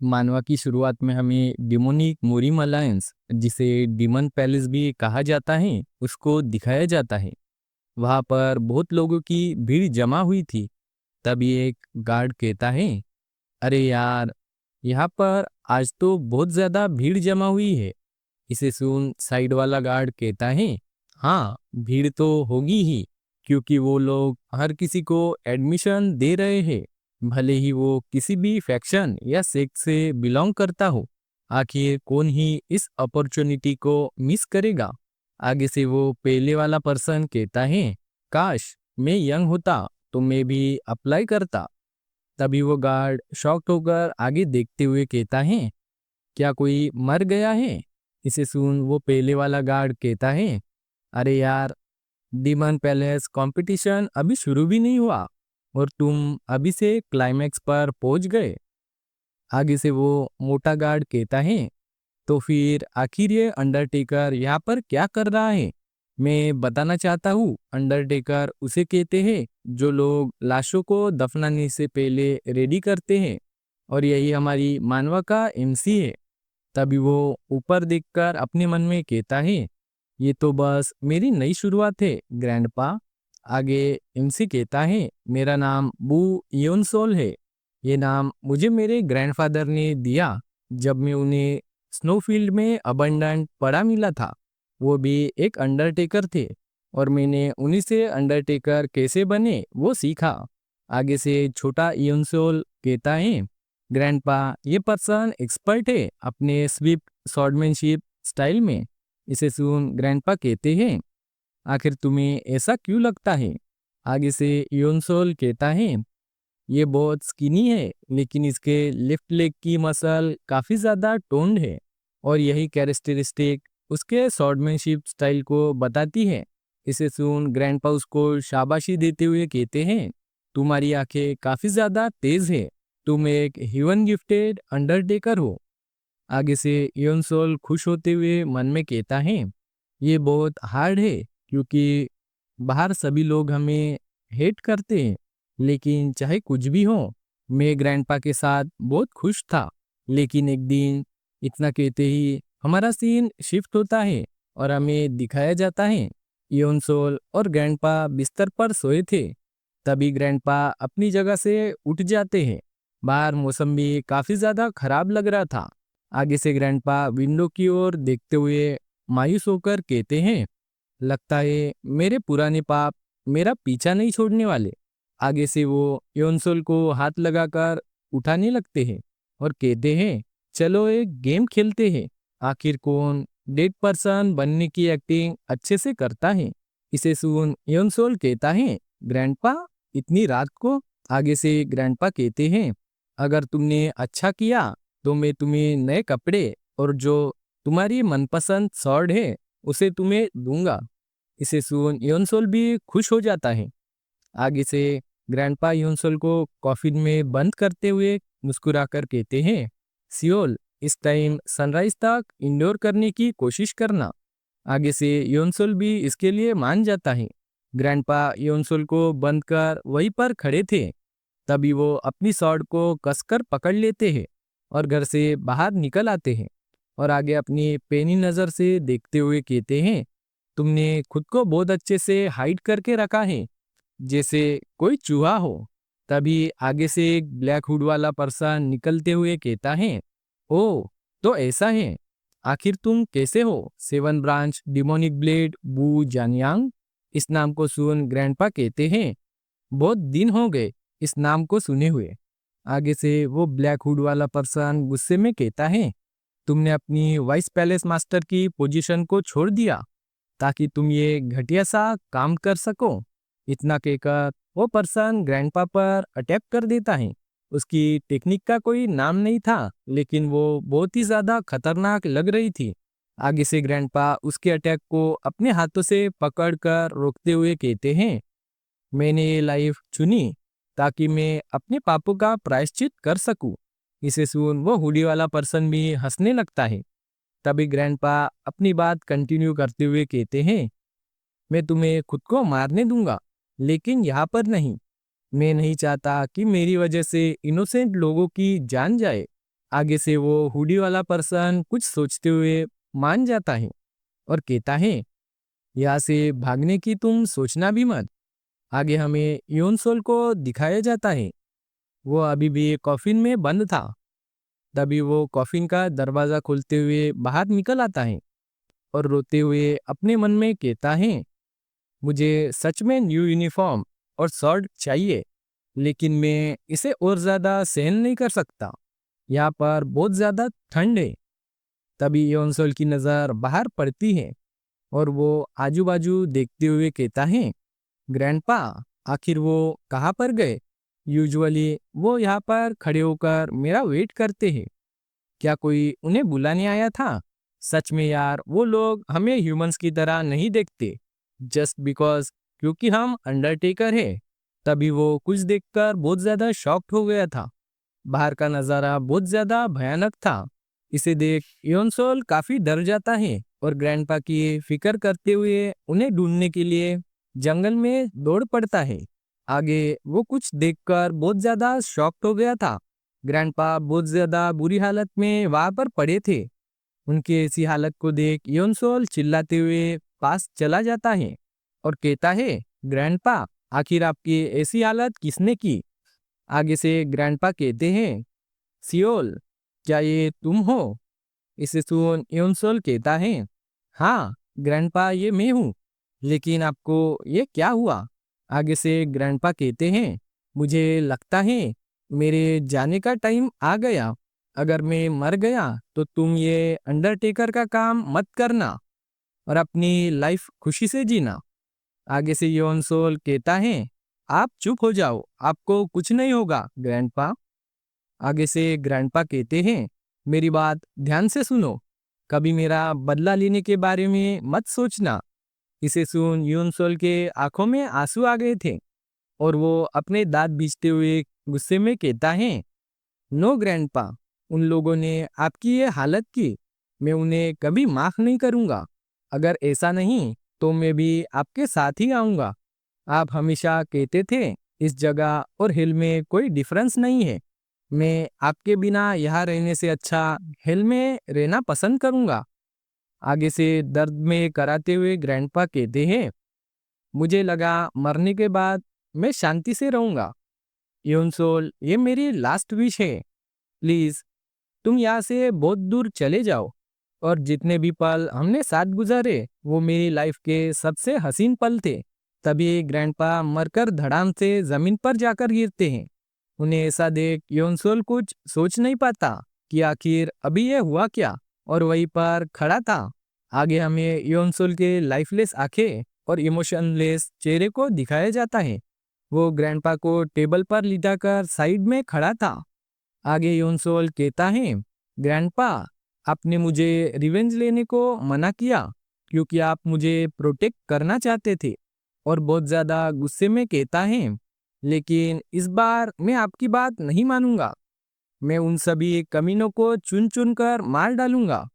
मानवा की शुरुआत में हमें डिमोनिक मूरिम अलायंस, जिसे डीमन पैलेस भी कहा जाता है, उसको दिखाया जाता है। वहां पर बहुत लोगों की भीड़ जमा हुई थी। तभी एक गार्ड कहता है, अरे यार, यहाँ पर आज तो बहुत ज्यादा भीड़ जमा हुई है। इसे सुन साइड वाला गार्ड कहता है, हाँ, भीड़ तो होगी ही, क्योंकि वो लोग हर किसी को एडमिशन दे रहे हैं, भले ही वो किसी भी फैक्शन या सेक्ट से बिलोंग करता हो। आखिर कौन ही इस अपॉर्चुनिटी को मिस करेगा। आगे से वो पहले वाला पर्सन कहता है, काश मैं यंग होता तो मैं भी अप्लाई करता। तभी वो गार्ड शॉक्ड होकर आगे देखते हुए कहता है, क्या कोई मर गया है? इसे सुन वो पहले वाला गार्ड कहता है, अरे यार, डीमन पैलेस कंपटीशन अभी शुरू भी नहीं हुआ और तुम अभी से क्लाइमैक्स पर पहुंच गए। आगे से वो मोटा गार्ड कहता है, तो फिर आखिर ये अंडरटेकर यहाँ पर क्या कर रहा है? मैं बताना चाहता हूँ, अंडरटेकर उसे कहते हैं जो लोग लाशों को दफनाने से पहले रेडी करते हैं, और यही हमारी मानवा का एमसी है। तभी वो ऊपर देखकर अपने मन में कहता है, ये तो बस मेरी नई शुरुआत है ग्रैंडपा। आगे एमसी कहता है, मेरा नाम बू योनसोल है। ये नाम मुझे मेरे ग्रैंडफादर ने दिया जब मैं उन्हें स्नोफील्ड में अबंडेंट पड़ा मिला था। वो भी एक अंडरटेकर थे और मैंने उन्हीं से अंडरटेकर कैसे बने वो सीखा। आगे से छोटा योनसोल कहता है, ग्रैंडपा, ये पर्सन एक्सपर्ट है अपने स्विफ्ट स्वॉर्डमैनशिप स्टाइल में। इसे सुन ग्रैंडपा कहते हैं, आखिर तुम्हें ऐसा क्यों लगता है? आगे से योनसोल कहता है, ये बहुत स्किनी है लेकिन इसके लेफ्ट लेग की मसल काफी ज्यादा टोन्ड है, और यही कैरेक्टरिस्टिक उसके स्वॉर्डमैनशिप स्टाइल को बताती है। इसे सुन ग्रैंडपा उसको शाबाशी देते हुए कहते हैं, तुम्हारी आंखें काफी ज्यादा तेज है, तुम एक ह्यूमन गिफ्टेड अंडरटेकर हो। आगे से योनसोल खुश होते हुए मन में कहता है, ये बहुत हार्ड है क्योंकि बाहर सभी लोग हमें हेट करते हैं, लेकिन चाहे कुछ भी हो, मैं ग्रैंडपा के साथ बहुत खुश था। लेकिन एक दिन, इतना कहते ही हमारा सीन शिफ्ट होता है और हमें दिखाया जाता है योनसोल और ग्रैंडपा बिस्तर पर सोए थे। तभी ग्रैंडपा अपनी जगह से उठ जाते हैं। बाहर मौसम भी काफी ज्यादा खराब लग रहा था। आगे से ग्रैंडपा विंडो की ओर देखते हुए मायूस होकर कहते हैं, लगता है मेरे पुराने पाप मेरा पीछा नहीं छोड़ने वाले। आगे से वो योनसोल को हाथ लगाकर उठाने लगते हैं और कहते हैं, चलो एक गेम खेलते हैं, आखिर कौन डेड पर्सन बनने की एक्टिंग अच्छे से करता है। इसे सुन योनसोल कहता है, ग्रैंडपा, इतनी रात को? आगे से ग्रैंडपा कहते हैं, अगर तुमने अच्छा किया तो मैं तुम्हें नए कपड़े और जो तुम्हारी मनपसंद स्वॉर्ड है उसे तुम्हें दूंगा। इसे सुन योनसोल भी खुश हो जाता है। आगे से ग्रैंडपा योनसोल को कॉफिन में बंद करते हुए मुस्कुराकर कहते हैं, सियोल, इस टाइम सनराइज तक इंडोर करने की कोशिश करना। आगे से योनसोल भी इसके लिए मान जाता है। ग्रैंडपा योनसोल को बंद कर वहीं पर खड़े थे। तभी वो अपनी सॉर्ड को कसकर पकड़ लेते हैं और घर से बाहर निकल आते हैं, और आगे अपनी पेनी नजर से देखते हुए कहते हैं, तुमने खुद को बहुत अच्छे से हाइड करके रखा है, जैसे कोई चूहा हो। तभी आगे से एक ब्लैक हुड वाला पर्सन निकलते हुए कहता है, ओ, तो ऐसा है, आखिर तुम कैसे हो सेवन ब्रांच डिमोनिक ब्लेड बू जानियांग? इस नाम को सुन ग्रैंडपा कहते हैं, बहुत दिन हो गए इस नाम को सुने हुए। आगे से वो ब्लैक हुड वाला पर्सन गुस्से में कहता है, तुमने अपनी वाइस पैलेस मास्टर की पोजीशन को छोड़ दिया ताकि तुम ये घटिया सा काम कर सको। इतना कहकर वो पर्सन ग्रैंडपा पर अटैक कर देता है। उसकी टेक्निक का कोई नाम नहीं था, लेकिन वो बहुत ही ज्यादा खतरनाक लग रही थी। आगे से ग्रैंडपा उसके अटैक को अपने हाथों से पकड़कर रोकते हुए कहते हैं, मैंने ये लाइफ चुनी ताकि मैं अपने पापों का प्रायश्चित कर सकूं। इसे सुन वो हुडी वाला पर्सन भी हंसने लगता है। तभी ग्रैंडपा अपनी बात कंटिन्यू करते हुए कहते हैं, मैं तुम्हें खुद को मारने दूंगा, लेकिन यहाँ पर नहीं। मैं नहीं चाहता कि मेरी वजह से इनोसेंट लोगों की जान जाए। आगे से वो हुडी वाला पर्सन कुछ सोचते हुए मान जाता है और कहता है, यहाँ से भागने की तुम सोचना भी मत। आगे हमें योनसोल को दिखाया जाता है। वो अभी भी कॉफिन में बंद था। तभी वो कॉफिन का दरवाजा खोलते हुए बाहर निकल आता है और रोते हुए अपने मन में कहता है, मुझे सच में न्यू यूनिफॉर्म और शर्ट चाहिए, लेकिन मैं इसे और ज़्यादा सहन नहीं कर सकता। यहाँ पर बहुत ज़्यादा ठंड है। तभी योनसोल की नज़र बाहर पड़ती है और वो आजू बाजू देखते हुए कहता है, ग्रैंडपा, आखिर वो कहाँ पर गए? यूजुअली वो यहाँ पर खड़े होकर मेरा वेट करते हैं। क्या कोई उन्हें बुलाने आया था? सच में यार, वो लोग हमें ह्यूमंस की तरह नहीं देखते जस्ट बिकॉज क्योंकि हम अंडरटेकर है। तभी वो कुछ देखकर बहुत ज्यादा शॉक्ड हो गया था। बाहर का नजारा बहुत ज्यादा भयानक था। इसे देख योनसोल काफी डर जाता है और ग्रैंडपा की फिक्र करते हुए उन्हें ढूंढने के लिए जंगल में दौड़ पड़ता है। आगे वो कुछ देखकर बहुत ज्यादा शॉक्ड हो गया था। ग्रैंडपा बहुत ज्यादा बुरी हालत में वहां पर पड़े थे। उनकी ऐसी हालत को देख योनसोल चिल्लाते हुए पास चला जाता है और कहता है, ग्रैंडपा, आखिर आपकी ऐसी हालत किसने की? आगे से ग्रैंडपा कहते हैं, सियोल, क्या ये तुम हो? इसे सुन योनसोल कहता है, हाँ ग्रैंडपा, ये मैं हूँ। लेकिन आपको ये क्या हुआ? आगे से ग्रैंडपा कहते हैं, मुझे लगता है मेरे जाने का टाइम आ गया। अगर मैं मर गया तो तुम ये अंडरटेकर का काम मत करना और अपनी लाइफ खुशी से जीना। आगे से योनसोल कहता है, आप चुप हो जाओ, आपको कुछ नहीं होगा ग्रैंडपा। आगे से ग्रैंडपा कहते हैं, मेरी बात ध्यान से सुनो, कभी मेरा बदला लेने के बारे में मत सोचना। इसे सुन यूनसोल के आंखों में आंसू आ गए थे और वो अपने दांत बीचते हुए गुस्से में कहता है, नो ग्रैंडपा, उन लोगों ने आपकी ये हालत की, मैं उन्हें कभी माफ नहीं करूंगा। अगर ऐसा नहीं तो मैं भी आपके साथ ही आऊंगा। आप हमेशा कहते थे इस जगह और हिल में कोई डिफरेंस नहीं है। मैं आपके बिना यहाँ रहने से अच्छा हिल में रहना पसंद करूंगा। आगे से दर्द में कराते हुए ग्रैंडपा कहते हैं, मुझे लगा मरने के बाद मैं शांति से रहूंगा। योनसोल, ये मेरी लास्ट विश है। प्लीज तुम यहाँ से बहुत दूर चले जाओ और जितने भी पल हमने साथ गुजारे वो मेरी लाइफ के सबसे हसीन पल थे। तभी ग्रैंडपा मरकर धड़ाम से जमीन पर जाकर गिरते हैं। उन्हें ऐसा देख योनसोल कुछ सोच नहीं पाता कि आखिर अभी ये हुआ क्या, और वहीं पर खड़ा था। आगे हमें योनसोल के लाइफलेस आंखें और इमोशनलेस चेहरे को दिखाया जाता है। वो ग्रैंडपा को टेबल पर लिटाकर साइड में खड़ा था। आगे योनसोल कहता है, ग्रैंडपा, आपने मुझे रिवेंज लेने को मना किया क्योंकि आप मुझे प्रोटेक्ट करना चाहते थे, और बहुत ज्यादा गुस्से में कहता है, लेकिन इस बार मैं आपकी बात नहीं मानूंगा। मैं उन सभी कमीनों को चुन चुन कर मार डालूंगा।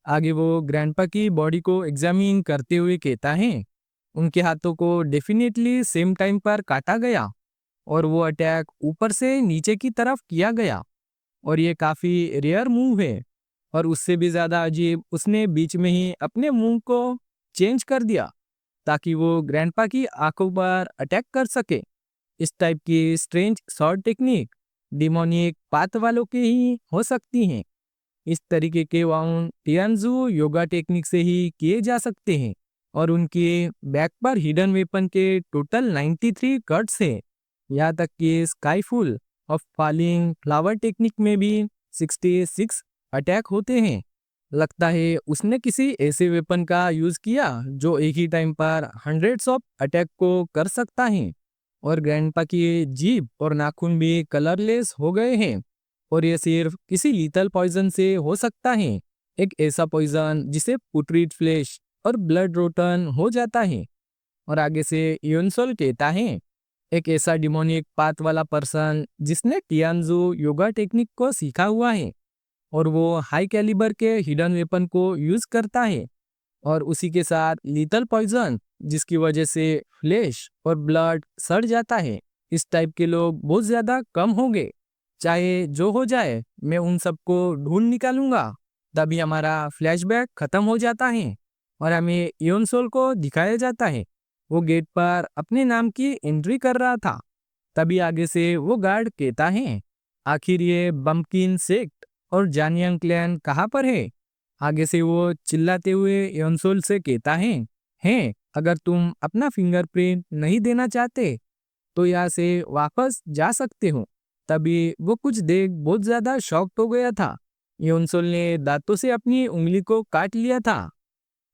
आगे वो ग्रैंडपा की बॉडी को एग्जामिन करते हुए कहता है, उनके हाथों को डेफिनेटली सेम टाइम पर काटा गया और वो अटैक ऊपर से नीचे की तरफ किया गया, और ये काफी रेयर मूव है। और उससे भी ज्यादा अजीब, उसने बीच में ही अपने मुंह को चेंज कर दिया ताकि वो ग्रैंडपा की आंखों पर अटैक कर सके। इस टाइप की strange short technique demonic path वालों के ही हो सकती हैं। इस तरीके के वाउंड टियानजू योगा टेक्निक से ही किए जा सकते हैं, और उनके बैक पर हिडन वेपन के टोटल 93 कट्स हैं। यहाँ तक कि स्काईफुल ऑफ फॉलिंग फ्लावर टेक्निक में भी 66 अटैक होते हैं। लगता है उसने किसी ऐसे वेपन का यूज किया जो एक ही टाइम पर हंड्रेड्स ऑफ अटैक को कर सकता है। और ग्रैंडपा की जीभ और नाखून भी कलरलेस हो गए हैं, और ये सिर्फ किसी लीथल पॉइजन से हो सकता है। एक ऐसा पॉइजन जिसे पुट्रीड फ्लेश और ब्लड रोटन हो जाता है। और आगे से योनसोल कहता है, एक ऐसा डिमोनिक पाथ वाला पर्सन जिसने टियानजू योगा टेक्निक को सीखा हुआ है और वो हाई कैलिबर के हिडन वेपन को यूज करता है, और उसी के साथ लीथल पॉइजन जिसकी वजह से फ्लेश और ब्लड सड़ जाता है। इस टाइप के लोग बहुत ज्यादा कम होंगे। चाहे जो हो जाए मैं उन सबको ढूंढ निकालूंगा। तभी हमारा फ्लैशबैक खत्म हो जाता है और हमें योनसोल को दिखाया जाता है। वो गेट पर अपने नाम की एंट्री कर रहा था। तभी आगे से वो गार्ड कहता है, आखिर ये बम्पकिन सेक्ट और जानियंग क्लैन कहाँ पर है? आगे से वो चिल्लाते हुए योनसोल से कहता है, अगर तुम अपना फिंगरप्रिंट नहीं देना चाहते तो यहाँ से वापस जा सकते हो। तभी वो कुछ देख बहुत ज्यादा शॉक्ड हो गया था। योनसोल ने दांतों से अपनी उंगली को काट लिया था।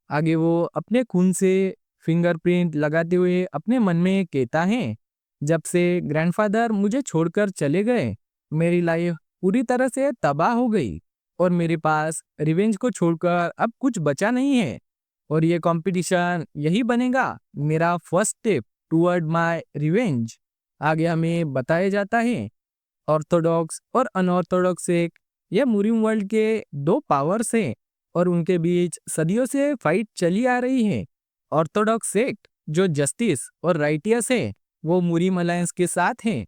आगे वो अपने खून से फिंगरप्रिंट लगाते हुए अपने मन में कहता है, जब से ग्रैंडफादर मुझे छोड़कर चले गए मेरी लाइफ पूरी तरह से तबाह हो गई और मेरे पास रिवेंज को छोड़कर अब कुछ बचा नहीं है। और ये कंपटीशन यही बनेगा मेरा first step toward my revenge. आगे हमें बताया जाता है, ऑर्थोडॉक्स और अनऑर्थोडॉक्स एक ये मुस्लिम वर्ल्ड के दो पावर्स हैं और उनके बीच सदियों से फाइट चली आ रही है। ऑर्थोडॉक्स सेक्ट जो जस्टिस और राइटियस है वो मुस्लिम अलायंस के साथ है,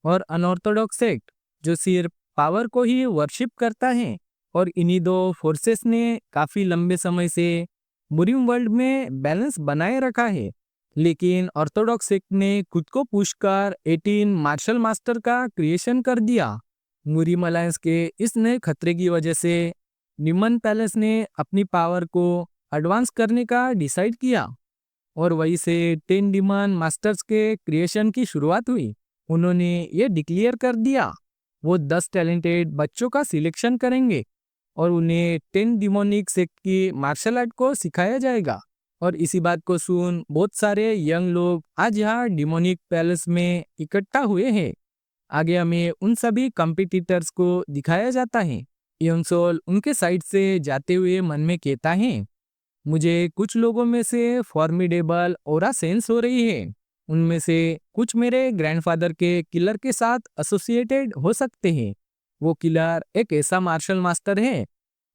और अनऑर्थोडॉक्स सेक्ट जो सिर्फ पावर को ही वर्शिप करता है। और इन्हीं दो फोर्सेस ने काफी लंबे समय से मुस्लिम वर्ल्ड में बैलेंस बनाए रखा है। लेकिन ऑर्थोडॉक्स सेक्ट ने खुद को पुश कर 18 मार्शल मास्टर का क्रिएशन कर दिया। मुस्लिम अलायंस के इस नए खतरे की वजह से निमन पैलेस ने अपनी पावर को एडवांस करने का डिसाइड किया और वहीं से 10 डिमन मास्टर्स के क्रिएशन की शुरुआत हुई। उन्होंने ये डिक्लेयर कर दिया वो 10 टैलेंटेड बच्चों का सिलेक्शन करेंगे और उन्हें 10 डिमोनिक सेक्ट की मार्शल आर्ट को सिखाया जाएगा। और इसी बात को सुन बहुत सारे यंग लोग आज यहाँ डिमोनिक पैलेस में इकट्ठा हुए हैं। आगे हमें उन सभी कॉम्पिटिटर्स को दिखाया जाता है। योनसोल उनके साइड से जाते हुए मन में कहता है, मुझे कुछ लोगों में से फॉर्मिडेबल ऑरा सेंस हो रही है। उनमें से कुछ मेरे ग्रैंडफादर के किलर के साथ एसोसिएटेड हो सकते हैं। वो किलर एक ऐसा मार्शल मास्टर है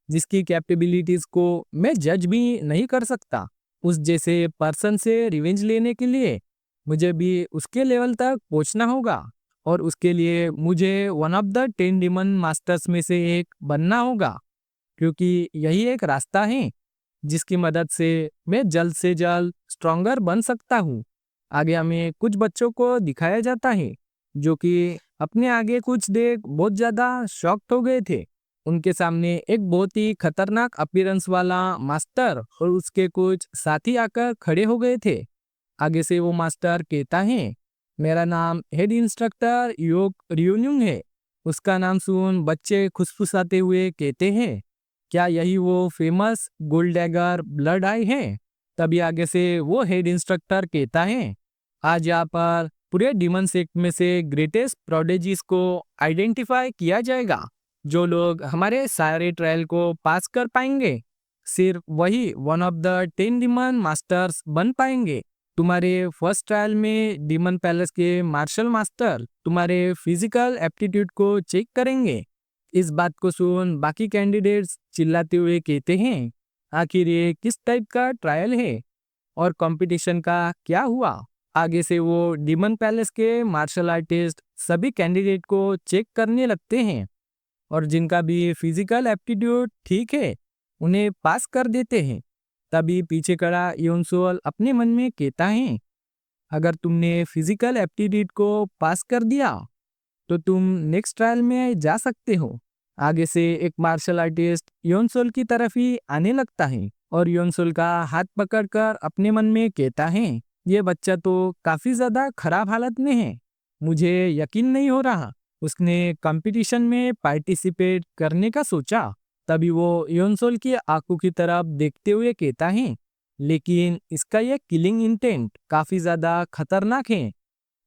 जिसकी कैपेबिलिटीज को मैं जज भी नहीं कर सकता। उस जैसे पर्सन से रिवेंज लेने के लिए मुझे भी उसके लेवल तक पहुंचना होगा और उसके लिए मुझे one of the 10 demon masters में से एक बनना होगा, क्योंकि यही एक रास्ता है जिसकी मदद से मैं जल्द से जल्द स्ट्रॉन्गर बन सकता हूँ। आगे हमें कुछ बच्चों को दिखाया जाता है जो कि अपने आगे कुछ देख बहुत ज्यादा शॉक्ड हो गए थे। उनके सामने एक बहुत ही खतरनाक अपीयरेंस वाला मास्टर और उसके कुछ साथी आकर खड़े हो गए थे। आगे से वो मास्टर कहता है, मेरा नाम हेड इंस्ट्रक्टर योग रियून्यूंग है। उसका नाम सुन बच्चे खुसफुसाते हुए कहते हैं, क्या यही वो famous gold dagger blood I है? तभी आगे से वो हेड इंस्ट्रक्टर कहता है, आज यहाँ पर पूरे डिमन सेक्ट में से ग्रेटेस्ट प्रोडिजीज को आइडेंटिफाई किया जाएगा। जो लोग हमारे सारे ट्रायल को पास कर पाएंगे सिर्फ वही one of the 10 demon masters बन पाएंगे। तुम्हारे फर्स्ट ट्रायल में डिमन पैलेस के मार्शल मास्टर तुम्हारे फिजिकल एप्टीट्यूड को चेक करेंगे। इस बात को सुन बाकी कैंडिडेट्स चिल्लाते हुए कहते हैं, आखिर ये किस टाइप का ट्रायल है और कंपटीशन का क्या हुआ? आगे से वो डिमन पैलेस के मार्शल आर्टिस्ट सभी कैंडिडेट को चेक करने लगते हैं और जिनका भी फिजिकल एप्टीट्यूड ठीक है उन्हें पास कर देते हैं। तभी पीछे खड़ा योनसोल अपने मन में कहता है, अगर तुमने फिजिकल एप्टीट्यूड को पास कर दिया तो तुम नेक्स्ट ट्रायल में जा सकते हो। आगे से एक मार्शल आर्टिस्ट योनसोल की तरफ ही आने लगता है और योनसोल का हाथ पकड़कर अपने मन में कहता है, ये बच्चा तो काफी ज्यादा खराब हालत में है। मुझे यकीन नहीं हो रहा उसने कंपटीशन में पार्टिसिपेट करने का सोचा। तभी वो योनसोल की आंखों की तरफ देखते हुए कहता है, लेकिन इसका यह किलिंग इंटेंट काफी ज्यादा खतरनाक है,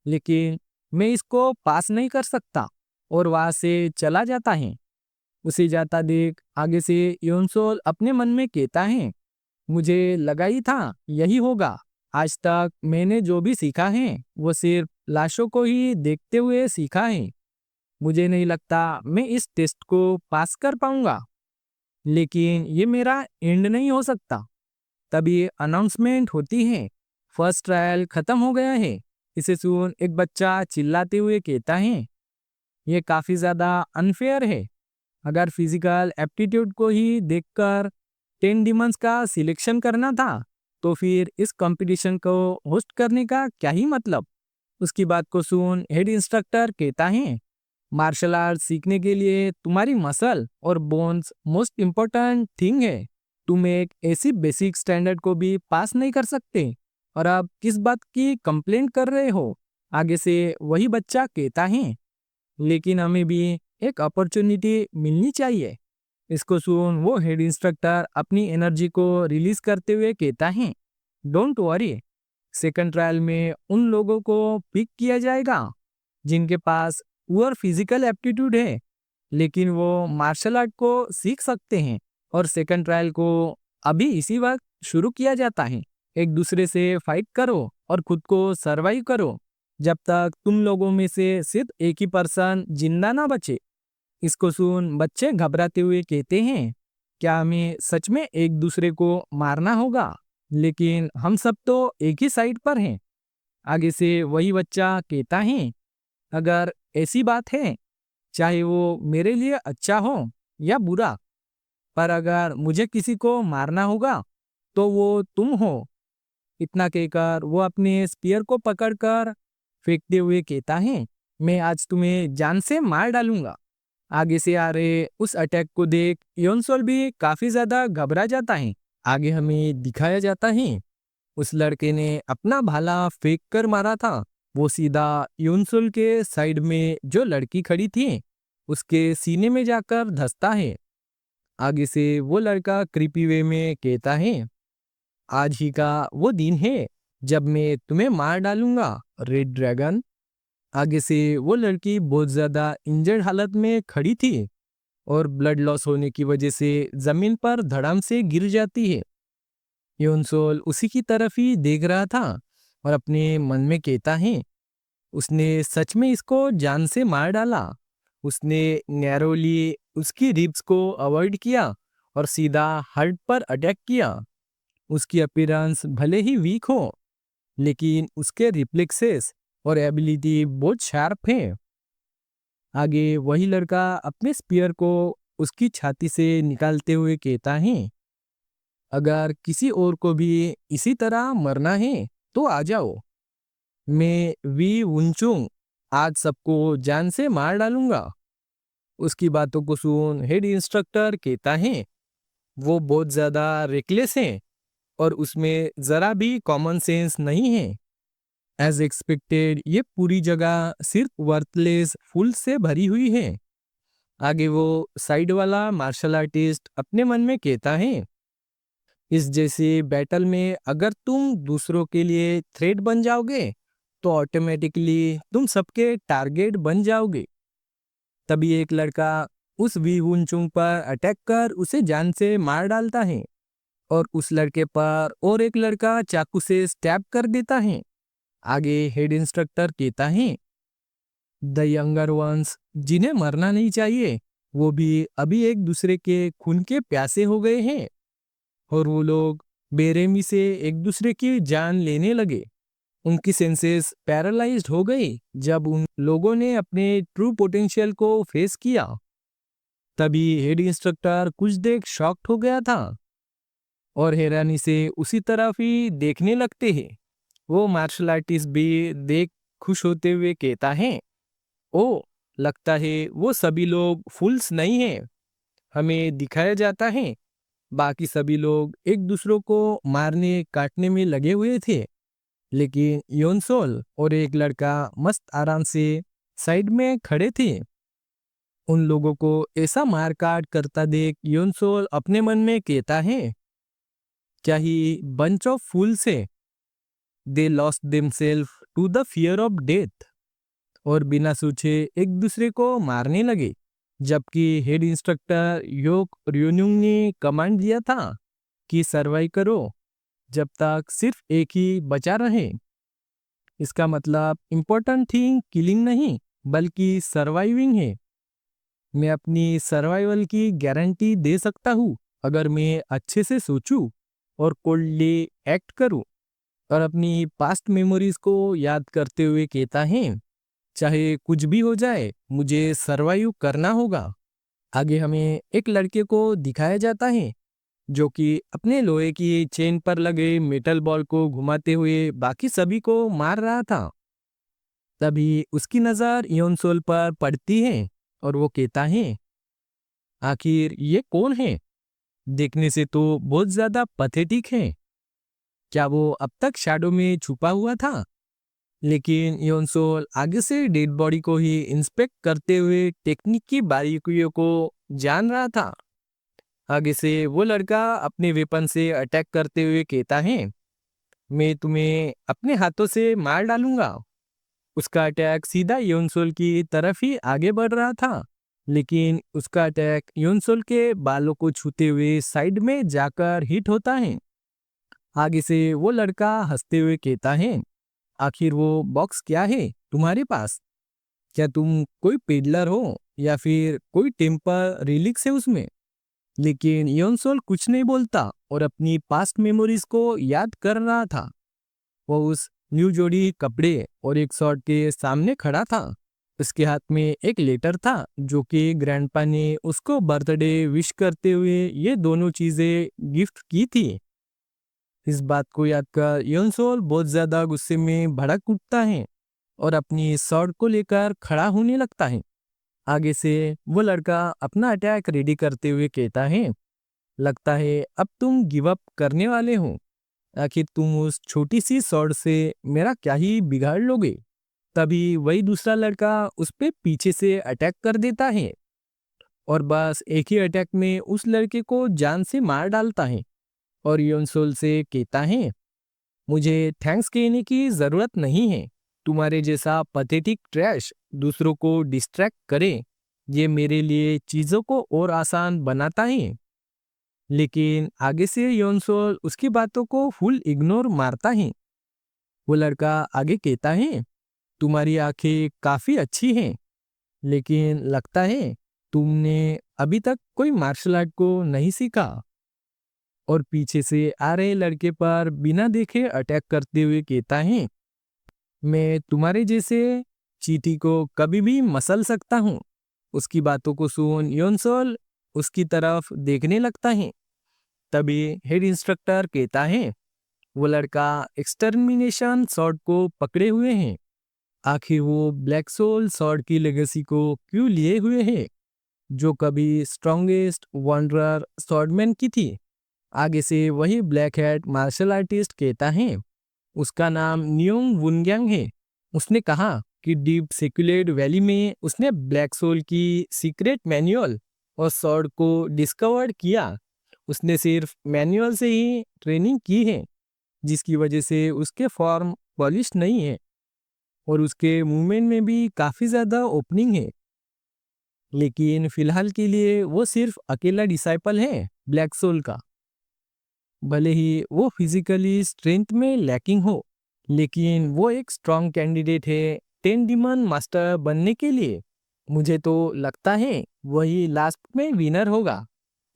लेकिन मैं इसको पास नहीं कर सकता। और वहां से चला जाता है। उसे जाता देख आगे से योनसोल अपने मन में कहता है, मुझे लगा ही था यही होगा। आज तक मैंने जो भी सीखा है वो सिर्फ लाशों को ही देखते हुए सीखा है। मुझे नहीं लगता मैं इस टेस्ट को पास कर पाऊंगा, लेकिन ये मेरा एंड नहीं हो सकता। तभी अनाउंसमेंट होती है, फर्स्ट ट्रायल खत्म हो गया है। इसे सुन एक बच्चा चिल्लाते हुए कहता है, ये काफी ज्यादा अनफेयर है। अगर फिजिकल एप्टीट्यूड को ही देखकर 10 डिमंस का सिलेक्शन करना था तो फिर इस कंपटीशन को होस्ट करने का क्या ही मतलब। उसकी बात को सुन, हेड इंस्ट्रक्टर कहता है, मार्शल आर्ट सीखने के लिए तुम्हारी मसल और बोन्स मोस्ट इम्पोर्टेंट थिंग है। तुम एक ऐसी बेसिक स्टैंडर्ड को भी पास नहीं कर सकते और अब किस बात की कंप्लेंट कर रहे हो। आगे से वही बच्चा कहता है, लेकिन हमें भी एक अपॉर्चुनिटी मिलनी चाहिए। इसको सुन वो हेड इंस्ट्रक्टर अपनी एनर्जी को रिलीज करते हुए कहता है, डोंट वरी, सेकंड ट्रायल में उन लोगों को पिक किया जाएगा जिनके पास पुअर फिजिकल एप्टीट्यूड है लेकिन वो मार्शल आर्ट को सीख सकते हैं। और सेकंड ट्रायल को अभी इसी वक्त शुरू किया जाता है। एक दूसरे से फाइट करो और खुद को सरवाइव करो जब तक तुम लोगों में से सिर्फ एक ही पर्सन जिंदा ना बचे। इसको सुन बच्चे घबराते हुए कहते हैं, क्या हमें सच में एक दूसरे को मारना होगा? लेकिन हम सब तो एक ही साइड पर हैं। आगे से वही बच्चा कहता है, अगर ऐसी बात है, चाहे वो मेरे लिए अच्छा हो या बुरा, पर अगर मुझे किसी को मारना होगा तो वो तुम हो। इतना कहकर वो अपने स्पीयर को पकड़कर फेंकते हुए कहता है, मैं आज तुम्हें जान से मार डालूंगा। आगे से आ रहे उस अटैक को देख योनसोल भी काफी ज्यादा घबरा जाता है। आगे हमें दिखाया जाता है, उस लड़के ने अपना भाला फेंक कर मारा था। वो सीधा योनसोल के साइड में जो लड़की खड़ी थी उसके सीने में जाकर धंसता है। आगे से वो लड़का क्रीपी वे में कहता है, आज ही का वो दिन है जब मैं तुम्हें मार डालूंगा रेड ड्रैगन। आगे से वो लड़की बहुत ज्यादा इंजर्ड हालत में खड़ी थी और ब्लड लॉस होने की वजह से जमीन पर धड़ाम से गिर जाती है। योनसोल उसी की तरफ ही देख रहा था और अपने मन में कहता है, उसने सच में इसको जान से मार डाला। उसने नैरोली उसकी रिब्स को अवॉइड किया और सीधा हार्ट पर अटैक किया। उसकी अपीयरेंस भले ही वीक हो लेकिन उसके रिफ्लेक्सेस और एबिलिटी बहुत शार्प है। आगे वही लड़का अपने स्पीयर को उसकी छाती से निकालते हुए कहता है, अगर किसी और को भी इसी तरह मरना है तो आ जाओ। मैं वी वुनचुंग आज सबको जान से मार डालूंगा। उसकी बातों को सुन हेड इंस्ट्रक्टर कहता है, वो बहुत ज्यादा रेकलेस है और उसमें जरा भी कॉमन सेंस नहीं है। एज एक्सपेक्टेड ये पूरी जगह सिर्फ वर्थलेस फूल से भरी हुई है। आगे वो साइड वाला मार्शल आर्टिस्ट अपने मन में कहता है, इस जैसे बैटल में अगर तुम दूसरों के लिए थ्रेट बन जाओगे तो ऑटोमेटिकली तुम सबके टारगेट बन जाओगे। तभी एक लड़का उस वी वुनचुंग पर अटैक कर उसे जान से मार डालता है और उस लड़के पर और एक लड़का चाकू से स्टैब कर देता है। आगे हेड इंस्ट्रक्टर कहता है, द यंगर वंस जिन्हें मरना नहीं चाहिए वो भी अभी एक दूसरे के खून के प्यासे हो गए हैं और वो लोग बेरहमी से एक दूसरे की जान लेने लगे। उनकी सेंसेस पैरालाइज्ड हो गई जब उन लोगों ने अपने ट्रू पोटेंशियल को फेस किया। तभी हेड इंस्ट्रक्टर कुछ देर शॉक्ड हो गया था और हैरानी से उसी तरफ ही देखने लगते हैं। वो मार्शल आर्टिस्ट भी देख खुश होते हुए कहता है, ओ लगता है वो सभी लोग फूल्स नहीं हैं। हमें दिखाया जाता है बाकी सभी लोग एक दूसरों को मारने काटने में लगे हुए थे लेकिन योनसोल और एक लड़का मस्त आराम से साइड में खड़े थे। उन लोगों को ऐसा मार काट करता देख योनसोल अपने मन में कहता है, क्या ही बंच ऑफ फूल्स है। They lost themselves to the fear of death और बिना सोचे एक दूसरे को मारने लगे। जबकि हेड इंस्ट्रक्टर योक रियोनुंग ने कमांड दिया था कि सर्वाइव करो जब तक सिर्फ एक ही बचा रहे। इसका मतलब इम्पोर्टेंट थिंग किलिंग नहीं बल्कि सर्वाइविंग है। मैं अपनी सर्वाइवल की गारंटी दे सकता हूँ अगर मैं अच्छे से सोचूं और कोल्डली एक्ट करूं। और अपनी पास्ट मेमोरीज को याद करते हुए कहता है, चाहे कुछ भी हो जाए मुझे सरवाइव करना होगा। आगे हमें एक लड़के को दिखाया जाता है जो कि अपने लोहे की चेन पर लगे मेटल बॉल को घुमाते हुए बाकी सभी को मार रहा था। तभी उसकी नजर योनसोल पर पड़ती है और वो कहता है, आखिर ये कौन है? देखने से तो बहुत ज्यादा पथेटिक है। क्या वो अब तक शैडो में छुपा हुआ था? लेकिन योनसोल आगे से डेड बॉडी को ही इंस्पेक्ट करते हुए टेक्निक की बारीकियों को जान रहा था। आगे से वो लड़का अपने वेपन से अटैक करते हुए कहता है, मैं तुम्हें अपने हाथों से मार डालूंगा। उसका अटैक सीधा योनसोल की तरफ ही आगे बढ़ रहा था, लेकिन उसका अटैक योनसोल के बालों को छूते हुए साइड में जाकर हिट होता है। आगे से वो लड़का हंसते हुए कहता है, आखिर वो बॉक्स क्या है तुम्हारे पास? क्या तुम कोई पेडलर हो या फिर कोई टेम्पर रिलिक्स है उसमें? लेकिन योनसोल कुछ नहीं बोलता और अपनी पास्ट मेमोरीज को याद कर रहा था। वो उस न्यू जोड़ी कपड़े और एक शर्ट के सामने खड़ा था। उसके हाथ में एक लेटर था जो कि ग्रैंडपा ने उसको बर्थडे विश करते हुए ये दोनों चीजें गिफ्ट की थी। इस बात को याद कर योनसोल बहुत ज्यादा गुस्से में भड़क उठता है और अपनी शर्ट को लेकर खड़ा होने लगता है। आगे से वो लड़का अपना अटैक रेडी करते हुए कहता है, लगता है अब तुम गिव अप करने वाले हो। आखिर तुम उस छोटी सी शॉट से मेरा क्या ही बिगाड़ लोगे? तभी वही दूसरा लड़का उस पे पीछे से अटैक कर देता है और बस एक ही अटैक में उस लड़के को जान से मार डालता है और योनसोल से कहता है, मुझे थैंक्स कहने की जरूरत नहीं है। तुम्हारे जैसा पथेटिक ट्रैश दूसरों को डिस्ट्रैक्ट करे, ये मेरे लिए चीजों को और आसान बनाता है। लेकिन आगे से योनसोल उसकी बातों को फुल इग्नोर मारता है। वो लड़का आगे कहता है, तुम्हारी आंखें काफी अच्छी हैं, लेकिन लगता है तुमने अभी तक कोई मार्शल आर्ट को नहीं सीखा। और पीछे से आ रहे लड़के पर बिना देखे अटैक करते हुए कहता है, मैं तुम्हारे जैसे चींटी को कभी भी मसल सकता हूँ। उसकी बातों को सुन योनसोल उसकी तरफ देखने लगता है। तभी हेड इंस्ट्रक्टर कहता है, वो लड़का एक्सटर्मिनेशन स्वॉर्ड को पकड़े हुए हैं। आखिर वो ब्लैक सोल स्वॉर्ड की लेगेसी को क्यों लिए हुए है जो कभी स्ट्रॉन्गेस्ट वंडरर स्वॉर्डमैन की थी? आगे से वही ब्लैक हेड मार्शल आर्टिस्ट कहता है, उसका नाम न्योंग वुनग्यांग है। उसने कहा कि डीप सेक्युलेट वैली में उसने ब्लैक सोल की सीक्रेट मैनुअल और स्वॉर्ड को डिस्कवर्ड किया। उसने सिर्फ मैनुअल से ही ट्रेनिंग की है, जिसकी वजह से उसके फॉर्म पॉलिश नहीं है और उसके मूवमेंट में भी काफी ज्यादा ओपनिंग है। लेकिन फिलहाल के लिए वो सिर्फ अकेला डिसाइपल है ब्लैक सोल का। भले ही वो फिजिकली स्ट्रेंथ में लैकिंग हो, लेकिन वो एक स्ट्रॉन्ग कैंडिडेट है 10 डीमन मास्टर बनने के लिए। मुझे तो लगता है वही लास्ट में विनर होगा।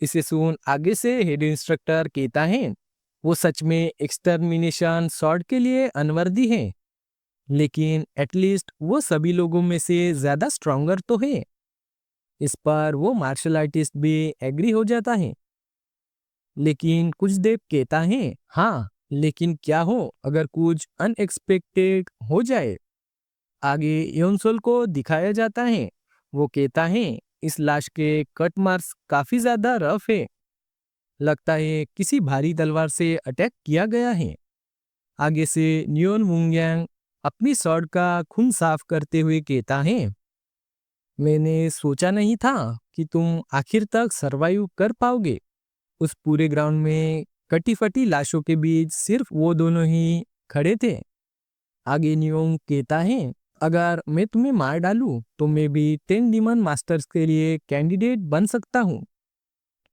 इसे सुन आगे से हेड इंस्ट्रक्टर कहता है, वो सच में एक्सटर्मिनेशन स्वॉर्ड के लिए अनवर्दी है, लेकिन एटलीस्ट वो सभी लोगों में से ज्यादा स्ट्रॉन्गर तो है। इस पर वो मार्शल आर्टिस्ट भी एग्री हो जाता है। लेकिन कुछ देव कहता है, हाँ लेकिन क्या हो अगर कुछ अनएक्सपेक्टेड हो जाए? आगे योनसोल को दिखाया जाता है। वो कहता है, इस लाश के कट मार्क्स काफी ज्यादा रफ है। लगता है किसी भारी तलवार से अटैक किया गया है। आगे से न्योन वुंगयांग अपनी शॉर्ट का खून साफ करते हुए कहता है, मैंने सोचा नहीं था कि तुम आखिर तक सरवाइव कर पाओगे। उस पूरे ग्राउंड में कटी फटी लाशों के बीच सिर्फ वो दोनों ही खड़े थे। आगे न्योंग कहता है, अगर मैं तुम्हें मार डालूं तो मैं भी 10 डीमन मास्टर्स के लिए कैंडिडेट बन सकता हूँ।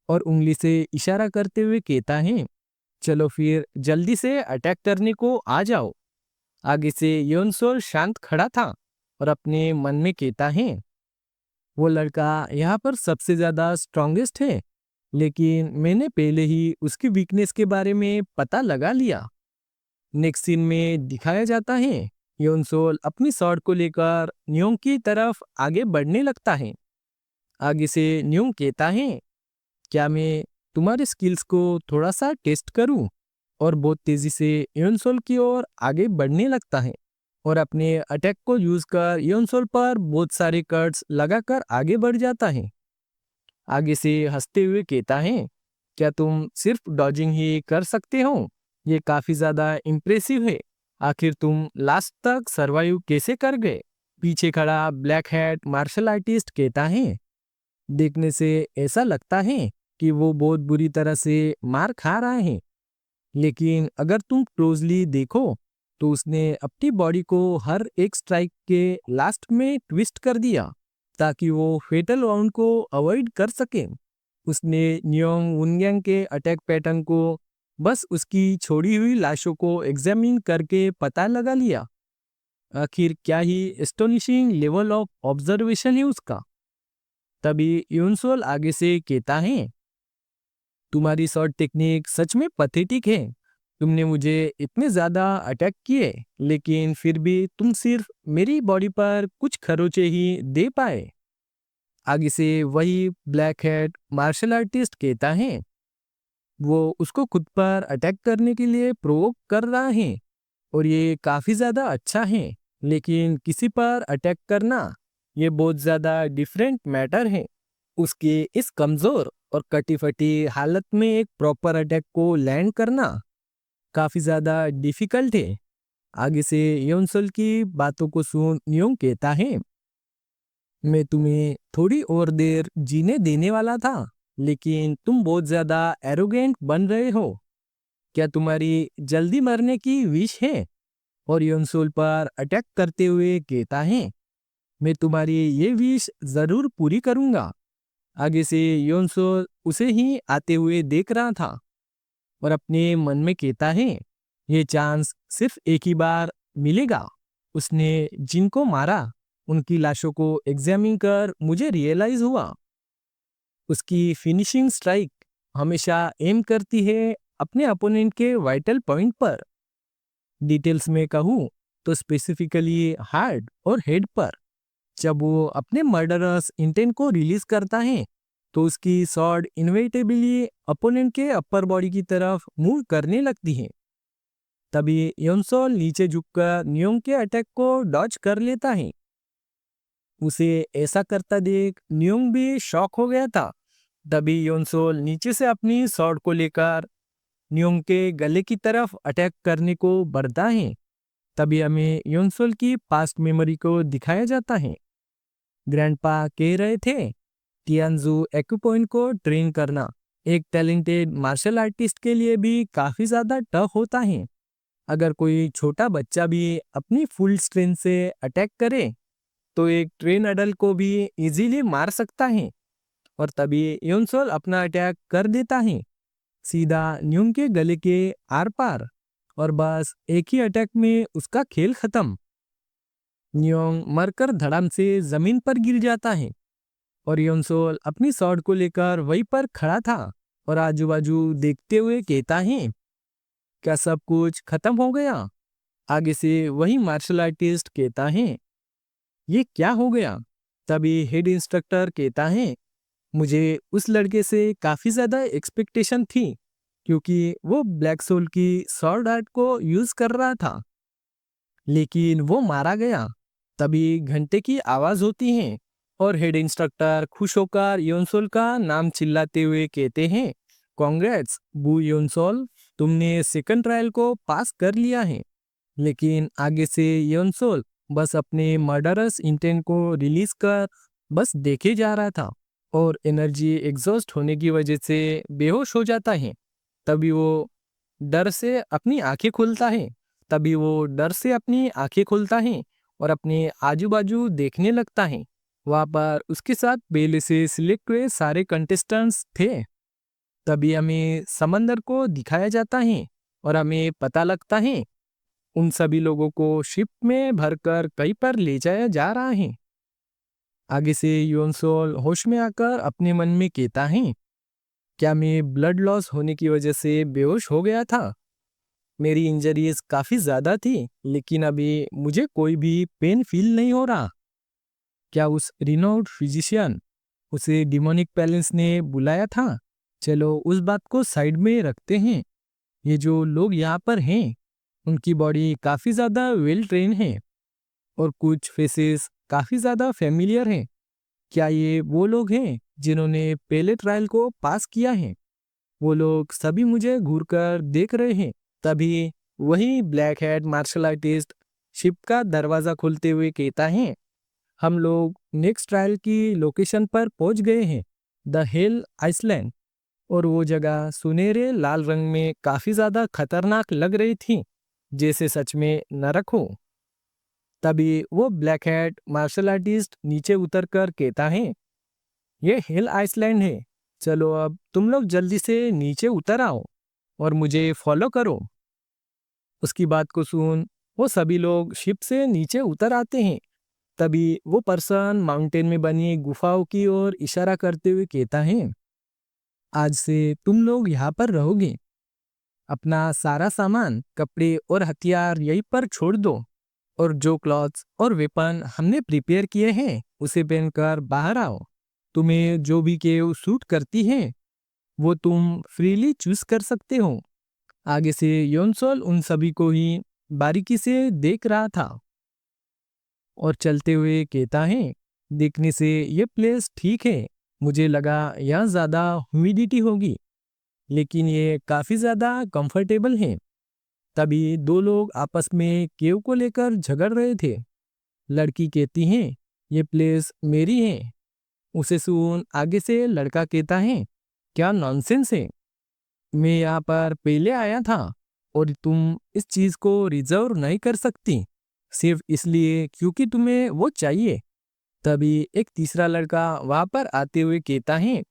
और उंगली से इशारा करते हुए कहता है, चलो फिर जल्दी से अटैक करने को आ जाओ। आगे से योनसोल शांत खड़ा था और अपने मन में कहता है, वो लड़का यहाँ पर सबसे ज्यादा स्ट्रॉन्गेस्ट है, लेकिन मैंने पहले ही उसकी वीकनेस के बारे में पता लगा लिया। नेक्स्ट सीन में दिखाया जाता है, योनसोल अपनी शॉट को लेकर न्योंग की तरफ आगे बढ़ने लगता है। आगे से न्योंग कहता है, क्या मैं तुम्हारे स्किल्स को थोड़ा सा टेस्ट करूं? और बहुत तेजी से योनसोल की ओर आगे बढ़ने लगता है और अपने अटैक को यूज कर योनसोल पर बहुत सारे कट्स लगाकर आगे बढ़ जाता है। आगे से हंसते हुए कहता है, क्या तुम सिर्फ डॉजिंग ही कर सकते हो? ये काफी ज्यादा इम्प्रेसिव है। आखिर तुम लास्ट तक सरवाइव कैसे कर गए? पीछे खड़ा ब्लैक हैट मार्शल आर्टिस्ट कहता है, देखने से ऐसा लगता है कि वो बहुत बुरी तरह से मार खा रहा है, लेकिन अगर तुम क्लोजली देखो तो उसने अपनी बॉडी को हर एक स्ट्राइक के लास्ट में ट्विस्ट कर दिया ताकि वो फेटल राउंड को अवॉइड कर सके। उसने न्योंग वुनयांग के अटैक पैटर्न को बस उसकी छोड़ी हुई लाशों को एग्जामिन करके पता लगा लिया। आखिर क्या ही एस्टोनिशिंग लेवल ऑफ ऑब्जर्वेशन है उसका। तभी यूनसोल आगे से कहता है, तुम्हारी शॉट टेक्निक सच में पथेटिक है। तुमने मुझे इतने ज्यादा अटैक किए, लेकिन फिर भी तुम सिर्फ मेरी बॉडी पर कुछ खरोचे ही दे पाए। आगे से वही ब्लैक हेड मार्शल आर्टिस्ट कहता है, वो उसको खुद पर अटैक करने के लिए प्रोवोक कर रहा है और ये काफी ज्यादा अच्छा है, लेकिन किसी पर अटैक करना ये बहुत ज्यादा डिफरेंट मैटर है। उसके इस कमजोर और कटी फटी हालत में एक प्रॉपर अटैक को लैंड करना काफी ज्यादा डिफिकल्ट है। आगे से योनसल की बातों को सुन न्योंग कहता है, मैं तुम्हें थोड़ी और देर जीने देने वाला था, लेकिन तुम बहुत ज्यादा एरोगेंट बन रहे हो। क्या तुम्हारी जल्दी मरने की विश है? और योनसोल पर अटैक करते हुए कहता है, मैं तुम्हारी ये विश जरूर पूरी करूंगा। आगे से योनसोल उसे ही आते हुए देख रहा था और अपने मन में कहता है, ये चांस सिर्फ एक ही बार मिलेगा। उसने जिनको मारा उनकी लाशों को एग्जामिन कर मुझे रियलाइज हुआ, उसकी फिनिशिंग स्ट्राइक हमेशा एम करती है अपने अपोनेंट के वाइटल पॉइंट पर। डिटेल्स में कहूँ तो स्पेसिफिकली हार्ट और हेड पर। जब वो अपने मर्डरस इंटेंट को रिलीज करता है तो उसकी स्वॉर्ड इनविटेबली अपोनेंट के अपर बॉडी की तरफ मूव करने लगती है। तभी योनसोल नीचे झुककर न्योंग के अटैक को डॉज कर लेता है। उसे ऐसा करता देख न्योंग भी शॉक हो गया था। तभी योनसोल नीचे से अपनी स्वॉर्ड को लेकर न्योंग के गले की तरफ अटैक करने को बढ़ता है। तभी हमें योनसोल की पास्ट मेमोरी को दिखाया जाता है। ग्रैंडपा कह रहे थे, टियानजू एक्यूपॉइंट को ट्रेन करना एक टैलेंटेड मार्शल आर्टिस्ट के लिए भी काफी ज्यादा टफ होता है। अगर कोई छोटा बच्चा भी अपनी फुल स्ट्रेंथ से अटैक करे तो एक ट्रेन अडल्ट को भी इजीली मार सकता है। और तभी योनसोल अपना अटैक कर देता है सीधा न्योंग के गले के आर पार, और बस एक ही अटैक में उसका खेल खत्म। न्योंग मरकर धड़ाम से जमीन पर गिर जाता है और योनसोल अपनी स्वॉर्ड को लेकर वहीं पर खड़ा था और आजू बाजू देखते हुए कहता है, क्या सब कुछ खत्म हो गया? आगे से वही मार्शल आर्टिस्ट कहता है, ये क्या हो गया? तभी हेड इंस्ट्रक्टर कहता है, मुझे उस लड़के से काफी ज्यादा एक्सपेक्टेशन थी क्योंकि वो ब्लैक सोल की स्वॉर्ड आर्ट को यूज कर रहा था, लेकिन वो मारा गया। तभी घंटे की आवाज होती है और हेड इंस्ट्रक्टर खुश होकर योनसोल का नाम चिल्लाते हुए कहते हैं, कांग्रेट्स बू योनसोल, तुमने सेकंड ट्रायल को पास कर लिया है। लेकिन आगे से योनसोल बस अपने मर्डरस इंटेंट को रिलीज कर बस देखे जा रहा था और एनर्जी एग्जॉस्ट होने की वजह से बेहोश हो जाता है। तभी वो डर से अपनी आंखें खोलता है और अपने आजू बाजू देखने लगता है। वहां पर उसके साथ पहले से सिलेक्ट हुए सारे कंटेस्टेंट्स थे। तभी हमें समंदर को दिखाया जाता है और हमें पता लगता है उन सभी लोगों को शिप में भरकर कहीं पर ले जाया जा रहा है। आगे से योनसोल होश में आकर अपने मन में कहता है, क्या मैं ब्लड लॉस होने की वजह से बेहोश हो गया था? मेरी इंजरीज काफी ज्यादा थी, लेकिन अभी मुझे कोई भी पेन फील नहीं हो रहा। क्या उस रिनोड फिजिशियन उसे डिमोनिक पैलेस ने बुलाया था? चलो उस बात को साइड में रखते हैं। ये जो लोग यहाँ पर हैं, उनकी बॉडी काफी ज्यादा वेल ट्रेन है और कुछ फेसेस काफी ज्यादा फेमिलियर हैं। क्या ये वो लोग हैं जिन्होंने पहले ट्रायल को पास किया है? वो लोग सभी मुझे घूरकर देख रहे हैं। तभी वही black head martial artist ship का दरवाजा खोलते हुए कहता है, हम लोग नेक्स्ट ट्रायल की लोकेशन पर पहुंच गए हैं, द हेल आइसलैंड। और वो जगह सुनहरे लाल रंग में काफी ज्यादा खतरनाक लग रही थी, जैसे सच में नरक हो। तभी वो ब्लैक हेड मार्शल आर्टिस्ट नीचे उतरकर कहता है, ये हिल आइसलैंड है, चलो अब तुम लोग जल्दी से नीचे उतर आओ और मुझे फॉलो करो। उसकी बात को सुन वो सभी लोग शिप से नीचे उतर आते हैं। तभी वो पर्सन माउंटेन में बनी गुफाओं की ओर इशारा करते हुए कहता है, आज से तुम लोग यहाँ पर रहोगे। अपना सारा सामान, कपड़े और हथियार यहीं पर छोड़ दो और जो क्लॉथ्स और वेपन हमने प्रिपेयर किए हैं उसे पहनकर बाहर आओ। तुम्हें जो भी केव सूट करती है वो तुम फ्रीली चूज कर सकते हो। आगे से योनसोल उन सभी को ही बारीकी से देख रहा था और चलते हुए कहता है, देखने से ये प्लेस ठीक है, मुझे लगा यहाँ ज्यादा ह्यूमिडिटी होगी, लेकिन ये काफी ज्यादा कंफर्टेबल है। तभी दो लोग आपस में केव को लेकर झगड़ रहे थे। लड़की कहती है, ये प्लेस मेरी है। उसे सुन आगे से लड़का कहता है, क्या नॉनसेंस है, मैं यहाँ पर पहले आया था और तुम इस चीज को रिजर्व नहीं कर सकती सिर्फ इसलिए क्योंकि तुम्हें वो चाहिए। तभी एक तीसरा लड़का वहां पर आते हुए कहता है,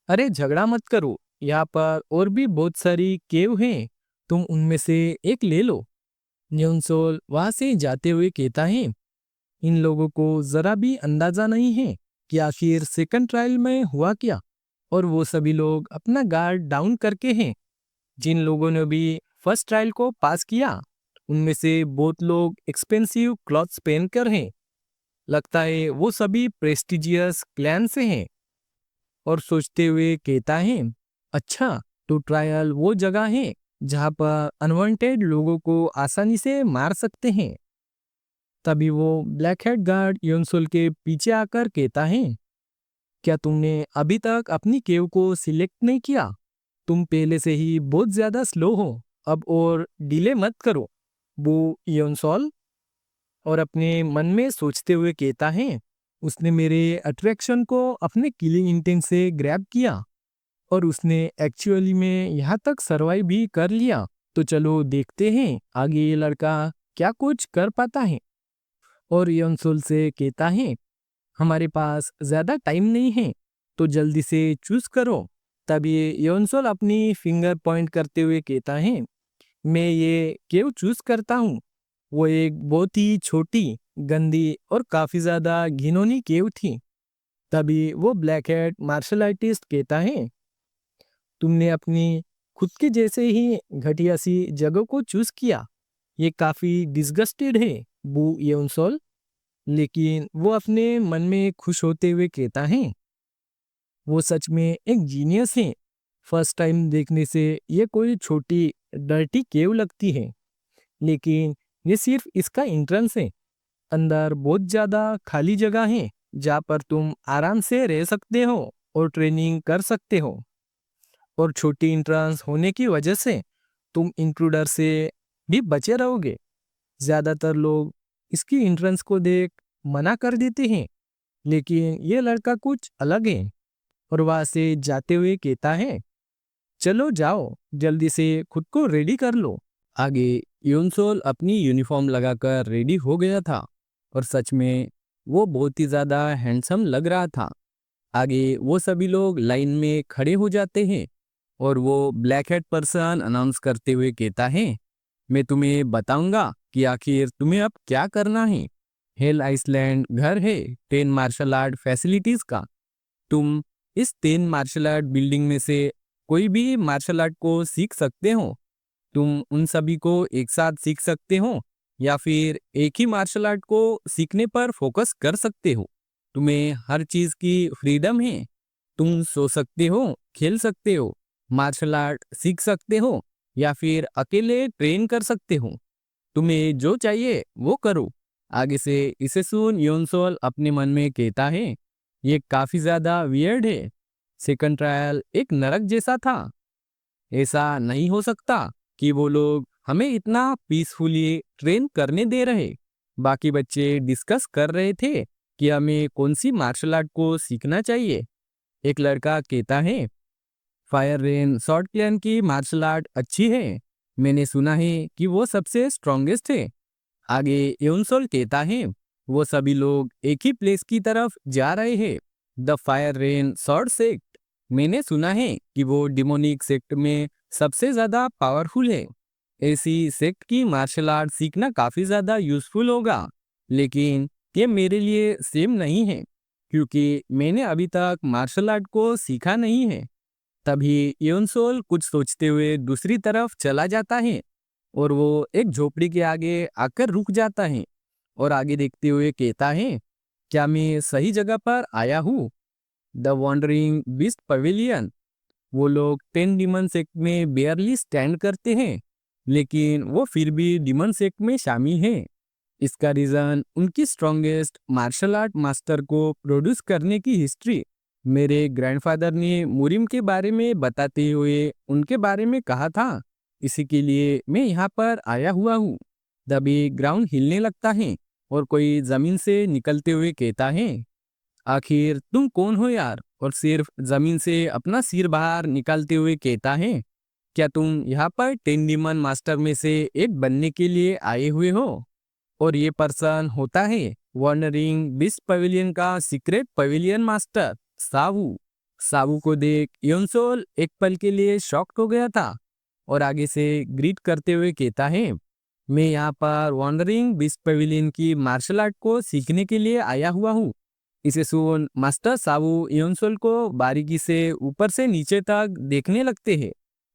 अरे झगड़ा मत करो, यहाँ पर और भी बहुत सारी केव हैं, तुम उनमें से एक ले लो। न्योनसोल वहां से जाते हुए कहता है, इन लोगों को जरा भी अंदाजा नहीं है कि आखिर सेकंड ट्रायल में हुआ क्या, और वो सभी लोग अपना गार्ड डाउन करके हैं। जिन लोगों ने भी फर्स्ट ट्रायल को पास किया उनमें से बहुत लोग एक्सपेंसिव क्लॉथ्स पहनकर हैं। लगता है वो सभी प्रेस्टिजियस क्लैन से हैं। और सोचते हुए कहता है, अच्छा तो ट्रायल वो जगह है जहां पर अनवांटेड लोगों को आसानी से मार सकते हैं। तभी वो ब्लैक हेड गार्ड योनसोल के पीछे आकर कहता है, क्या तुमने अभी तक अपनी केव को सिलेक्ट नहीं किया? तुम पहले से ही बहुत ज्यादा स्लो हो, अब और डिले मत करो। वो योनसोल और अपने मन में सोचते हुए कहता है, उसने मेरे अट्रैक्शन को अपने किलिंग इंटेंट से ग्रैब किया और उसने एक्चुअली में यहाँ तक सरवाइव भी कर लिया। तो चलो देखते हैं आगे ये लड़का क्या कुछ कर पाता है। और योनसोल से कहता है, हमारे पास ज्यादा टाइम नहीं है, तो जल्दी से चूज करो। तभी योनसोल अपनी फिंगर पॉइंट करते हुए कहता है, मैं ये केव चूज करता हूँ। वो एक बहुत ही छोटी, गंदी और काफी ज्यादा घिनौनी केव थी। तभी वो ब्लैक हेड मार्शल आर्टिस्ट कहता है, तुमने अपनी खुद के जैसे ही घटिया सी जगह को चूज किया। ये काफी डिस्गस्टेड है बू योनसोल। लेकिन वो अपने मन में खुश होते हुए कहता है, वो सच में एक जीनियस है। फर्स्ट टाइम देखने से ये कोई छोटी डर्टी केव लगती है, लेकिन ये सिर्फ इसका एंट्रेंस है। अंदर बहुत ज्यादा खाली जगह है जहाँ पर तुम आराम से रह सकते हो और ट्रेनिंग कर सकते हो। और छोटी एंट्रेंस होने की वजह से तुम इंट्रूडर से भी बचे रहोगे। ज्यादातर लोग इसकी एंट्रेंस को देख मना कर देते हैं, लेकिन ये लड़का कुछ अलग है और वहां से जाते हुए कहता है, चलो जाओ, जल्दी से खुद को रेडी कर लो। आगे योनसोल अपनी यूनिफॉर्म लगाकर रेडी हो गया था और सच में वो बहुत ही ज्यादा हैंडसम लग रहा था। आगे वो सभी लोग लाइन में खड़े हो जाते हैं और वो ब्लैक हेड पर्सन अनाउंस करते हुए कहता है, मैं तुम्हें बताऊंगा कि आखिर तुम्हें अब क्या करना है। हेल आइसलैंड घर है 10 मार्शल आर्ट फैसिलिटीज का। तुम इस 10 मार्शल आर्ट बिल्डिंग में से कोई भी मार्शल आर्ट को सीख सकते हो। तुम उन सभी को एक साथ सीख सकते हो या फिर एक ही मार्शल आर्ट को सीखने पर फोकस कर सकते हो। तुम्हें हर चीज की फ्रीडम है। तुम सो सकते हो, खेल सकते हो, मार्शल आर्ट सीख सकते हो या फिर अकेले ट्रेन कर सकते हो। तुम्हें जो चाहिए वो करो। आगे से इसे सुन योनसोल अपने मन में कहता है, ये काफी ज्यादा वियर्ड है। सेकंड ट्रायल एक नरक जैसा था। ऐसा नहीं हो सकता कि वो लोग हमें इतना पीसफुली ट्रेन करने दे रहे। बाकी बच्चे डिस्कस कर रहे थे कि हमें कौन सी मार्शल आर्ट को सीखना चाहिए। एक लड़का कहता है, फायर रेन शॉर्ट क्लैन की मार्शल आर्ट अच्छी है। मैंने सुना है कि वो सबसे स्ट्रॉन्गेस्ट है। आगे योनसोल कहता है, वो सभी लोग एक ही प्लेस की तरफ जा रहे हैं, the fire rain short sect. मैंने सुना है कि वो डिमोनिक सेक्ट में सबसे ज्यादा पावरफुल है। ऐसी सेक्ट की मार्शल आर्ट सीखना काफी ज्यादा यूजफुल होगा, लेकिन ये मेरे लिए सेम नहीं है क्योंकि मैंने अभी तक मार्शल आर्ट को सीखा नहीं है। तभी योनसोल कुछ सोचते हुए दूसरी तरफ चला जाता है और वो एक झोपड़ी के आगे आकर रुक जाता है और आगे देखते हुए कहता है, क्या मैं सही जगह पर आया हूँ? The wandering beast pavilion. वो लोग 10 डिमन सेक्ट में बेयरली स्टैंड करते हैं, लेकिन वो फिर भी डिमन सेक्ट में शामिल हैं। इसका रीजन उनकी स्ट्रॉन्गेस्ट मार्शल आर्ट मास्टर को प्रोड्यूस करने की हिस्ट्री। मेरे ग्रैंडफादर ने मुरिम के बारे में बताते हुए उनके बारे में कहा था। इसी के लिए मैं यहाँ पर आया हुआ हूँ। तभी ग्राउंड हिलने लगता है और कोई जमीन से निकलते हुए कहता है, आखिर तुम कौन हो यार? और सिर्फ जमीन से अपना सिर बाहर निकालते हुए कहता है, क्या तुम यहाँ पर 10 डीमन मास्टर में से एक बनने के लिए आए हुए हो? और ये पर्सन होता है वॉन्डरिंग बिस्ट पवेलियन का सीक्रेट पवेलियन मास्टर सावू। सावू को देख योनसोल एक पल के लिए शॉक्ड हो गया था और आगे से ग्रीट करते हुए कहता है, मैं यहाँ पर वॉन्डरिंग बिस्ट पवेलियन की मार्शल आर्ट को सीखने के लिए आया हुआ हूँ। इसे सुन मास्टर सावू योनसोल को बारीकी से ऊपर से नीचे तक देखने लगते हैं।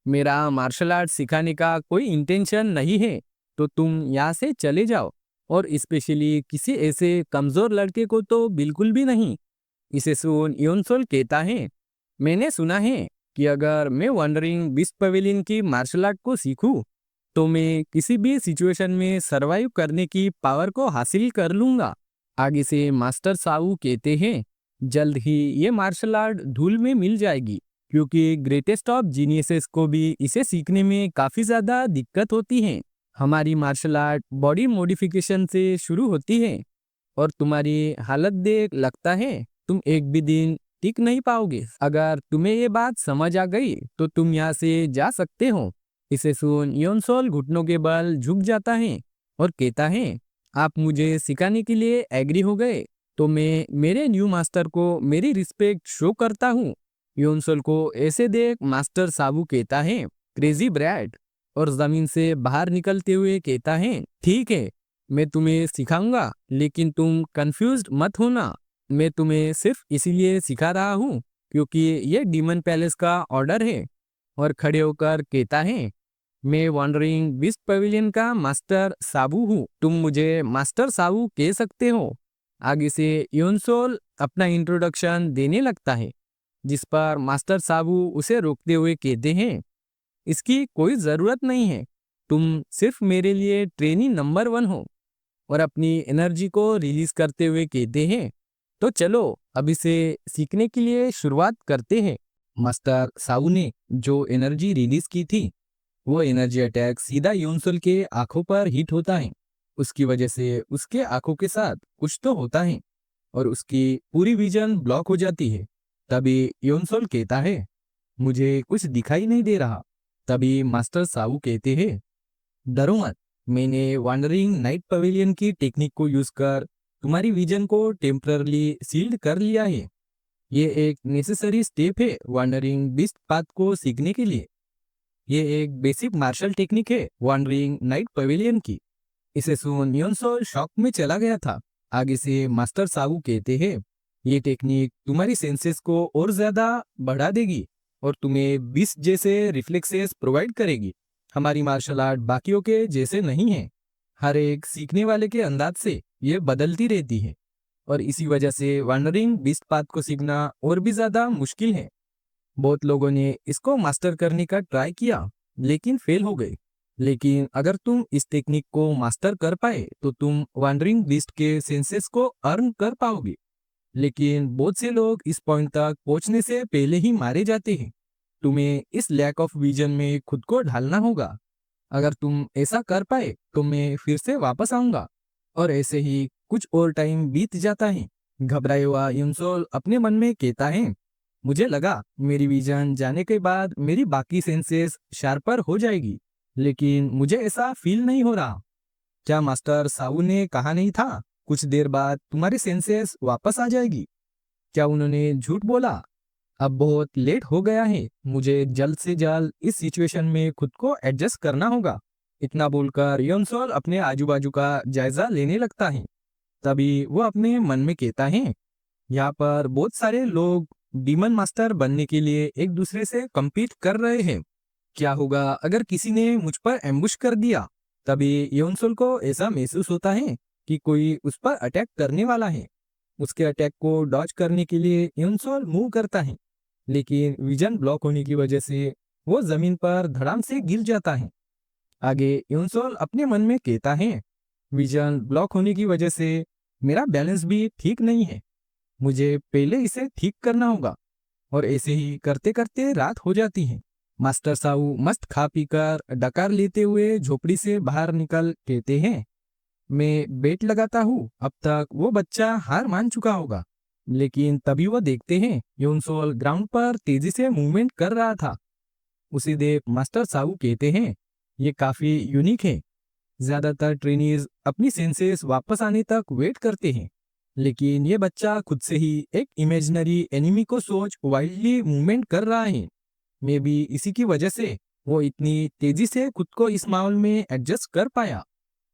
मेरा मार्शल आर्ट सिखाने का कोई इंटेंशन नहीं है, तो तुम यहाँ से चले जाओ, और स्पेशली किसी ऐसे कमजोर लड़के को तो बिल्कुल भी नहीं। इसे सुन योनसोल कहता है, मैंने सुना है कि अगर मैं वंडरिंग बीस्ट पवेलियन की मार्शल आर्ट को सीखूं, तो मैं किसी भी सिचुएशन में सरवाइव करने की पावर को हासिल कर लूंगा। आगे से मास्टर सावू कहते हैं, जल्द ही ये मार्शल आर्ट धूल में मिल जाएगी क्योंकि ग्रेटेस्ट ऑफ जीनियसेस को भी इसे सीखने में काफी ज्यादा दिक्कत होती है। हमारी मार्शल आर्ट बॉडी मॉडिफिकेशन से शुरू होती है और तुम्हारी हालत देख लगता है तुम एक भी दिन टिक नहीं पाओगे। अगर तुम्हें ये बात समझ आ गई तो तुम यहाँ से जा सकते हो। इसे सुन योनसोल घुटनों के बल झुक जाता है और कहता है, आप मुझे सिखाने के लिए एग्री हो गए तो मैं मेरे न्यू मास्टर को मेरी रिस्पेक्ट शो करता हूँ। योनसोल को ऐसे देख मास्टर साबू कहता है, क्रेजी ब्रैड, और जमीन से बाहर निकलते हुए कहता है, ठीक है, मैं तुम्हें सिखाऊंगा, लेकिन तुम कंफ्यूज्ड मत होना। मैं तुम्हें सिर्फ इसीलिए सिखा रहा हूँ क्योंकि ये डीमन पैलेस का ऑर्डर है। और खड़े होकर कहता है, मैं वॉन्डरिंग बीस्ट पवेलियन का मास्टर साबू हूँ, तुम मुझे मास्टर साबू कह सकते हो। आगे से योनसोल अपना इंट्रोडक्शन देने लगता है, जिस पर मास्टर साबू उसे रोकते हुए कहते हैं, इसकी कोई जरूरत नहीं है, तुम सिर्फ मेरे लिए ट्रेनी नंबर 1 हो। और अपनी एनर्जी को रिलीज करते हुए कहते हैं, तो चलो अब इसे सीखने के लिए शुरुआत करते हैं। मास्टर साबू ने जो एनर्जी रिलीज की थी, वो एनर्जी अटैक सीधा योनसोल के आंखों पर हिट होता है। उसकी वजह से उसके आंखों के साथ कुछ तो होता है और उसकी पूरी विजन ब्लॉक हो जाती है। तभी योनसोल कहता है, मुझे कुछ दिखाई नहीं दे रहा। तभी मास्टर सावू कहते हैं, डरो मत, मैंने वॉन्डरिंग नाइट पवेलियन की टेक्निक को यूज कर तुम्हारी विजन को टेम्परली सील्ड कर लिया है। ये एक नेसेसरी स्टेप है वॉन्डरिंग बीस्ट पाथ को सीखने के लिए। ये एक बेसिक मार्शल टेक्निक है वॉन्डरिंग नाइट पवेलियन की। इसे सुन योनसोल शॉक में चला गया था। आगे से मास्टर सावू कहते हैं, ये टेक्निक तुम्हारी सेंसेस को और ज्यादा बढ़ा देगी और तुम्हें 20 जैसे रिफ्लेक्सेस प्रोवाइड करेगी। हमारी मार्शल आर्ट बाकियों के जैसे नहीं है। हर एक सीखने वाले के अंदाज से ये बदलती रहती है और इसी वजह से वंडरिंग बीस्ट पाथ को सीखना और भी ज्यादा मुश्किल है। बहुत लोगों ने इसको मास्टर करने का ट्राई किया लेकिन फेल हो गए। लेकिन अगर तुम इस टेक्निक को मास्टर कर पाए तो तुम वंडरिंग बीस्ट के सेंसेस को अर्न कर पाओगे। लेकिन बहुत से लोग इस पॉइंट तक पहुंचने से पहले ही मारे जाते हैं। तुम्हें इस लैक ऑफ विजन में खुद को ढालना होगा। अगर तुम ऐसा कर पाए तो मैं फिर से वापस आऊंगा। और ऐसे ही कुछ और टाइम बीत जाता है। घबराए हुआ युनसोल अपने मन में कहता है, मुझे लगा मेरी विजन जाने के बाद मेरी बाकी सेंसेस शार्पर हो जाएगी, लेकिन मुझे ऐसा फील नहीं हो रहा। क्या मास्टर साहू ने कहा नहीं था कुछ देर बाद तुम्हारी सेंसेस वापस आ जाएगी? क्या उन्होंने झूठ बोला? अब बहुत लेट हो गया है, मुझे जल्द से जल्द इस सिचुएशन में खुद को एडजस्ट करना होगा। इतना बोलकर योनसोल अपने आजू बाजू का जायजा लेने लगता है। तभी वो अपने मन में कहता है, यहाँ पर बहुत सारे लोग डीमन मास्टर बनने के लिए एक दूसरे से compete कर रहे हैं। क्या होगा अगर किसी ने मुझ पर एम्बुश कर दिया? तभी योनसोल को ऐसा महसूस होता है कि कोई उस पर अटैक करने वाला है। उसके अटैक को डॉज करने के लिए योनसोल मूव करता है, लेकिन विजन ब्लॉक होने की वजह से वो जमीन पर धड़ाम से गिर जाता है। आगे योनसोल अपने मन में कहता है, विजन ब्लॉक होने की वजह से मेरा बैलेंस भी ठीक नहीं है, मुझे पहले इसे ठीक करना होगा। और ऐसे ही करते करते रात हो जाती है। मास्टर साहू मस्त खा पीकर डकार लेते हुए झोपड़ी से बाहर निकल कहते हैं, मैं बेट लगाता हूँ अब तक वो बच्चा हार मान चुका होगा। लेकिन तभी वो देखते हैं योनसोल ग्राउंड पर तेजी से मूवमेंट कर रहा था। उसी देख मास्टर साहू कहते हैं, ये काफी यूनिक है। ज्यादातर ट्रेनीज अपनी सेंसेस वापस आने तक वेट करते हैं, लेकिन ये बच्चा खुद से ही एक इमेजिनरी एनिमी को सोच वाइल्डली मूवमेंट कर रहा है। मे बी इसी की वजह से वो इतनी तेजी से खुद को इस माहौल में एडजस्ट कर पाया।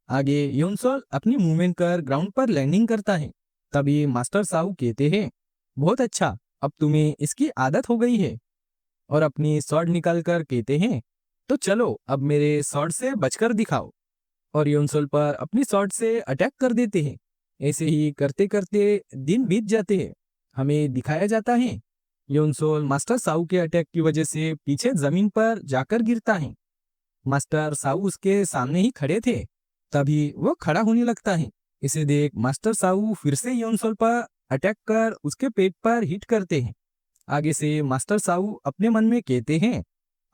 आगे योनसोल अपनी मूवमेंट कर ग्राउंड पर लैंडिंग करता है। तभी मास्टर साहू कहते हैं, बहुत अच्छा, अब तुम्हें इसकी आदत हो गई है। और अपनी स्वॉर्ड निकाल कर कहते हैं, तो चलो अब मेरे स्वॉर्ड से बचकर दिखाओ। और योनसोल पर अपनी स्वॉर्ड से अटैक कर देते हैं। ऐसे ही करते करते दिन बीत जाते हैं। हमें दिखाया जाता है योनसोल मास्टर साहू के अटैक की वजह से पीछे जमीन पर जाकर गिरता है। मास्टर साहू उसके सामने ही खड़े थे। तभी वो खड़ा होने लगता है। इसे देख मास्टर साहू फिर से योनसोल पर अटैक कर उसके पेट पर हिट करते हैं। आगे से मास्टर साहू अपने मन में कहते हैं,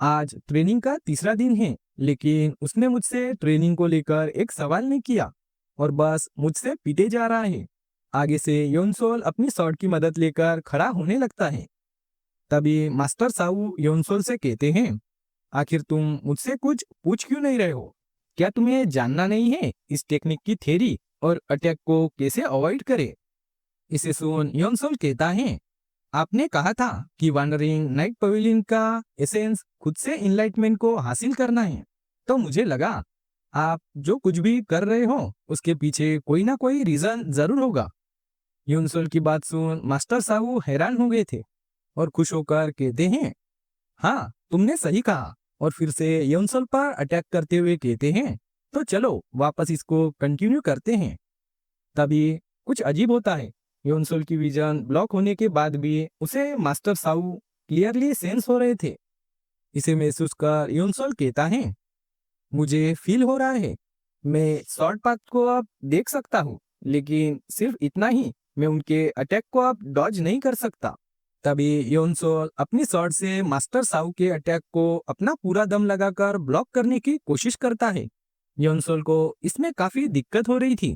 आज ट्रेनिंग का तीसरा दिन है, लेकिन उसने मुझसे ट्रेनिंग को लेकर एक सवाल नहीं किया और बस मुझसे पीटे जा रहा है। आगे से योनसोल अपनी शॉट की मदद लेकर खड़ा होने लगता है। तभी मास्टर साहू योनसोल से कहते हैं, आखिर तुम मुझसे कुछ पूछ क्यों नहीं रहे हो? क्या तुम्हें जानना नहीं है इस टेक्निक की थ्योरी और अटैक को कैसे अवॉइड करे? इसे सुन योनसोल कहता है, आपने कहा था कि वंडरिंग नाइट पवेलियन का एसेंस खुद से इनलाइटमेंट को हासिल करना है, तो मुझे लगा आप जो कुछ भी कर रहे हो उसके पीछे कोई ना कोई रीजन जरूर होगा। यूनसोल की बात सुन मास्टर साहू हैरान हो गए थे और खुश होकर कहते हैं, हाँ तुमने सही कहा। और फिर से यूनसोल पर अटैक करते हुए कहते हैं, तो चलो वापस इसको कंटिन्यू करते हैं। तभी कुछ अजीब होता है। योनसोल की विजन ब्लॉक होने के बाद भी उसे मास्टर साहू क्लियरली सेंस हो रहे थे। इसे महसूस कर योनसोल कहता है, मुझे फील हो रहा है मैं शॉर्ट पाथ को अब देख सकता हूँ, लेकिन सिर्फ इतना ही, मैं उनके अटैक को अब डॉज नहीं कर सकता। तभी योनसोल अपनी शॉर्ट से मास्टर साहू के अटैक को अपना पूरा दम लगाकर ब्लॉक करने की कोशिश करता है। योनसोल को इसमें काफी दिक्कत हो रही थी।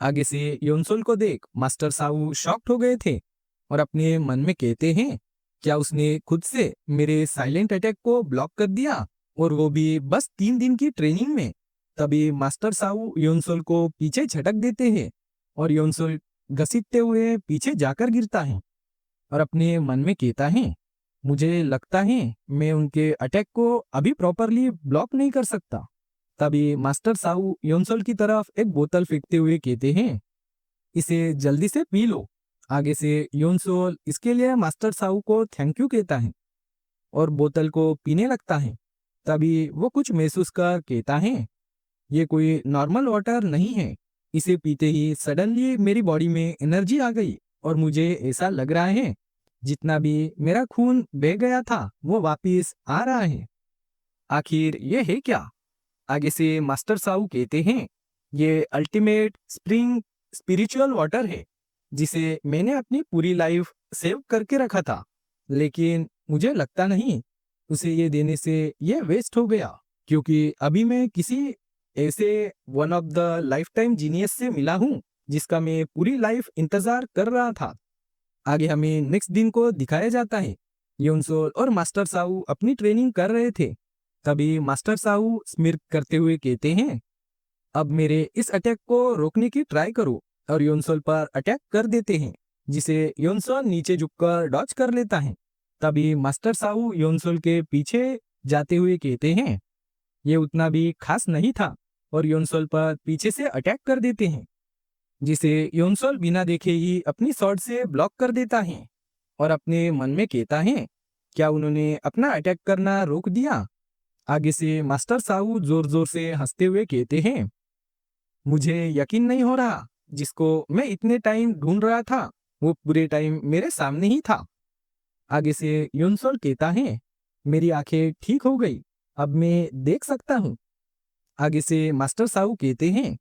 आगे से योनसोल को देख मास्टर साहू शॉक्ड हो गए थे और अपने मन में कहते हैं, क्या उसने खुद से मेरे साइलेंट अटैक को ब्लॉक कर दिया, और वो भी बस 3 दिन की ट्रेनिंग में। तभी मास्टर साहू योनसोल को पीछे झटक देते हैं और योनसोल घसीटते हुए पीछे जाकर गिरता है और अपने मन में कहता है, मुझे लगता है मैं उनके अटैक को अभी प्रॉपरली ब्लॉक नहीं कर सकता। तभी मास्टर साहू योनसोल की तरफ एक बोतल फेंकते हुए कहते हैं, इसे जल्दी से पी लो। आगे से योनसोल इसके लिए मास्टर साहू को थैंक यू कहता है और बोतल को पीने लगता है। तभी वो कुछ महसूस कर कहता है, ये कोई नॉर्मल वाटर नहीं है। इसे पीते ही सडनली मेरी बॉडी में एनर्जी आ गई और मुझे ऐसा लग रहा है जितना भी मेरा खून बह गया था वो वापिस आ रहा है। आखिर ये है क्या? आगे से मास्टर साहू कहते हैं, ये अल्टीमेट स्प्रिंग स्पिरिचुअल वाटर है जिसे मैंने अपनी पूरी लाइफ सेव करके रखा था, लेकिन मुझे लगता नहीं उसे ये देने से ये वेस्ट हो गया, क्योंकि अभी मैं किसी ऐसे one of the life time genius से मिला हूँ जिसका मैं पूरी लाइफ इंतजार कर रहा था। आगे हमें नेक्स्ट दिन को दिखाया जाता है। योनसोल और मास्टर साहू अपनी ट्रेनिंग कर रहे थे। तभी मास्टर साहू स्मिर्क करते हुए कहते हैं, अब मेरे इस अटैक को रोकने की ट्राई करो, और योनसोल पर अटैक कर देते हैं जिसे योनसोल नीचे झुककर डॉच कर लेता है। तभी मास्टर साहू योनसोल के पीछे जाते हुए कहते हैं, ये उतना भी खास नहीं था, और योनसोल पर पीछे से अटैक कर देते हैं जिसे योनसोल बिना देखे ही अपनी शॉट से ब्लॉक कर देता है और अपने मन में कहता है, क्या उन्होंने अपना अटैक करना रोक दिया? आगे से मास्टर साहू जोर जोर से हंसते हुए कहते हैं, मुझे यकीन नहीं हो रहा, जिसको मैं इतने टाइम ढूंढ रहा था वो पूरे टाइम मेरे सामने ही था। आगे से योनसोल कहता है, मेरी आंखें ठीक हो गई, अब मैं देख सकता हूँ। आगे से मास्टर साहू कहते हैं,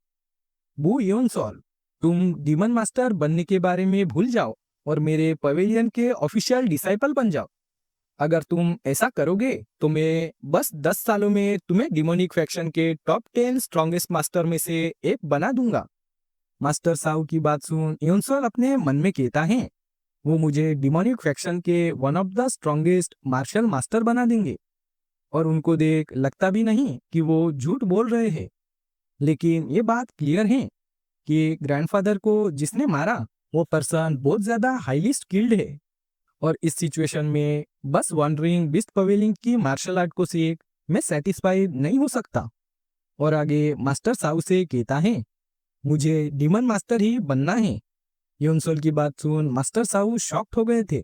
बू योनसोल, तुम डीमन मास्टर बनने के बारे में भूल जाओ और मेरे पवेलियन के ऑफिशियल डिसाइपल बन जाओ। अगर तुम ऐसा करोगे तो मैं बस 10 सालों में तुम्हें डिमोनिक फैक्शन के टॉप 10 स्ट्रॉन्गेस्ट मास्टर में से एक बना दूंगा। मास्टर साहू की बात सुन योनसोल अपने मन में कहता है, वो मुझे डिमोनिक फैक्शन के one of the strongest martial master बना देंगे, और उनको देख लगता भी नहीं कि वो झूठ बोल रहे हैं। लेकिन ये बात क्लियर है कि ग्रैंडफादर को जिसने मारा वो पर्सन बहुत ज्यादा हाईली स्किल्ड है, और इस सिचुएशन में बस वॉन्डरिंग बिस्ट पवेलिंग की मार्शल आर्ट को सीख मैं सेटिस्फाइड नहीं हो सकता। और आगे मास्टर साहू से कहता है, मुझे डीमन मास्टर ही बनना है। योनसोल की बात सुन मास्टर साहू शॉक्ड हो गए थे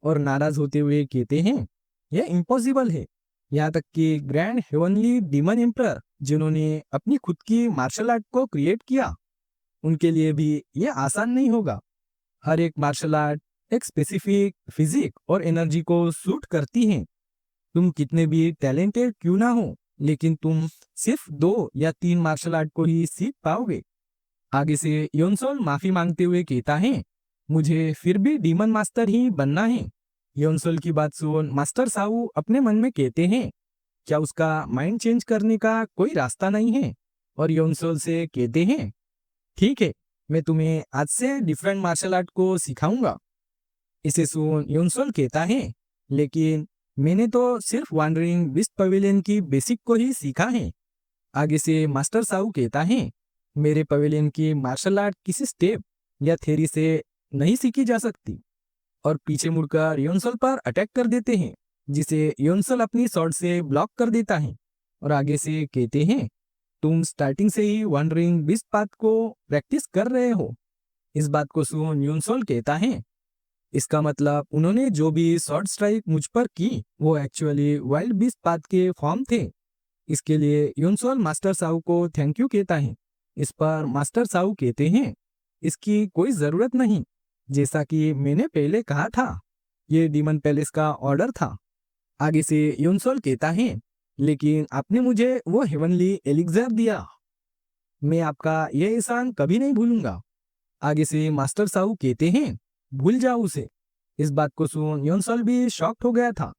और नाराज होते हुए कहते हैं, यह इम्पॉसिबल है। यहाँ तक कि ग्रैंड हेवनली डीमन एम्परर जिन्होंने अपनी खुद की मार्शल आर्ट को क्रिएट किया, उनके लिए भी यह आसान नहीं होगा। हर एक मार्शल आर्ट एक स्पेसिफिक फिजिक और एनर्जी को सूट करती है। तुम कितने भी टैलेंटेड क्यों ना हो, लेकिन तुम सिर्फ 2 या 3 मार्शल आर्ट को ही सीख पाओगे। आगे से योनसोल माफी मांगते हुए कहता है, मुझे फिर भी डीमन मास्टर ही बनना है। योनसोल की बात सुन मास्टर साहू अपने मन में कहते हैं, क्या उसका माइंड चेंज करने का कोई रास्ता नहीं है? और योनसोल से कहते हैं, ठीक है, मैं तुम्हें आज से डिफरेंट मार्शल आर्ट को सिखाऊंगा। इसे सुन योनसोल कहता है, लेकिन मैंने तो सिर्फ वॉन्डरिंग बिस्ट पवेलियन की बेसिक को ही सीखा है। आगे से मास्टर साहू कहता है, मेरे पवेलियन की मार्शल आर्ट किसी स्टेप या थ्योरी से नहीं सीखी जा सकती, और पीछे मुड़कर योनसोल पर अटैक कर देते हैं जिसे योनसोल अपनी शॉट से ब्लॉक कर देता है। और आगे से कहते हैं, तुम स्टार्टिंग से ही वॉन्डरिंग बिस्ट पाथ को प्रैक्टिस कर रहे हो। इस बात को सुन योनसोल कहता है, इसका मतलब उन्होंने जो भी शॉर्ट स्ट्राइक मुझ पर की वो एक्चुअली वाइल्ड बीस्ट पाथ के फॉर्म थे। इसके लिए योनसोल मास्टर साहू को थैंक यू कहता है। इस पर मास्टर साहू कहते हैं, इसकी कोई जरूरत नहीं, जैसा कि मैंने पहले कहा था, ये डीमन पैलेस का ऑर्डर था। आगे से योनसोल कहता है, लेकिन आपने मुझे वो हेवनली एलिक्सर दिया, मैं आपका ये एहसान कभी नहीं भूलूंगा। आगे से मास्टर साहू कहते हैं, भूल जाओ उसे। इस बात को सुन योनसोल भी शॉक्ड हो गया था।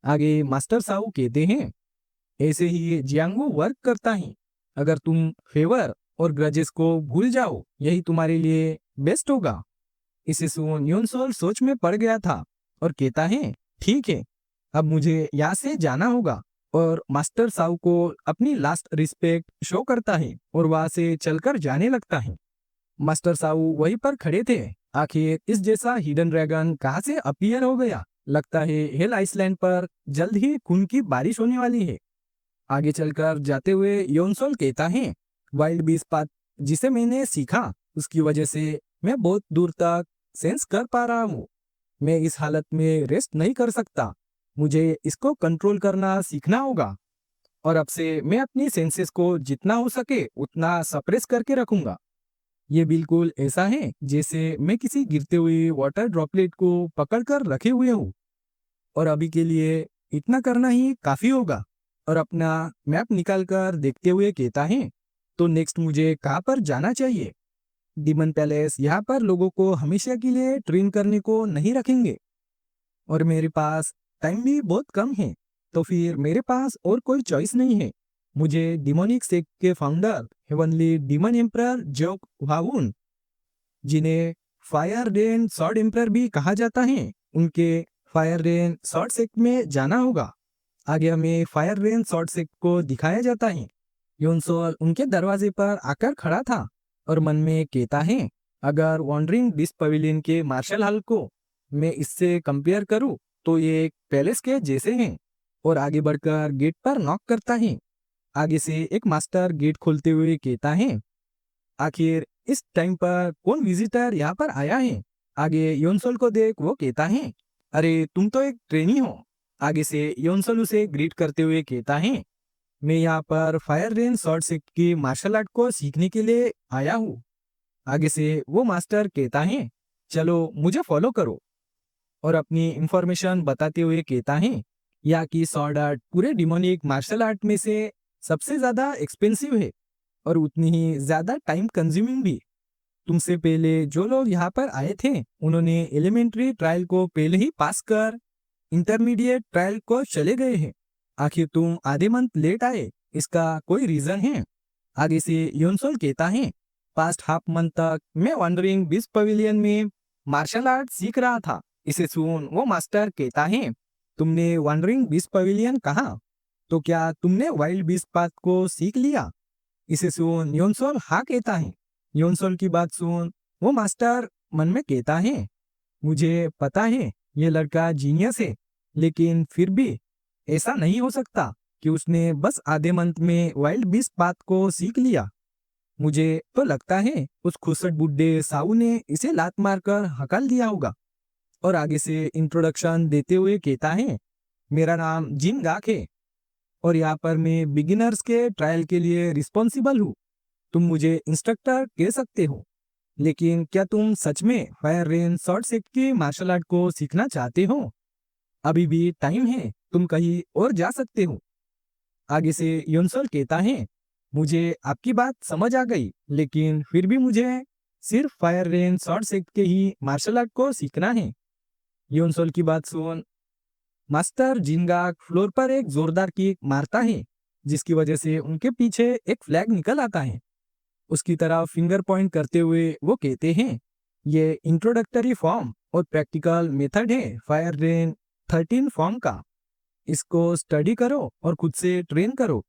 आगे मास्टर साहू कहते हैं, ऐसे ही जियांगो वर्क करता है। अगर तुम फेवर और ग्रजेस को भूल जाओ, यही तुम्हारे लिए बेस्ट होगा। इसे सुन योनसोल सोच में पड़ गया था और कहता है, ठीक है, अब मुझे यहाँ से जाना होगा। और मास्टर साहू को अपनी लास्ट रिस्पेक्ट शो करता है और वहां से चलकर जाने लगता है। मास्टर साहू वहीं पर खड़े थे। आखिर इस जैसा हिडन ड्रैगन कहाँ से अपीयर हो गया? लगता है हेल आइसलैंड पर जल्द ही खून की बारिश होने वाली है। आगे चलकर जाते हुए योनसोल कहता है, वाइल्ड बीस्ट पाथ जिसे मैंने सीखा उसकी वजह से मैं बहुत दूर तक सेंस कर पा रहा हूँ। मैं इस हालत में रेस्ट नहीं कर सकता, मुझे इसको कंट्रोल करना सीखना होगा। और अब से मैं अपनी सेंसेस को जितना हो सके उतना सप्रेस करके रखूंगा। ये बिल्कुल ऐसा है जैसे मैं किसी गिरते हुए वाटर ड्रॉपलेट को पकड़कर रखे हुए हूँ। और अभी के लिए इतना करना ही काफी होगा। और अपना मैप निकालकर देखते हुए कहता है, तो नेक्स्ट मुझे कहाँ पर जाना चाहिए? डीमन पैलेस यहाँ पर लोगों को हमेशा के लिए ट्रेन करने को नहीं रखेंगे और मेरे पास टाइम भी बहुत कम है, तो फिर मेरे पास और कोई चॉइस नहीं है। मुझे डिमोनिक सेक्ट के फाउंडर हेवनली डीमन एम्परर जोक वावुन, जिन्हें फायर रेन सॉर्ड एम्परर भी कहा जाता है, उनके फायर रेन सॉर्ड सेक्ट में जाना होगा। आगे हमें फायर रेन सॉर्ड सेक्ट को दिखाया जाता है। योनसोल उनके दरवाजे पर आकर खड़ा था और मन में कहता है, अगर वॉन्डरिंग डिस्क पवेलियन के मार्शल हॉल को मैं इससे कंपेयर करूं तो ये एक पैलेस के जैसे हैं। और आगे बढ़कर गेट पर नॉक करता है। आगे से एक मास्टर गेट खोलते हुए कहता है, आखिर इस टाइम पर कौन विजिटर यहाँ पर आया है? आगे योनसोल को देख वो कहता है, अरे तुम तो एक ट्रेनी हो। आगे से योनसोल उसे ग्रीट करते हुए कहता है, मैं यहाँ पर फायर रेन सॉर्ड सेक्ट की मार्शल आर्ट को सीखने के लिए आया हूँ। आगे से वो मास्टर कहता है, चलो मुझे फॉलो करो। और अपनी इंफॉर्मेशन बताते हुए कहता है, यहाँ की सॉर्ड आर्ट पूरे डिमोनिक मार्शल आर्ट में से सबसे ज्यादा एक्सपेंसिव है और उतनी ही ज्यादा टाइम कंज्यूमिंग भी। तुमसे पहले जो लोग यहाँ पर आए थे उन्होंने एलिमेंट्री ट्रायल को पहले ही पास कर इंटरमीडिएट ट्रायल को चले गए हैं। आखिर तुम आधे मंथ लेट आए, इसका कोई रीजन है? आगे से योनसोल कहता है, पास्ट हाफ मंथ तक मैं वंडरिंग बीस्ट पवेलियन में मार्शल आर्ट सीख रहा था। इसे सुन वो मास्टर कहता है, तुमने वंडरिंग बीस्ट पवेलियन कहा? तो क्या तुमने वाइल्ड बीस्ट पाथ को सीख लिया? इसे सुन योनसोल हाँ कहता है। योनसोल की बात सुन वो मास्टर मन में कहता है, मुझे पता है ये लड़का जीनियस है, लेकिन फिर भी ऐसा नहीं हो सकता कि उसने बस आधे मंथ में वाइल्ड बीस्ट पाथ को सीख लिया। मुझे तो लगता है उस खुसट बुड्ढे साऊ ने इसे लात मारकर हकल दिया होगा। और आगे से इंट्रोडक्शन देते हुए कहता है, मेरा नाम जिन गाक है और यहाँ पर मैं बिगिनर्स के ट्रायल के लिए रिस्पॉन्सिबल हूँ। तुम मुझे इंस्ट्रक्टर कह सकते हो, लेकिन क्या तुम सच में फायर रेन सॉर्ड सेक्ट की मार्शल आर्ट को सीखना चाहते हो? अभी भी टाइम है, तुम कहीं और जा सकते हो। आगे से योनसोल कहता है, मुझे आपकी बात समझ आ गई, लेकिन फिर भी मुझे सिर्फ फायर रेन सॉर्ड सेक्ट के ही मार्शल आर्ट को सीखना है। योनसोल की बात सुन मास्टर जिनगाक फ्लोर पर एक जोरदार किक मारता है, जिसकी वजह से उनके पीछे एक फ्लैग निकल आता है। उसकी तरफ फिंगर पॉइंट करते हुए वो कहते हैं, ये इंट्रोडक्टरी फॉर्म और प्रैक्टिकल मेथड है फायर रेन 13 फॉर्म का। इसको स्टडी करो और खुद से ट्रेन करो।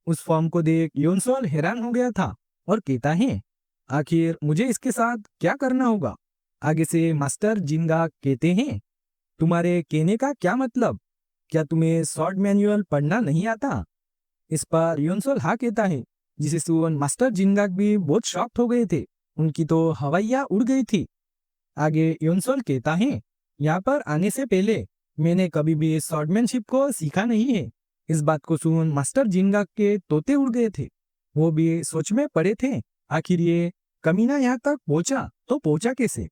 उस फॉर्म को देख योनसोल हैरान हो गया था और कहता है, आखिर मुझे इसके साथ क्या करना होगा? आगे से मास्टर जिनगा कहते हैं, तुम्हारे कहने का क्या मतलब? क्या तुम्हें शॉर्ट मैनुअल पढ़ना नहीं आता? इस पर योनसोल हाँ कहता है, जिसे सुन मास्टर जिनगाक भी बहुत शॉक्ट हो गए थे। उनकी तो हवाइयाँ उड़ गई थी। आगे योनसोल कहता है, यहाँ पर आने से पहले मैंने कभी भी स्वॉर्डमैनशिप को सीखा नहीं है। इस बात को सुन मास्टर जिनगाक के तोते उड़ गए थे। वो भी सोच में पड़े थे, आखिर ये कमीना यहाँ तक पहुंचा तो पहुंचा कैसे?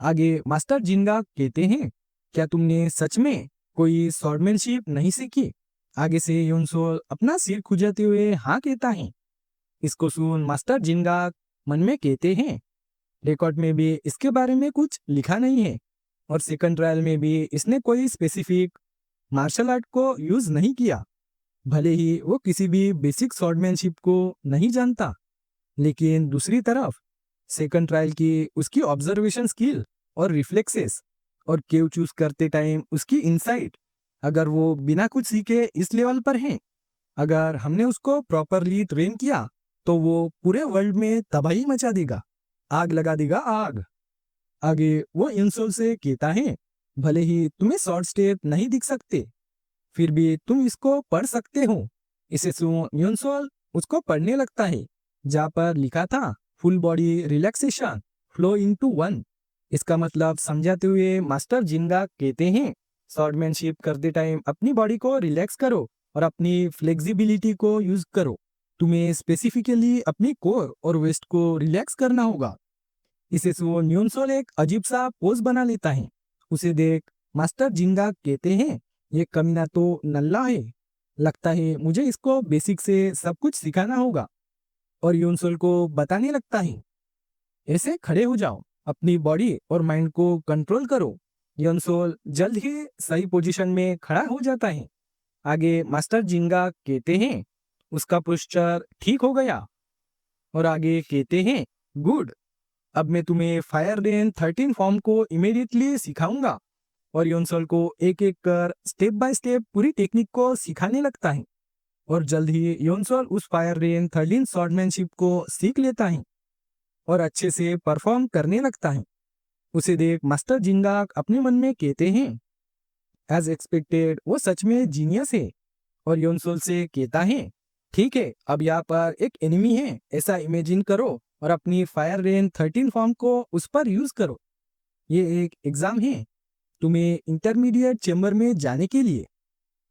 आगे मास्टर जिनगाक कहते हैं, क्या तुमने सच में कोई स्वॉर्डमैनशिप नहीं सीखी? आगे से योनसोल अपना सिर खुजाते हुए हाँ कहता है। इसको सुन मास्टर जिनगाक मन में कहते हैं, रिकॉर्ड में भी इसके बारे में कुछ लिखा नहीं है और सेकंड ट्रायल में भी इसने कोई स्पेसिफिक मार्शल आर्ट को यूज नहीं किया। भले ही वो किसी भी बेसिक स्वॉर्डमैनशिप को नहीं जानता, लेकिन दूसरी तरफ सेकंड ट्रायल की उसकी ऑब्जर्वेशन स्किल और रिफ्लेक्सेस और केव चूज करते टाइम उसकी इनसाइट, अगर वो बिना कुछ सीखे इस लेवल पर है, अगर हमने उसको प्रॉपरली ट्रेन किया तो वो पूरे वर्ल्ड में तबाही मचा देगा, आग लगा देगा आग। आगे वो इंसोल से कहता है, भले ही तुम्हें शॉर्ट स्टेप नहीं दिख सकते, फिर भी तुम इसको पढ़ सकते हो। इसे सुन युनसोल उसको पढ़ने लगता है, जहाँ पर लिखा था full body relaxation flow into one. इसका मतलब समझाते हुए मास्टर जिनगा कहते हैं, स्वॉर्डमैनशिप करते टाइम अपनी बॉडी को रिलैक्स करो और अपनी फ्लेक्सिबिलिटी को यूज करो। तुम्हें स्पेसिफिकली अपनी कोर और वेस्ट को रिलैक्स करना होगा। इसे सो न्यूनसोल एक अजीब सा पोज बना लेता है। उसे देख मास्टर जिंगा कहते हैं, ये कमीना तो नल्ला है, लगता है मुझे इसको बेसिक से सब कुछ सिखाना होगा। और यूनसोल को बताने लगता है, ऐसे खड़े हो जाओ, अपनी बॉडी और माइंड को कंट्रोल करो। यूनसोल जल्द ही सही पोजीशन में खड़ा हो जाता है। आगे मास्टर जिंगा कहते हैं, उसका पोस्चर ठीक हो गया। और आगे कहते हैं, गुड, अब मैं तुम्हें फायर रेन 13 फॉर्म को इमीडिएटली सिखाऊंगा। और योनसोल को एक एक कर स्टेप बाय स्टेप पूरी टेक्निक को सिखाने लगता है। और जल्द ही योनसोल उस फायर रेन 13 स्वॉर्डमैनशिप को सीख लेता है और अच्छे से परफॉर्म करने लगता है। उसे देख मास्टर जिंगाक अपने मन में कहते हैं, एज एक्सपेक्टेड वो सच में जीनियस है। और योनसोल से कहता है, ठीक है, अब यहाँ पर एक एनिमी है ऐसा इमेजिन करो और अपनी फायर रेन 13 फॉर्म को उस पर यूज करो। ये एक एग्जाम है, तुम्हें इंटरमीडिएट चेंबर में जाने के लिए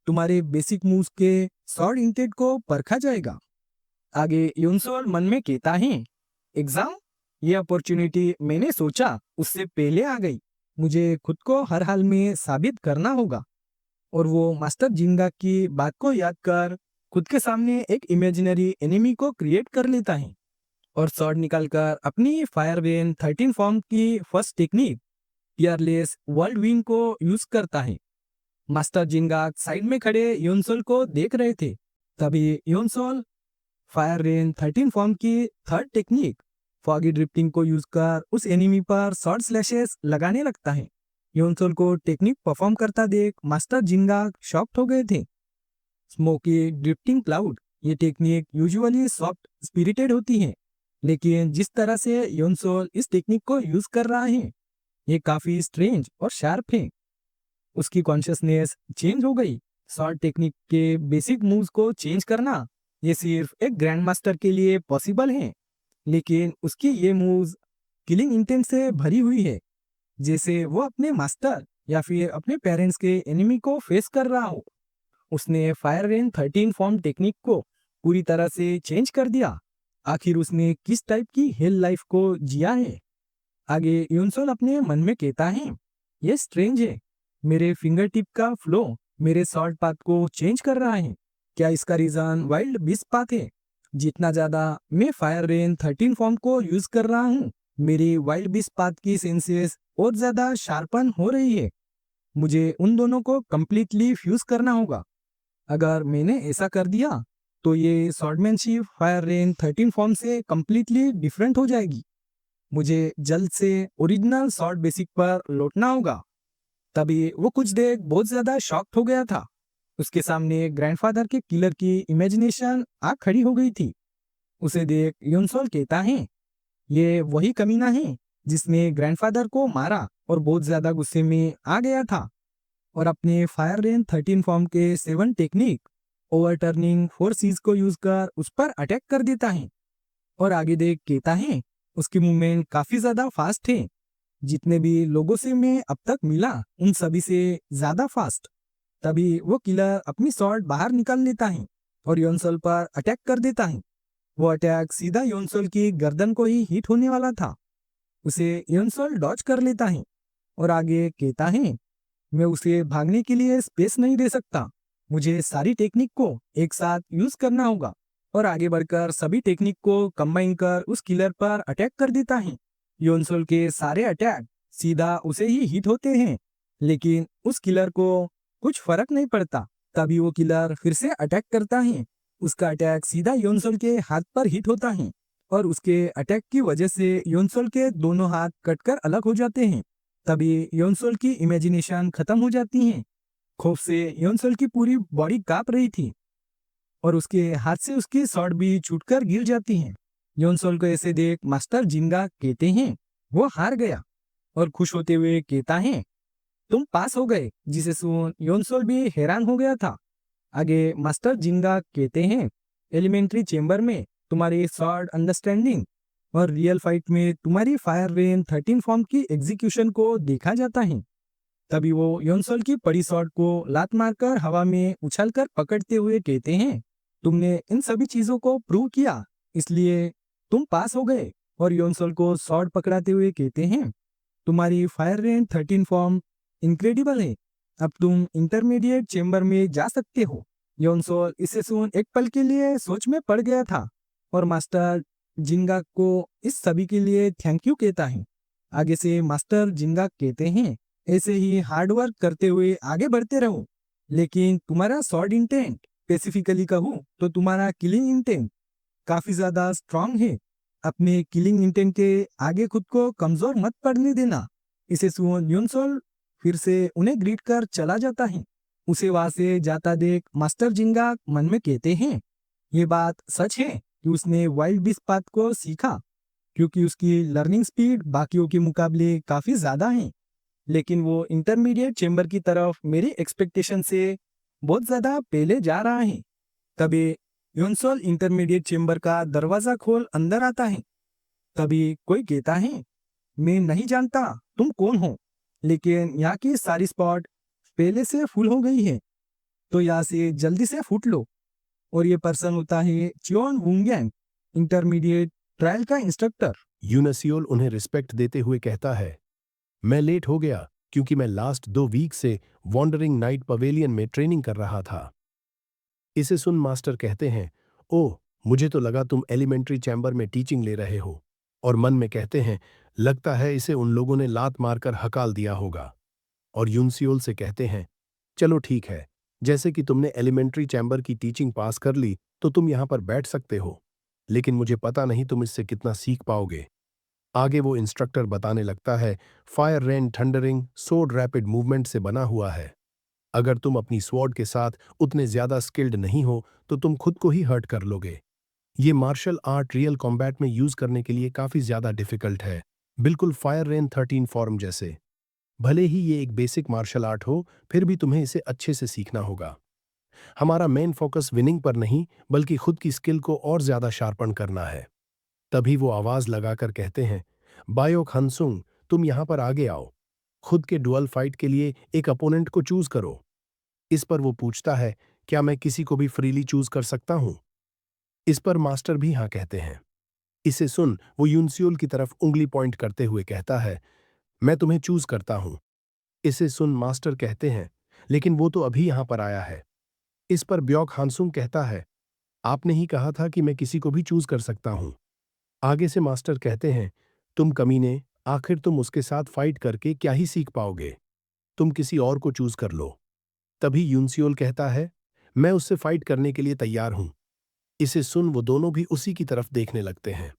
तुम्हारे बेसिक मूव्स के शॉर्ट इंटेट को परखा जाएगा। आगे योनसोल मन में कहता है, एग्जाम, ये अपॉर्चुनिटी मैंने सोचा उससे पहले आ गई, मुझे खुद को हर हाल में साबित करना होगा। और वो मास्टर जिंगा की बात को याद कर खुद के सामने एक इमेजिनरी एनिमी को क्रिएट कर लेता है और शॉर्ट निकालकर अपनी फायर वेन 13 फॉर्म की first technique tearless world wing को यूज करता है। मास्टर जिंगा साइड में खड़े योनसोल को देख रहे थे। तभी योनसोल फायर रेन 13 फॉर्म की थर्ड टेक्निक फॉगी ड्रिफ्टिंग को यूज कर उस एनिमी पर शॉर्ट स्लैशेस लगाने लगता है। योनसोल को टेक्निक परफॉर्म करता देख मास्टर जिंगा शॉक्ड हो गए थे। स्मोकी ड्रिफ्टिंग क्लाउड, ये टेक्निक यूजुअली सॉफ्ट स्पिरिटेड होती है, लेकिन जिस तरह से योनसोल इस टेक्निक को यूज कर रहा है ये काफी स्ट्रेंज और शार्प है। उसकी कॉन्शियसनेस चेंज हो गई। शॉर्ट टेक्निक के बेसिक मूव्स को चेंज करना ये सिर्फ एक ग्रैंड मास्टर के लिए पॉसिबल है, लेकिन उसकी ये मूव्स किलिंग इंटेंट से भरी हुई है, जैसे वो अपने मास्टर या फिर अपने पेरेंट्स के एनिमी को फेस कर रहा हो। उसने फायर रेन 13 फॉर्म टेक्निक को पूरी तरह से चेंज कर दिया। आखिर उसने किस टाइप की हेल लाइफ को जिया है। आगे यूनसोल अपने मन में कहता है, ये स्ट्रेंज है, मेरे फिंगर टिप का फ्लो मेरे शॉर्ट पाथ को चेंज कर रहा है। क्या इसका रीजन वाइल्ड बीस्ट पाथ है? जितना ज्यादा मैं फायर रेन 13 फॉर्म को यूज कर रहा हूँ मेरी वाइल्ड बीस्ट पाथ की सेंसेस और ज्यादा शार्पन हो रही है। मुझे उन दोनों को कंप्लीटली फ्यूज करना होगा। अगर मैंने ऐसा कर दिया तो ये स्वॉर्डमैनशिप फायर रेन 13 फॉर्म से कंप्लीटली डिफरेंट हो जाएगी। मुझे जल्द से ओरिजिनल शॉर्ट बेसिक पर लौटना होगा। तभी वो कुछ देर बहुत ज्यादा शॉक्ड हो गया था। उसके सामने ग्रैंडफादर के किलर की इमेजिनेशन आ खड़ी हो गई थी। उसे देख योनसोल कहता है, ये वही कमीना है जिसने ग्रैंडफादर को मारा और बहुत ज्यादा गुस्से में आ गया था और अपने फायर रेन 13 फॉर्म के 7 टेक्निक ओवरटर्निंग 4 सीज को यूज कर उस पर अटैक कर देता है। और आगे देख कहता है, उसकी मूवमेंट काफी ज्यादा फास्ट है, जितने भी लोगों से मैं अब तक मिला उन सभी से ज्यादा फास्ट। तभी वो किलर अपनी शॉट बाहर निकाल लेता है और योनसोल पर अटैक कर देता है। वो अटैक सीधा योनसोल की गर्दन को ही हिट होने वाला था। उसे योनसोल डॉज कर लेता है और आगे कहता है, मैं उसे भागने के लिए स्पेस नहीं दे सकता, मुझे सारी टेक्निक को एक साथ यूज करना होगा। और आगे बढ़कर सभी टेक्निक को कंबाइन कर उस किलर पर अटैक कर देता है। योनसोल के सारे अटैक सीधा उसे ही हिट होते हैं, लेकिन उस किलर को कुछ फर्क नहीं पड़ता। तभी वो किलर फिर से अटैक करता है। उसका अटैक सीधा योनसोल के हाथ पर हिट होता है और उसके अटैक की वजह से योनसोल के दोनों हाथ कटकर अलग हो जाते हैं। तभी योनसोल की इमेजिनेशन खत्म हो जाती है। खौफ से योनसोल की पूरी बॉडी कांप रही थी और उसके हाथ से उसकी शॉट भी छूटकर गिर जाती है। योनसोल को ऐसे देख मास्टर जिंगा कहते हैं, वो हार गया और खुश होते हुए कहता है, तुम पास हो गए, जिसे सुन योनसोल भी हैरान हो गया था। आगे मास्टर जिंगा कहते हैं, एलिमेंट्री चेंबर में तुम्हारी शॉर्ट अंडरस्टैंडिंग और रियल फाइट में तुम्हारी फायर रेन 13 फॉर्म की एग्जीक्यूशन को देखा जाता है। तभी वो योनसोल की पड़ी शॉट को लात मारकर हवा में उछलकर पकड़ते हुए कहते हैं, तुमने इन सभी चीजों को प्रूव किया, इसलिए तुम पास हो गए। और योनसोल को शॉट पकड़ाते हुए कहते हैं, तुम्हारी फायर रेंज 13 फॉर्म इनक्रेडिबल है, अब तुम इंटरमीडिएट चेंबर में जा सकते हो। योनसोल इसे सुन एक पल के लिए सोच में पड़ गया था और मास्टर जिंगा को इस सभी के लिए थैंक यू कहता है। आगे से मास्टर जिंगा कहते हैं, ऐसे ही हार्ड वर्क करते हुए आगे बढ़ते रहो, लेकिन तुम्हारा शॉर्ट इंटेंट, स्पेसिफिकली कहूँ तो तुम्हारा किलिंग इंटेंट काफी ज्यादा स्ट्रांग है। अपने किलिंग इंटेंट के आगे खुद को कमजोर मत पड़ने देना। इसे सुन यूनसोल फिर से उन्हें ग्रीट कर चला जाता है। उसे वहां से जाता देख मास्टर जिंगा मन में कहते हैं, ये बात सच है कि उसने वाइल्ड बीस्ट पाथ को सीखा, क्योंकि उसकी लर्निंग स्पीड बाकियों के मुकाबले काफी ज्यादा है, लेकिन वो इंटरमीडिएट चेंबर की तरफ मेरी एक्सपेक्टेशन से बहुत ज्यादा पहले जा रहा है। तभी यूनसोल इंटरमीडिएट चेंबर का दरवाजा खोल अंदर आता है। तभी कोई कहता है, मैं नहीं जानता तुम कौन हो, लेकिन यहाँ की सारी स्पॉट पहले से फुल हो गई है, तो यहाँ से जल्दी से फूट लो। और ये पर्सन होता है चियोन वुंगयांग, इंटरमीडिएट ट्रायल का इंस्ट्रक्टर। यूनसियोल उन्हें रिस्पेक्ट देते हुए कहता है, मैं लेट हो गया क्योंकि मैं लास्ट 2 वीक से वॉन्डरिंग नाइट पवेलियन में ट्रेनिंग कर रहा था। इसे सुन मास्टर कहते हैं, ओह, मुझे तो लगा तुम एलिमेंट्री चैम्बर में टीचिंग ले रहे हो। और मन में कहते हैं, लगता है इसे उन लोगों ने लात मारकर हकाल दिया होगा। और यूनसियोल से कहते हैं, चलो ठीक है, जैसे कि तुमने एलिमेंट्री चैम्बर की टीचिंग पास कर ली तो तुम यहाँ पर बैठ सकते हो, लेकिन मुझे पता नहीं तुम इससे कितना सीख पाओगे। आगे वो इंस्ट्रक्टर बताने लगता है, फायर रेन थंडरिंग सोड रैपिड मूवमेंट से बना हुआ है। अगर तुम अपनी स्वॉर्ड के साथ उतने ज्यादा स्किल्ड नहीं हो तो तुम खुद को ही हर्ट कर लोगे। ये मार्शल आर्ट रियल कॉम्बैट में यूज करने के लिए काफी ज्यादा डिफिकल्ट है, बिल्कुल फायर रेन 13 फॉर्म जैसे। भले ही ये एक बेसिक मार्शल आर्ट हो, फिर भी तुम्हें इसे अच्छे से सीखना होगा। हमारा मेन फोकस विनिंग पर नहीं बल्कि खुद की स्किल को और ज्यादा शार्पन करना है। तभी वो आवाज लगाकर कहते हैं, बायोक हंसुंग, तुम यहां पर आगे आओ। खुद के डुअल फाइट के लिए एक अपोनेंट को चूज करो। इस पर वो पूछता है, क्या मैं किसी को भी फ्रीली चूज कर सकता हूं? इस पर मास्टर भी हाँ कहते हैं। इसे सुन वो यूनसियोल की तरफ उंगली पॉइंट करते हुए कहता है, मैं तुम्हें चूज करता हूं। इसे सुन मास्टर कहते हैं, लेकिन वो तो अभी यहां पर आया है। इस पर ब्योक हानसुंग कहता है, आपने ही कहा था कि मैं किसी को भी चूज कर सकता हूं। आगे से मास्टर कहते हैं, तुम कमीने, आखिर तुम उसके साथ फाइट करके क्या ही सीख पाओगे? तुम किसी और को चूज कर लो। तभी यूनसियोल कहता है, मैं उससे फाइट करने के लिए तैयार हूं। इसे सुन वो दोनों भी उसी की तरफ देखने लगते हैं।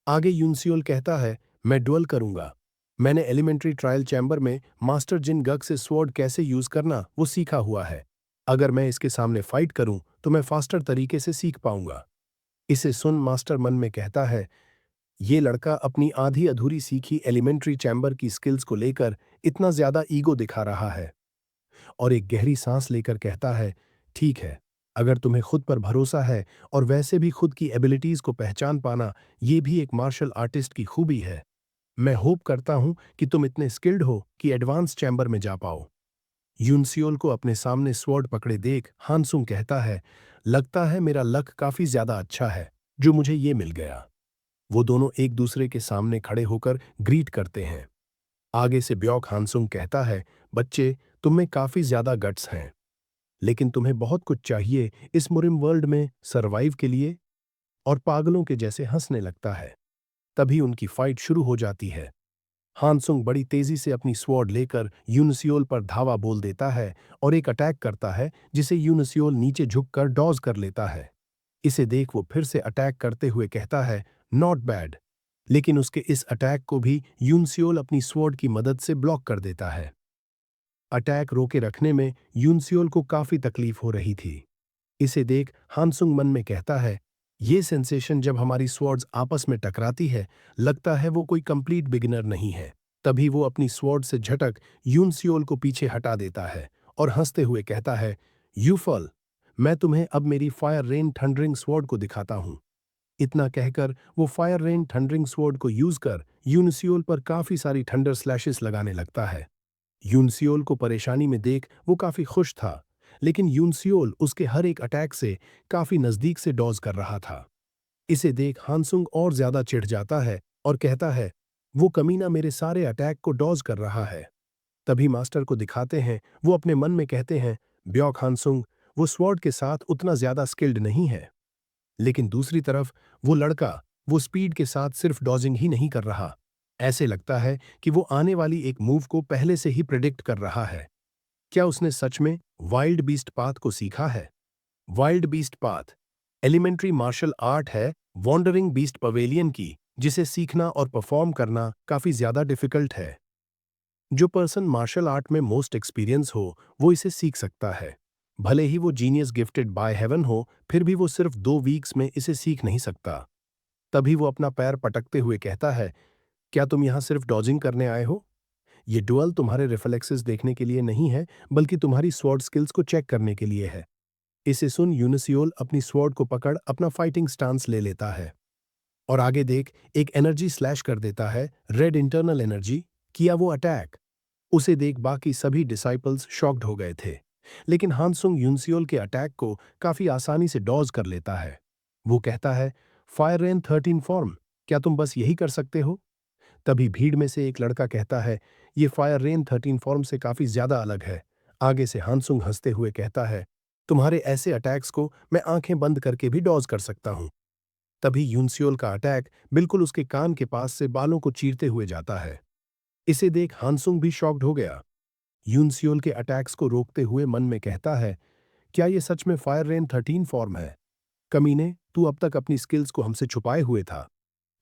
आगे यूनसियोल कहता है, मैं डुअल करूंगा। मैंने एलिमेंट्री ट्रायल चैम्बर में मास्टर जिन गग से स्वॉर्ड कैसे यूज करना वो सीखा हुआ है। अगर मैं इसके सामने फाइट करूं तो मैं फास्टर तरीके से सीख पाऊंगा। इसे सुन मास्टर मन में कहता है, ये लड़का अपनी आधी अधूरी सीखी एलिमेंट्री चैम्बर की स्किल्स को लेकर इतना ज्यादा ईगो दिखा रहा है। और एक गहरी सांस लेकर कहता है, ठीक है, अगर तुम्हें खुद पर भरोसा है और वैसे भी खुद की एबिलिटीज को पहचान पाना ये भी एक मार्शल आर्टिस्ट की खूबी है। मैं होप करता हूं कि तुम इतने स्किल्ड हो कि एडवांस चैम्बर में जा पाओ। यूनसियोल को अपने सामने स्वॉर्ड पकड़े देख हानसुंग कहता है, लगता है मेरा लक काफी ज्यादा अच्छा है जो मुझे ये मिल गया। वो दोनों एक दूसरे के सामने खड़े होकर ग्रीट करते हैं। आगे से ब्योक हानसुंग कहता है, बच्चे, तुम में काफी ज्यादा गट्स हैं, लेकिन तुम्हें बहुत कुछ चाहिए इस मुरिम वर्ल्ड में सरवाइव के लिए। और पागलों के जैसे हंसने लगता है। तभी उनकी फाइट शुरू हो जाती है। हानसुंग बड़ी तेजी से अपनी स्वॉर्ड लेकर यूनसियोल पर धावा बोल देता है और एक अटैक करता है जिसे यूनसियोल नीचे झुककर डॉज कर लेता है। इसे देख वो फिर से अटैक करते हुए कहता है, नॉट बैड, लेकिन उसके इस अटैक को भी यूनसियोल अपनी स्वॉर्ड की मदद से ब्लॉक कर देता है। अटैक रोके रखने में यूनसियोल को काफी तकलीफ हो रही थी। इसे देख हानसुंग मन में कहता है, ये सेंसेशन जब हमारी स्वॉर्ड्स आपस में टकराती है, लगता है वो कोई कंप्लीट बिगिनर नहीं है। तभी वो अपनी स्वॉर्ड से झटक यूनसियोल को पीछे हटा देता है और हंसते हुए कहता है, यूफल, मैं तुम्हें अब मेरी फायर रेन थंडरिंग स्वॉर्ड को दिखाता हूं। इतना कहकर वो फायर रेन थंडरिंग स्वॉर्ड को यूज कर यूनसियोल पर काफी सारी थंडर स्लैशेस लगाने लगता है। यूनसियोल को परेशानी में देख वो काफी खुश था, लेकिन यूनसियोल उसके हर एक अटैक से काफी नजदीक से डॉज कर रहा था। इसे देख हानसुंग और ज्यादा चिढ़ जाता है और कहता है, वो कमीना मेरे सारे अटैक को डॉज कर रहा है। तभी मास्टर को दिखाते हैं, वो अपने मन में कहते हैं, ब्योक हानसुंग वो स्वॉर्ड के साथ उतना ज्यादा स्किल्ड नहीं है। लेकिन दूसरी तरफ वो लड़का वो स्पीड के साथ सिर्फ डॉजिंग ही नहीं कर रहा, ऐसे लगता है कि वो आने वाली एक मूव को पहले से ही प्रिडिक्ट कर रहा है। क्या उसने सच में वाइल्ड बीस्ट पाथ को सीखा है? Wild beast path elementary martial art है वॉन्डरिंग बीस्ट पवेलियन की, जिसे सीखना और परफॉर्म करना काफी ज्यादा डिफिकल्ट है। जो पर्सन मार्शल आर्ट में मोस्ट एक्सपीरियंस हो वो इसे सीख सकता है। भले ही वो जीनियस गिफ्टेड बाय हेवन हो, फिर भी वो सिर्फ 2 वीक्स में इसे सीख नहीं सकता। तभी वो अपना पैर पटकते हुए कहता है, क्या तुम यहाँ सिर्फ डॉजिंग करने आए हो? ये डुअल तुम्हारे रिफ्लेक्सेस देखने के लिए नहीं है, बल्कि तुम्हारी स्वॉर्ड स्किल्स को चेक करने के लिए है। इसे सुन यूनिसियोल अपनी स्वॉर्ड को पकड़ अपना फाइटिंग स्टांस ले लेता है और आगे देख एक एनर्जी स्लैश कर देता है, रेड इंटरनल एनर्जी। किया वो अटैक। उसे देख बाकी सभी डिसाइपल्स शॉक्ड हो गए थे, लेकिन हानसुंग यूनसियोल के अटैक को काफी आसानी से डॉज कर लेता है। वो कहता है, फायर रेन 13 फॉर्म, क्या तुम बस यही कर सकते हो? तभी भीड़ में से एक लड़का कहता है, ये फायर रेन 13 फॉर्म से काफी ज्यादा अलग है। आगे से हानसुंग हंसते हुए कहता है, तुम्हारे ऐसे अटैक्स को मैं आंखें बंद करके भी डॉज कर सकता हूं। तभी यूनसियोल का अटैक बिल्कुल उसके कान के पास से बालों को चीरते हुए जाता है। इसे देख हानसुंग भी शॉक्ड हो गया। यूनसियोल के अटैक्स को रोकते हुए मन में कहता है, क्या ये सच में फायर रेन 13 फॉर्म है? कमीने, तू अब तक अपनी स्किल्स को हमसे छुपाए हुए था।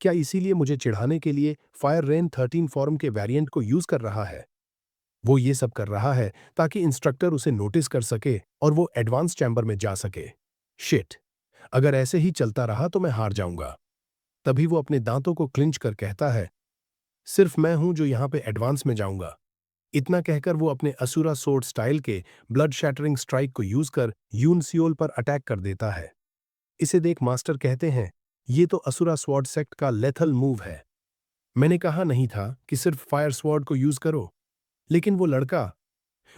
क्या इसीलिए मुझे चिढ़ाने के लिए फायर रेन 13 फॉर्म के वेरिएंट को यूज कर रहा है? वो ये सब कर रहा है ताकि इंस्ट्रक्टर उसे नोटिस कर सके और वो एडवांस चैम्बर में जा सके। शिट, अगर ऐसे ही चलता रहा तो मैं हार जाऊंगा। तभी वो अपने दांतों को क्लिंच कर कहता है, सिर्फ मैं हूं जो यहां पे एडवांस में जाऊंगा। इतना कहकर वो अपने असुरा सोर्ड स्टाइल के ब्लड शैटरिंग स्ट्राइक को यूज कर यूनसियोल पर अटैक कर देता है। इसे देख मास्टर कहते हैं, ये तो असुरा स्वॉर्ड सेक्ट का लेथल मूव है। मैंने कहा नहीं था कि सिर्फ फायर स्वॉर्ड को यूज करो। लेकिन वो लड़का,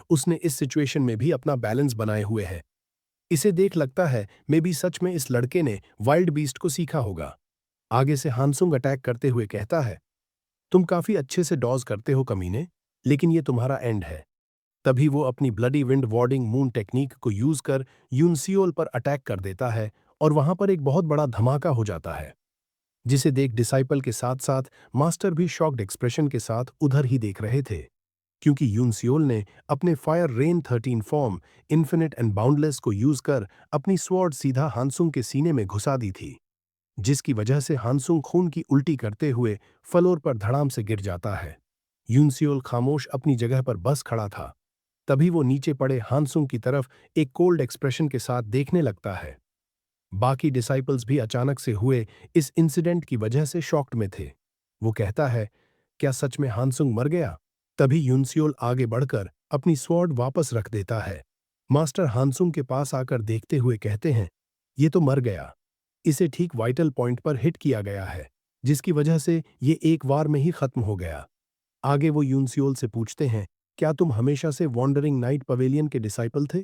उसने इस सिचुएशन में भी अपना बैलेंस बनाए हुए है। इसे देख लगता है मे बी सच में इस लड़के ने वाइल्ड बीस्ट को सीखा होगा। आगे से हानसुंग अटैक करते हुए कहता है, तुम काफी अच्छे से डॉज करते हो कमीने, लेकिन ये तुम्हारा एंड है। तभी वो अपनी bloody wind wording moon technique को यूज कर यूनसियोल पर अटैक कर देता है और वहां पर एक बहुत बड़ा धमाका हो जाता है, जिसे देख डिसाइपल के साथ साथ मास्टर भी शॉक्ड एक्सप्रेशन के साथ उधर ही देख रहे थे, क्योंकि यूनसियोल ने अपने fire rain 13 form infinite and boundless को यूज कर अपनी स्वॉर्ड सीधा हानसुंग के सीने में घुसा दी थी, जिसकी वजह से हानसुंग खून की उल्टी करते हुए फ्लोर पर धड़ाम से गिर जाता है। यूनसियोल खामोश अपनी जगह पर बस खड़ा था। तभी वो नीचे पड़े हानसुंग की तरफ एक कोल्ड एक्सप्रेशन के साथ देखने लगता है। बाकी डिसाइपल्स भी अचानक से हुए इस इंसिडेंट की वजह से शॉक्ड में थे। वो कहता है, क्या सच में हानसुंग मर गया? तभी यूनसियोल आगे बढ़कर अपनी स्वॉर्ड वापस रख देता है। मास्टर हानसुंग के पास आकर देखते हुए कहते हैं, ये तो मर गया। इसे ठीक वाइटल पॉइंट पर हिट किया गया है, जिसकी वजह से ये एक वार में ही खत्म हो गया। आगे वो यूनसियोल से पूछते हैं, क्या तुम हमेशा से वॉन्डरिंग नाइट पवेलियन के डिसाइपल थे?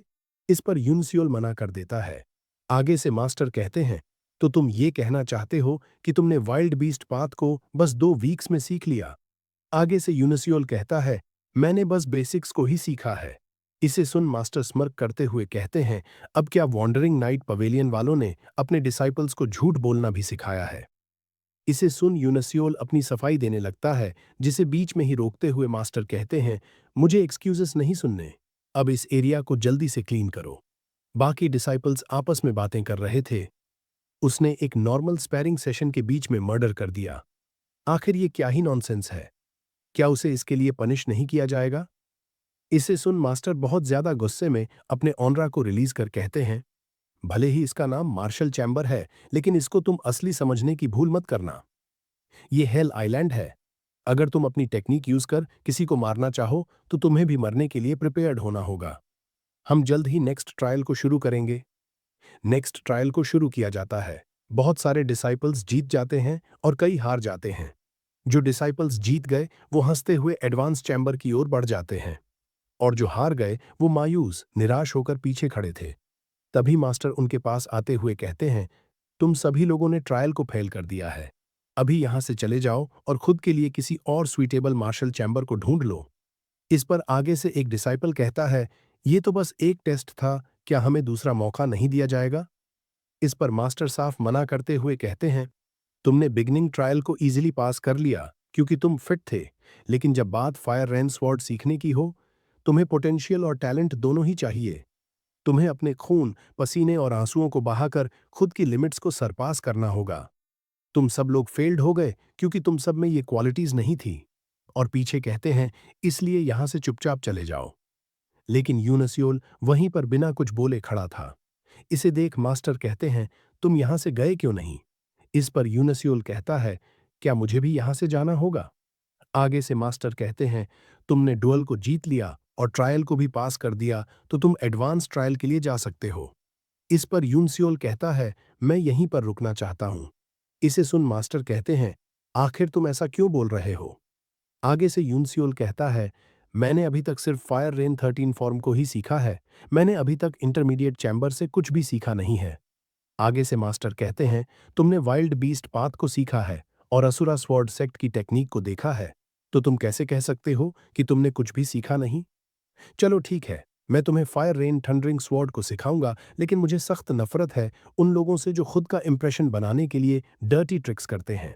इस पर यूनसियोल मना कर देता है। आगे से मास्टर कहते हैं, तो तुम ये कहना चाहते हो कि तुमने वाइल्ड बीस्ट पाथ को बस 2 वीक्स में सीख लिया? आगे से यूनसियोल कहता है, मैंने बस बेसिक्स को ही सीखा है। इसे सुन मास्टर स्मर्क करते हुए कहते हैं, अब क्या वॉन्डरिंग नाइट पवेलियन वालों ने अपने डिसाइपल्स को झूठ बोलना भी सिखाया है? इसे सुन यूनसियोल अपनी सफाई देने लगता है, जिसे बीच में ही रोकते हुए मास्टर कहते हैं, मुझे एक्सक्यूजेस नहीं सुनने, अब इस एरिया को जल्दी से क्लीन करो। बाकी डिसाइपल्स आपस में बातें कर रहे थे। उसने एक नॉर्मल स्पैरिंग सेशन के बीच में मर्डर कर दिया। आखिर ये क्या ही नॉनसेंस है? क्या उसे इसके लिए पनिश नहीं किया जाएगा? इसे सुन मास्टर बहुत ज्यादा गुस्से में अपने ऑनरा को रिलीज कर कहते हैं, भले ही इसका नाम मार्शल चैम्बर है, लेकिन इसको तुम असली समझने की भूल मत करना। ये हेल आइलैंड है। अगर तुम अपनी टेक्निक यूज कर किसी को मारना चाहो तो तुम्हें भी मरने के लिए प्रिपेयर्ड होना होगा। हम जल्द ही नेक्स्ट ट्रायल को शुरू करेंगे। नेक्स्ट ट्रायल को शुरू किया जाता है। बहुत सारे डिसाइपल्स जीत जाते हैं और कई हार जाते हैं। जो डिसाइपल्स जीत गए वो हंसते हुए एडवांस चैम्बर की ओर बढ़ जाते हैं। और जो हार गए वो मायूस निराश होकर पीछे खड़े थे। तभी मास्टर उनके पास आते हुए कहते हैं, तुम सभी लोगों ने ट्रायल को फेल कर दिया है। अभी यहां से चले जाओ और खुद के लिए किसी और सुइटेबल मार्शल चैम्बर को ढूंढ लो। इस पर आगे से एक डिसाइपल कहता है, ये तो बस एक टेस्ट था, क्या हमें दूसरा मौका नहीं दिया जाएगा? इस पर मास्टर साफ मना करते हुए कहते हैं, तुमने बिगनिंग ट्रायल को इजीली पास कर लिया क्योंकि तुम फिट थे, लेकिन जब बात फायर रेन स्वॉर्ड सीखने की हो, तुम्हें पोटेंशियल और टैलेंट दोनों ही चाहिए। तुम्हें अपने खून, पसीने और आंसुओं को बहाकर खुद की लिमिट्स को सरपास करना होगा। तुम सब लोग फेल्ड हो गए क्योंकि तुम सब में ये क्वालिटीज नहीं थी। और पीछे कहते हैं, इसलिए यहां से चुपचाप चले जाओ। लेकिन यूनसियोल वहीं पर बिना कुछ बोले खड़ा था। इसे देख मास्टर कहते हैं, तुम यहां से गए क्यों नहीं? इस पर यूनसियोल कहता है, क्या मुझे भी यहां से जाना होगा? आगे से मास्टर कहते हैं, तुमने डुअल को जीत लिया और ट्रायल को भी पास कर दिया, तो तुम एडवांस ट्रायल के लिए जा सकते हो। इस पर यूनसियोल कहता है, मैं यहीं पर रुकना चाहता हूं। इसे सुन मास्टर कहते हैं, आखिर तुम ऐसा क्यों बोल रहे हो? आगे से यूनसियोल कहता है, मैंने अभी तक सिर्फ फायर रेन 13 फॉर्म को ही सीखा है। मैंने अभी तक इंटरमीडिएट चैम्बर से कुछ भी सीखा नहीं है। आगे से मास्टर कहते हैं, तुमने वाइल्ड बीस्ट पाथ को सीखा है और असुरा स्वॉर्ड सेक्ट की टेक्निक को देखा है, तो तुम कैसे कह सकते हो कि तुमने कुछ भी सीखा नहीं? चलो ठीक है, मैं तुम्हें फायर रेन थंडरिंग स्वॉर्ड को सिखाऊंगा, लेकिन मुझे सख्त नफरत है उन लोगों से जो खुद का इंप्रेशन बनाने के लिए डर्टी ट्रिक्स करते हैं।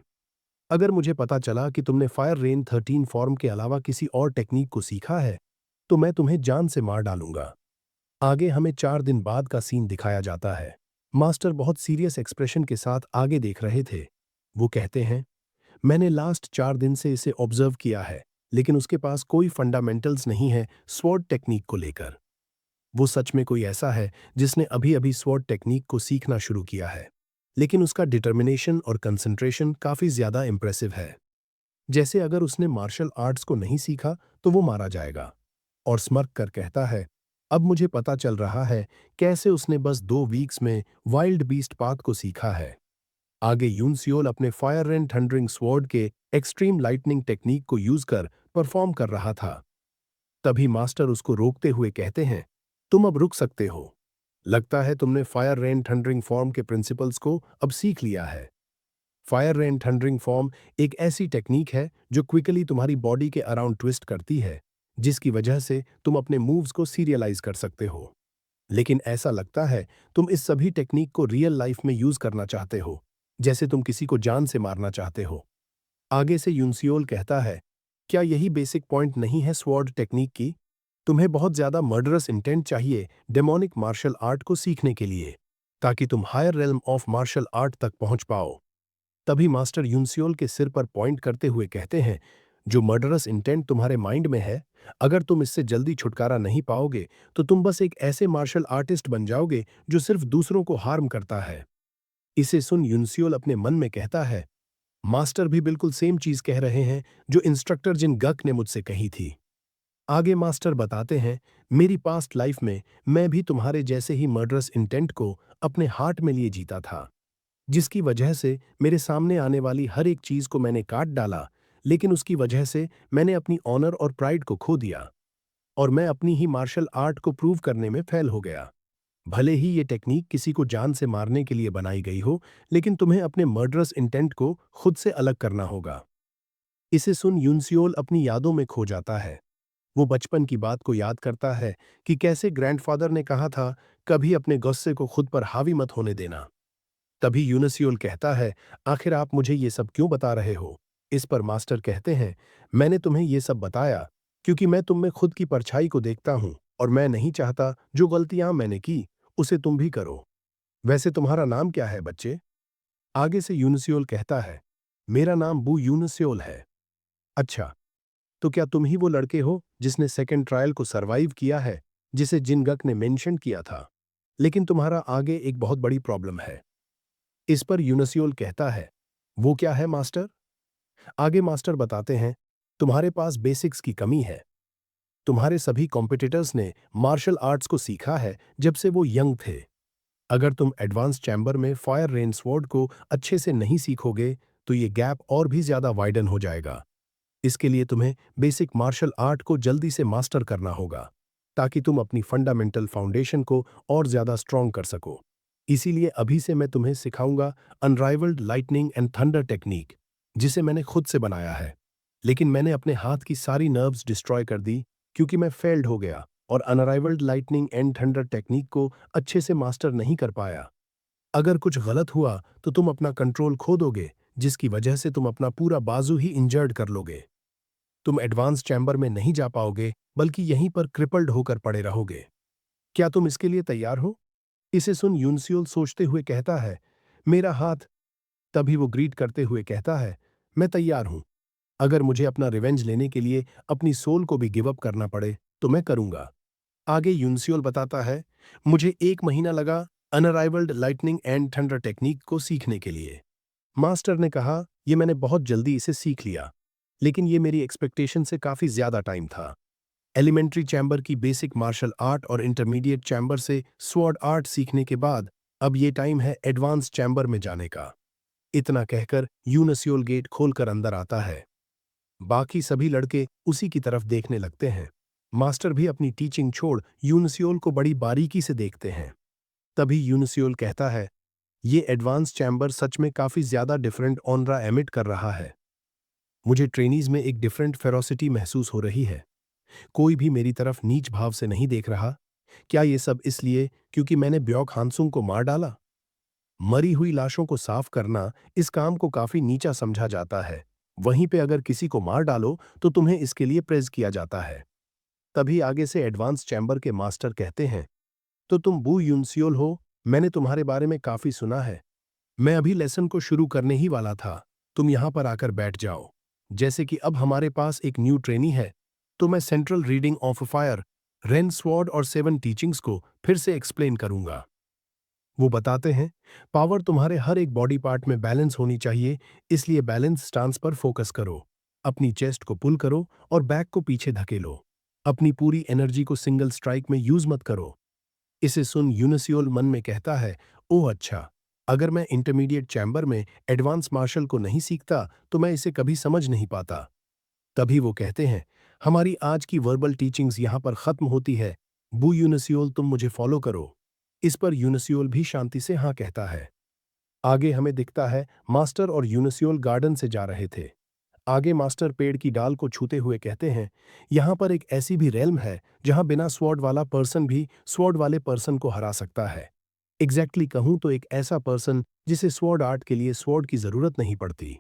अगर मुझे पता चला कि तुमने फायर रेन 13 फॉर्म के अलावा किसी और टेक्निक को सीखा है, तो मैं तुम्हें जान से मार डालूंगा। आगे हमें 4 दिन बाद का सीन दिखाया जाता है। मास्टर बहुत सीरियस एक्सप्रेशन के साथ आगे देख रहे थे। वो कहते हैं, मैंने लास्ट 4 दिन से इसे ऑब्जर्व किया है, लेकिन उसके पास कोई फंडामेंटल्स नहीं है स्वॉर्ड टेक्निक को लेकर। वो सच में कोई ऐसा है जिसने अभी अभी स्वॉर्ड टेक्निक को सीखना शुरू किया है, लेकिन उसका डिटर्मिनेशन और कंसंट्रेशन काफी ज्यादा इंप्रेसिव है। जैसे अगर उसने मार्शल आर्ट्स को नहीं सीखा तो वो मारा जाएगा। और स्मर्क कर कहता है, अब मुझे पता चल रहा है कैसे उसने बस 2 वीक्स में वाइल्ड बीस्ट पाथ को सीखा है। आगे यूनसियोल अपने फायर एंड थंडरिंग स्वॉर्ड के एक्सट्रीम लाइटनिंग टेक्निक को यूज कर परफॉर्म कर रहा था। तभी मास्टर उसको रोकते हुए कहते हैं, तुम अब रुक सकते हो। लगता है तुमने फायर रेन थंडरिंग फॉर्म के प्रिंसिपल्स को अब सीख लिया है। फायर रेन थंडरिंग फॉर्म एक ऐसी टेक्निक है जो क्विकली तुम्हारी बॉडी के अराउंड ट्विस्ट करती है, जिसकी वजह से तुम अपने मूव्स को सीरियलाइज कर सकते हो। लेकिन ऐसा लगता है तुम इस सभी टेक्निक को रियल लाइफ में यूज करना चाहते हो, जैसे तुम किसी को जान से मारना चाहते हो। आगे से यूनसियोल कहता है, क्या यही बेसिक पॉइंट नहीं है स्वॉर्ड टेक्निक की? तुम्हें बहुत ज्यादा मर्डरस इंटेंट चाहिए डेमोनिक मार्शल आर्ट को सीखने के लिए, ताकि तुम higher realm of martial art तक पहुंच पाओ। तभी मास्टर यूनसियोल के सिर पर पॉइंट करते हुए कहते हैं, जो मर्डरस इंटेंट तुम्हारे माइंड में है, अगर तुम इससे जल्दी छुटकारा नहीं पाओगे तो तुम बस एक ऐसे मार्शल आर्टिस्ट बन जाओगे जो सिर्फ दूसरों को हार्म करता है। इसे सुन यूनसियोल अपने मन में कहता है, मास्टर भी बिल्कुल सेम चीज कह रहे हैं जो इंस्ट्रक्टर जिन गक ने मुझसे कही थी। आगे मास्टर बताते हैं, मेरी पास्ट लाइफ में मैं भी तुम्हारे जैसे ही मर्डरस इंटेंट को अपने हार्ट में लिए जीता था, जिसकी वजह से मेरे सामने आने वाली हर एक चीज को मैंने काट डाला, लेकिन उसकी वजह से मैंने अपनी ऑनर और प्राइड को खो दिया और मैं अपनी ही मार्शल आर्ट को प्रूव करने में फेल हो गया। भले ही ये टेक्निक किसी को जान से मारने के लिए बनाई गई हो, लेकिन तुम्हें अपने मर्डरस इंटेंट को खुद से अलग करना होगा। इसे सुन यूनसियोल अपनी यादों में खो जाता है। वो बचपन की बात को याद करता है कि कैसे ग्रैंडफादर ने कहा था, कभी अपने गुस्से को खुद पर हावी मत होने देना। तभी यूनसियोल कहता है, आखिर आप मुझे ये सब क्यों बता रहे हो? इस पर मास्टर कहते हैं, मैंने तुम्हें ये सब बताया क्योंकि मैं तुम में खुद की परछाई को देखता हूं और मैं नहीं चाहता जो गलतियां मैंने की उसे तुम भी करो। वैसे तुम्हारा नाम क्या है बच्चे? आगे से यूनसियोल कहता है, मेरा नाम बू यूनसियोल है। अच्छा, तो क्या तुम ही वो लड़के हो जिसने सेकंड ट्रायल को सरवाइव किया है, जिसे जिनगक ने मेंशन किया था? लेकिन तुम्हारा आगे एक बहुत बड़ी प्रॉब्लम है। इस पर यूनसियोल कहता है, वो क्या है मास्टर? आगे मास्टर बताते हैं, तुम्हारे पास बेसिक्स की कमी है। तुम्हारे सभी कॉम्पिटिटर्स ने मार्शल आर्ट्स को सीखा है जब से वो यंग थे। अगर तुम एडवांस चैम्बर में फायर रेन स्वॉर्ड को अच्छे से नहीं सीखोगे तो ये गैप और भी ज्यादा वाइडन हो जाएगा। इसके लिए तुम्हें बेसिक मार्शल आर्ट को जल्दी से मास्टर करना होगा ताकि तुम अपनी फंडामेंटल फाउंडेशन को और ज्यादा स्ट्रॉन्ग कर सको। इसीलिए अभी से मैं तुम्हें सिखाऊंगा unrivalled lightning and thunder technique, जिसे मैंने खुद से बनाया है। लेकिन मैंने अपने हाथ की सारी नर्व्स डिस्ट्रॉय कर दी क्योंकि मैं फेल्ड हो गया और unrivalled lightning and thunder technique को अच्छे से मास्टर नहीं कर पाया। अगर कुछ गलत हुआ तो तुम अपना कंट्रोल खो दोगे, जिसकी वजह से तुम अपना पूरा बाजू ही इंजर्ड कर लोगे। तुम एडवांस चैम्बर में नहीं जा पाओगे, बल्कि यहीं पर क्रिपल्ड होकर पड़े रहोगे। क्या तुम इसके लिए तैयार हो? इसे सुन यूनसियोल सोचते हुए कहता है, मेरा हाथ। तभी वो ग्रीट करते हुए कहता है, मैं तैयार हूं। अगर मुझे अपना रिवेंज लेने के लिए अपनी सोल को भी गिव अप करना पड़े तो मैं करूंगा। आगे यूनसियोल बताता है, मुझे 1 महीना लगा अनअराइवल्ड लाइटनिंग एंड थंडर टेक्निक को सीखने के लिए। मास्टर ने कहा, ये मैंने बहुत जल्दी इसे सीख लिया, लेकिन ये मेरी एक्सपेक्टेशन से काफी ज्यादा टाइम था। एलिमेंट्री चैम्बर की बेसिक मार्शल आर्ट और इंटरमीडिएट चैम्बर से स्वॉर्ड आर्ट सीखने के बाद अब ये टाइम है एडवांस चैम्बर में जाने का। इतना कहकर यूनसियोल गेट खोलकर अंदर आता है। बाकी सभी लड़के उसी की तरफ देखने लगते हैं। मास्टर भी अपनी टीचिंग छोड़ यूनसियोल को बड़ी बारीकी से देखते हैं। तभी यूनसियोल कहता है, ये एडवांस चैम्बर सच में काफी ज्यादा डिफरेंट ऑनरा एमिट कर रहा है। मुझे ट्रेनीज में एक डिफरेंट फेरोसिटी महसूस हो रही है। कोई भी मेरी तरफ नीच भाव से नहीं देख रहा। क्या ये सब इसलिए क्योंकि मैंने ब्योक हानसुंग को मार डाला? मरी हुई लाशों को साफ करना इस काम को काफी नीचा समझा जाता है। वहीं पे अगर किसी को मार डालो तो तुम्हें इसके लिए प्रेज किया जाता है। तभी आगे से एडवांस चैम्बर के मास्टर कहते हैं, तो तुम बू यूनसियोल हो, मैंने तुम्हारे बारे में काफी सुना है। मैं अभी लेसन को शुरू करने ही वाला था, तुम यहां पर आकर बैठ जाओ। जैसे कि अब हमारे पास एक न्यू ट्रेनी है, तो मैं central reading of fire, rain sword और 7 टीचिंग्स को फिर से एक्सप्लेन करूंगा। वो बताते हैं, पावर तुम्हारे हर एक बॉडी पार्ट में बैलेंस होनी चाहिए, इसलिए बैलेंस स्टांस पर फोकस करो। अपनी चेस्ट को पुल करो और बैक को पीछे धकेलो। अपनी पूरी एनर्जी को सिंगल स्ट्राइक में यूज मत करो। इसे सुन यूनसियोल मन में कहता है, ओह अच्छा, अगर मैं इंटरमीडिएट चैम्बर में एडवांस मार्शल को नहीं सीखता तो मैं इसे कभी समझ नहीं पाता। तभी वो कहते हैं, हमारी आज की वर्बल टीचिंग्स यहाँ पर खत्म होती है। बू यूनसियोल, तुम मुझे फॉलो करो। इस पर यूनसियोल भी शांति से हाँ कहता है। आगे हमें दिखता है मास्टर और यूनसियोल गार्डन से जा रहे थे। आगे मास्टर पेड़ की डाल को छूते हुए कहते हैं, यहाँ पर एक ऐसी भी रेल्म है जहाँ बिना स्वॉर्ड वाला पर्सन भी स्वॉर्ड वाले पर्सन को हरा सकता है। एग्जैक्टली कहूँ तो एक ऐसा पर्सन जिसे स्वॉर्ड आर्ट के लिए स्वॉर्ड की जरूरत नहीं पड़ती।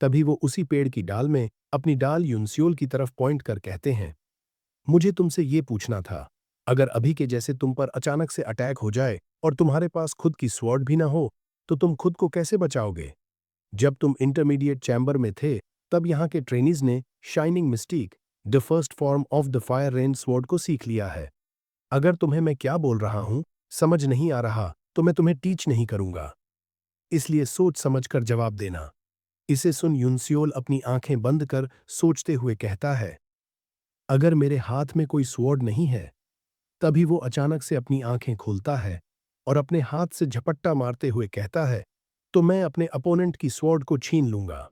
तभी वो उसी पेड़ की डाल में अपनी डाल यूनसियोल की तरफ पॉइंट कर कहते हैं, मुझे तुमसे ये पूछना था, अगर अभी के जैसे तुम पर अचानक से अटैक हो जाए और तुम्हारे पास खुद की स्वॉर्ड भी ना हो, तो तुम खुद को कैसे बचाओगे? जब तुम इंटरमीडिएट चैम्बर में थे, तब यहाँ के ट्रेनीज ने shining Mystique, the first form of the fire rain sword को सीख लिया है। अगर तुम्हें मैं क्या बोल रहा हूँ समझ नहीं आ रहा, तो मैं तुम्हें टीच नहीं करूंगा। इसलिए सोच समझकर जवाब देना। इसे सुन यूनसियोल अपनी आंखें बंद कर सोचते हुए कहता है, अगर मेरे हाथ में कोई स्वॉर्ड नहीं है। तभी वो अचानक से अपनी आंखें खोलता है और अपने हाथ से झपट्टा मारते हुए कहता है, तो मैं अपने अपोनेंट की स्वॉर्ड को छीन लूंगा।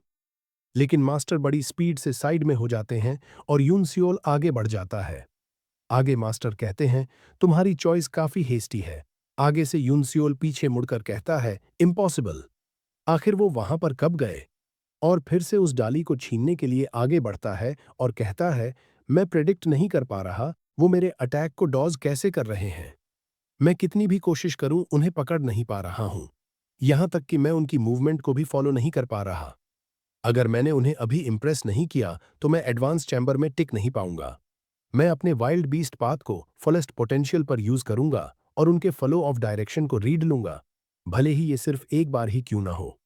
लेकिन मास्टर बड़ी स्पीड से साइड में हो जाते हैं और यूनसियोल आगे बढ़ जाता है। आगे मास्टर कहते हैं, तुम्हारी चॉइस काफी हेस्टी है। आगे से यूनसियोल पीछे मुड़कर कहता है, इम्पॉसिबल। आखिर वो वहां पर कब गए? और फिर से उस डाली को छीनने के लिए आगे बढ़ता है और कहता है, मैं प्रेडिक्ट नहीं कर पा रहा वो मेरे अटैक को डॉज कैसे कर रहे हैं। मैं कितनी भी कोशिश करूं उन्हें पकड़ नहीं पा रहा हूं। यहां तक कि मैं उनकी मूवमेंट को भी फॉलो नहीं कर पा रहा। अगर मैंने उन्हें अभी इंप्रेस नहीं किया तो मैं एडवांस चैम्बर में टिक नहीं पाऊंगा। मैं अपने वाइल्ड बीस्ट पाथ को फुलेस्ट पोटेंशियल पर यूज करूंगा और उनके फ्लो ऑफ डायरेक्शन को रीड लूंगा, भले ही ये सिर्फ एक बार ही क्यों ना हो।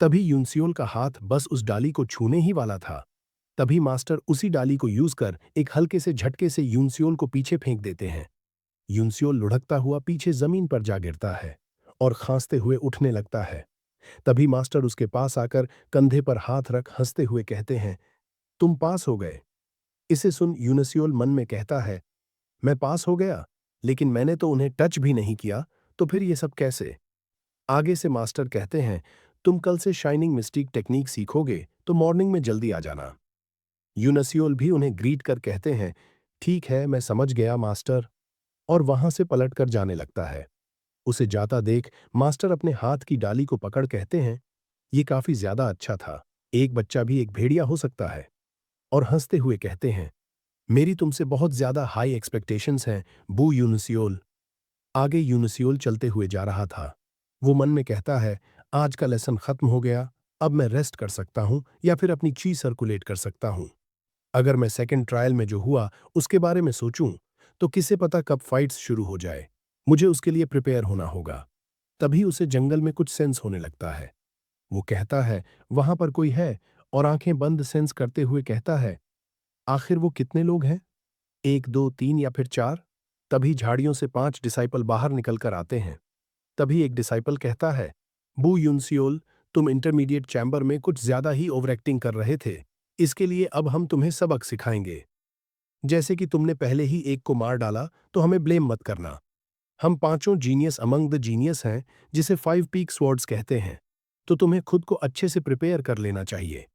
तभी यूनसियोल का हाथ बस उस डाली को छूने ही वाला था। तभी मास्टर उसी डाली को यूज कर एक हल्के से झटके से यूनसियोल को पीछे फेंक देते हैं। यूनसियोल लुढ़कता हुआ पीछे जमीन पर जा गिरता है और खांसते हुए उठने लगता है। तभी मास्टर उसके पास आकर कंधे पर हाथ रख हंसते हुए कहते हैं, तुम पास हो गए। इसे सुन यूनसियोल मन में कहता है, मैं पास हो गया, लेकिन मैंने तो उन्हें टच भी नहीं किया, तो फिर ये सब कैसे? आगे से मास्टर कहते हैं, तुम कल से शाइनिंग मिस्टिक टेक्निक सीखोगे तो मॉर्निंग में जल्दी आ जाना। यूनसियोल भी उन्हें ग्रीट कर कहते हैं, ठीक है, मैं समझ गया मास्टर, और वहां से पलटकर जाने लगता है। उसे जाता देख मास्टर अपने हाथ की डाली को पकड़ कहते हैं, ये काफी ज्यादा अच्छा था, एक बच्चा भी एक भेड़िया हो सकता है। और हंसते हुए कहते हैं, मेरी तुमसे बहुत ज्यादा हाई एक्सपेक्टेशंस हैं बू यूनसियोल। आगे यूनसियोल चलते हुए जा रहा था। वो मन में कहता है, आज का लेसन खत्म हो गया, अब मैं रेस्ट कर सकता हूं या फिर अपनी ची सर्कुलेट कर सकता हूं। अगर मैं सेकंड ट्रायल में जो हुआ उसके बारे में सोचूं तो किसे पता कब फाइट्स शुरू हो जाए। मुझे उसके लिए प्रिपेयर होना होगा। तभी उसे जंगल में कुछ सेंस होने लगता है। वो कहता है, वहां पर कोई है, और आंखें बंद सेंस करते हुए कहता है, आखिर वो कितने लोग हैं, एक दो तीन या फिर चार। तभी झाड़ियों से 5 डिसाइपल बाहर निकलकर आते हैं। तभी एक डिसाइपल कहता है, बू यूनसियोल, तुम इंटरमीडिएट चैम्बर में कुछ ज्यादा ही ओवर एक्टिंग कर रहे थे। इसके लिए अब हम तुम्हें सबक सिखाएंगे। जैसे कि तुमने पहले ही एक को मार डाला तो हमें ब्लेम मत करना। हम पांचों जीनियस अमंग द जीनियस हैं, जिसे 5 पीक स्वॉर्ड्स कहते हैं, तो तुम्हें खुद को अच्छे से प्रिपेयर कर लेना चाहिए।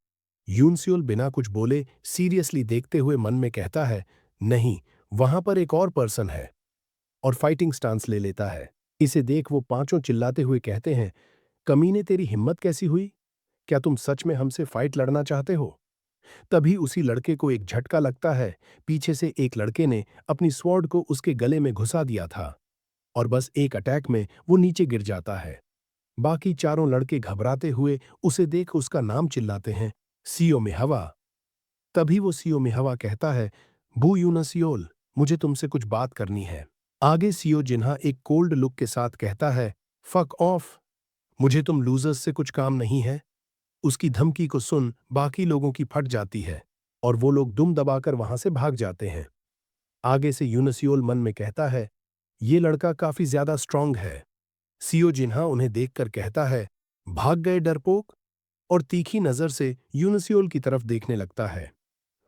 यूनसियोल बिना कुछ बोले सीरियसली देखते हुए मन में कहता है, नहीं, वहां पर एक और पर्सन है, और फाइटिंग स्टांस ले लेता है। इसे देख वो पांचों चिल्लाते हुए कहते हैं, कमीने, तेरी हिम्मत कैसी हुई? क्या तुम सच में हमसे फाइट लड़ना चाहते हो? तभी उसी लड़के को एक झटका लगता है। पीछे से एक लड़के ने अपनी स्वॉर्ड को उसके गले में घुसा दिया था, और बस एक अटैक में वो नीचे गिर जाता है। बाकी चारों लड़के घबराते हुए उसे देख उसका नाम चिल्लाते हैं, सियो मिहवा। तभी वो सियो मिहवा कहता है, बू यूनसियोल, मुझे तुमसे कुछ बात करनी है। आगे सियो जिन्हा एक कोल्ड लुक के साथ कहता है, फक ऑफ, मुझे तुम लूजर्स से कुछ काम नहीं है। उसकी धमकी को सुन बाकी लोगों की फट जाती है, और वो लोग दुम दबाकर वहां से भाग जाते हैं। आगे से यूनसियोल मन में कहता है, ये लड़का काफी ज्यादा स्ट्रांग है। सियो जिन्हा उन्हें देखकर कहता है, भाग गए डरपोक, और तीखी नजर से यूनसियोल की तरफ देखने लगता है।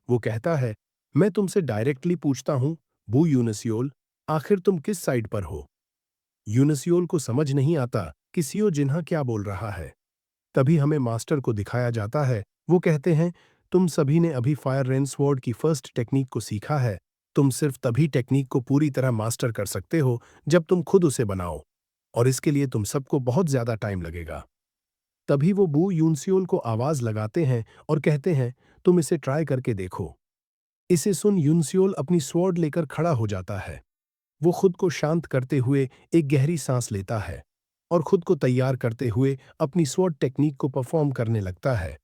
वो कहता है, मैं तुमसे डायरेक्टली पूछता हूं, बू यूनसियोल, आखिर तुम किस साइड पर हो? यूनसियोल को समझ नहीं आता कि सियो जिन्हा क्या बोल रहा है। तभी हमें मास्टर को दिखाया जाता है। वो कहते हैं, तुम सभी ने अभी फायर रेन स्वॉर्ड की फर्स्ट टेक्निक को सीखा है। तुम सिर्फ तभी टेक्निक को पूरी तरह मास्टर कर सकते हो जब तुम खुद उसे बनाओ, और इसके लिए तुम सबको बहुत ज्यादा टाइम लगेगा। तभी वो बू यूनसियोल को आवाज लगाते हैं और कहते हैं, तुम इसे ट्राई करके देखो। इसे सुन यूनसियोल अपनी स्वॉर्ड लेकर खड़ा हो जाता है। वो खुद को शांत करते हुए एक गहरी सांस लेता है, और खुद को तैयार करते हुए अपनी स्वॉर्ड टेक्निक को परफॉर्म करने लगता है।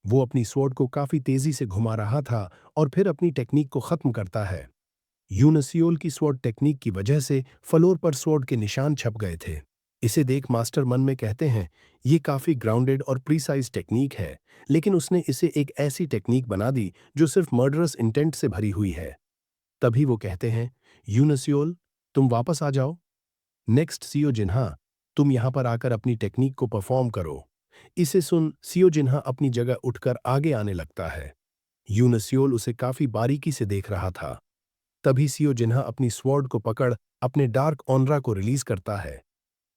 वो अपनी स्वॉर्ड को काफी तेजी से घुमा रहा था और फिर अपनी टेक्निक को खत्म करता है। यूनसियोल की स्वॉर्ड टेक्निक की वजह से फ्लोर पर स्वॉर्ड के निशान छप गए थे। इसे देख मास्टर मन में कहते हैं, ये काफी ग्राउंडेड और प्रीसाइज टेक्निक है, लेकिन उसने इसे एक ऐसी टेक्निक बना दी जो सिर्फ मर्डरस इंटेंट से भरी हुई है। तभी वो कहते हैं, यूनसियोल, तुम वापस आ जाओ। नेक्स्ट सियो जिन्हा, तुम यहां पर आकर अपनी टेक्निक को परफॉर्म करो। इसे सुन सियो जिन्हा अपनी जगह उठकर आगे आने लगता है। यूनसियोल उसे काफी बारीकी से देख रहा था। तभी सियो जिन्हा अपनी स्वॉर्ड को पकड़ अपने डार्क ऑनरा को रिलीज करता है।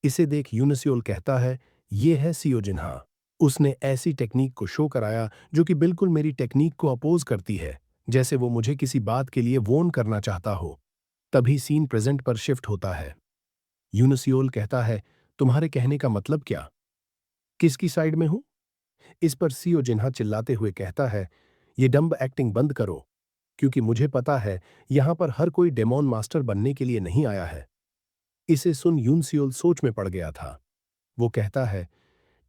इसे देख यूनसियोल कहता है, ये है सियो जिन्हा। उसने ऐसी टेक्निक को शो कराया जो कि बिल्कुल मेरी टेक्निक को अपोज करती है, जैसे वो मुझे किसी बात के लिए वॉर्न करना चाहता हो। तभी सीन प्रेजेंट पर शिफ्ट होता है। यूनसियोल कहता है, तुम्हारे कहने का मतलब क्या? किसकी साइड में हूं? इस पर सियो जिन्हा चिल्लाते हुए कहता है, ये डम्ब एक्टिंग बंद करो, क्योंकि मुझे पता है यहां पर हर कोई डेमोन मास्टर बनने के लिए नहीं आया है। इसे सुन यूनसियोल सोच में पड़ गया था। वो कहता है,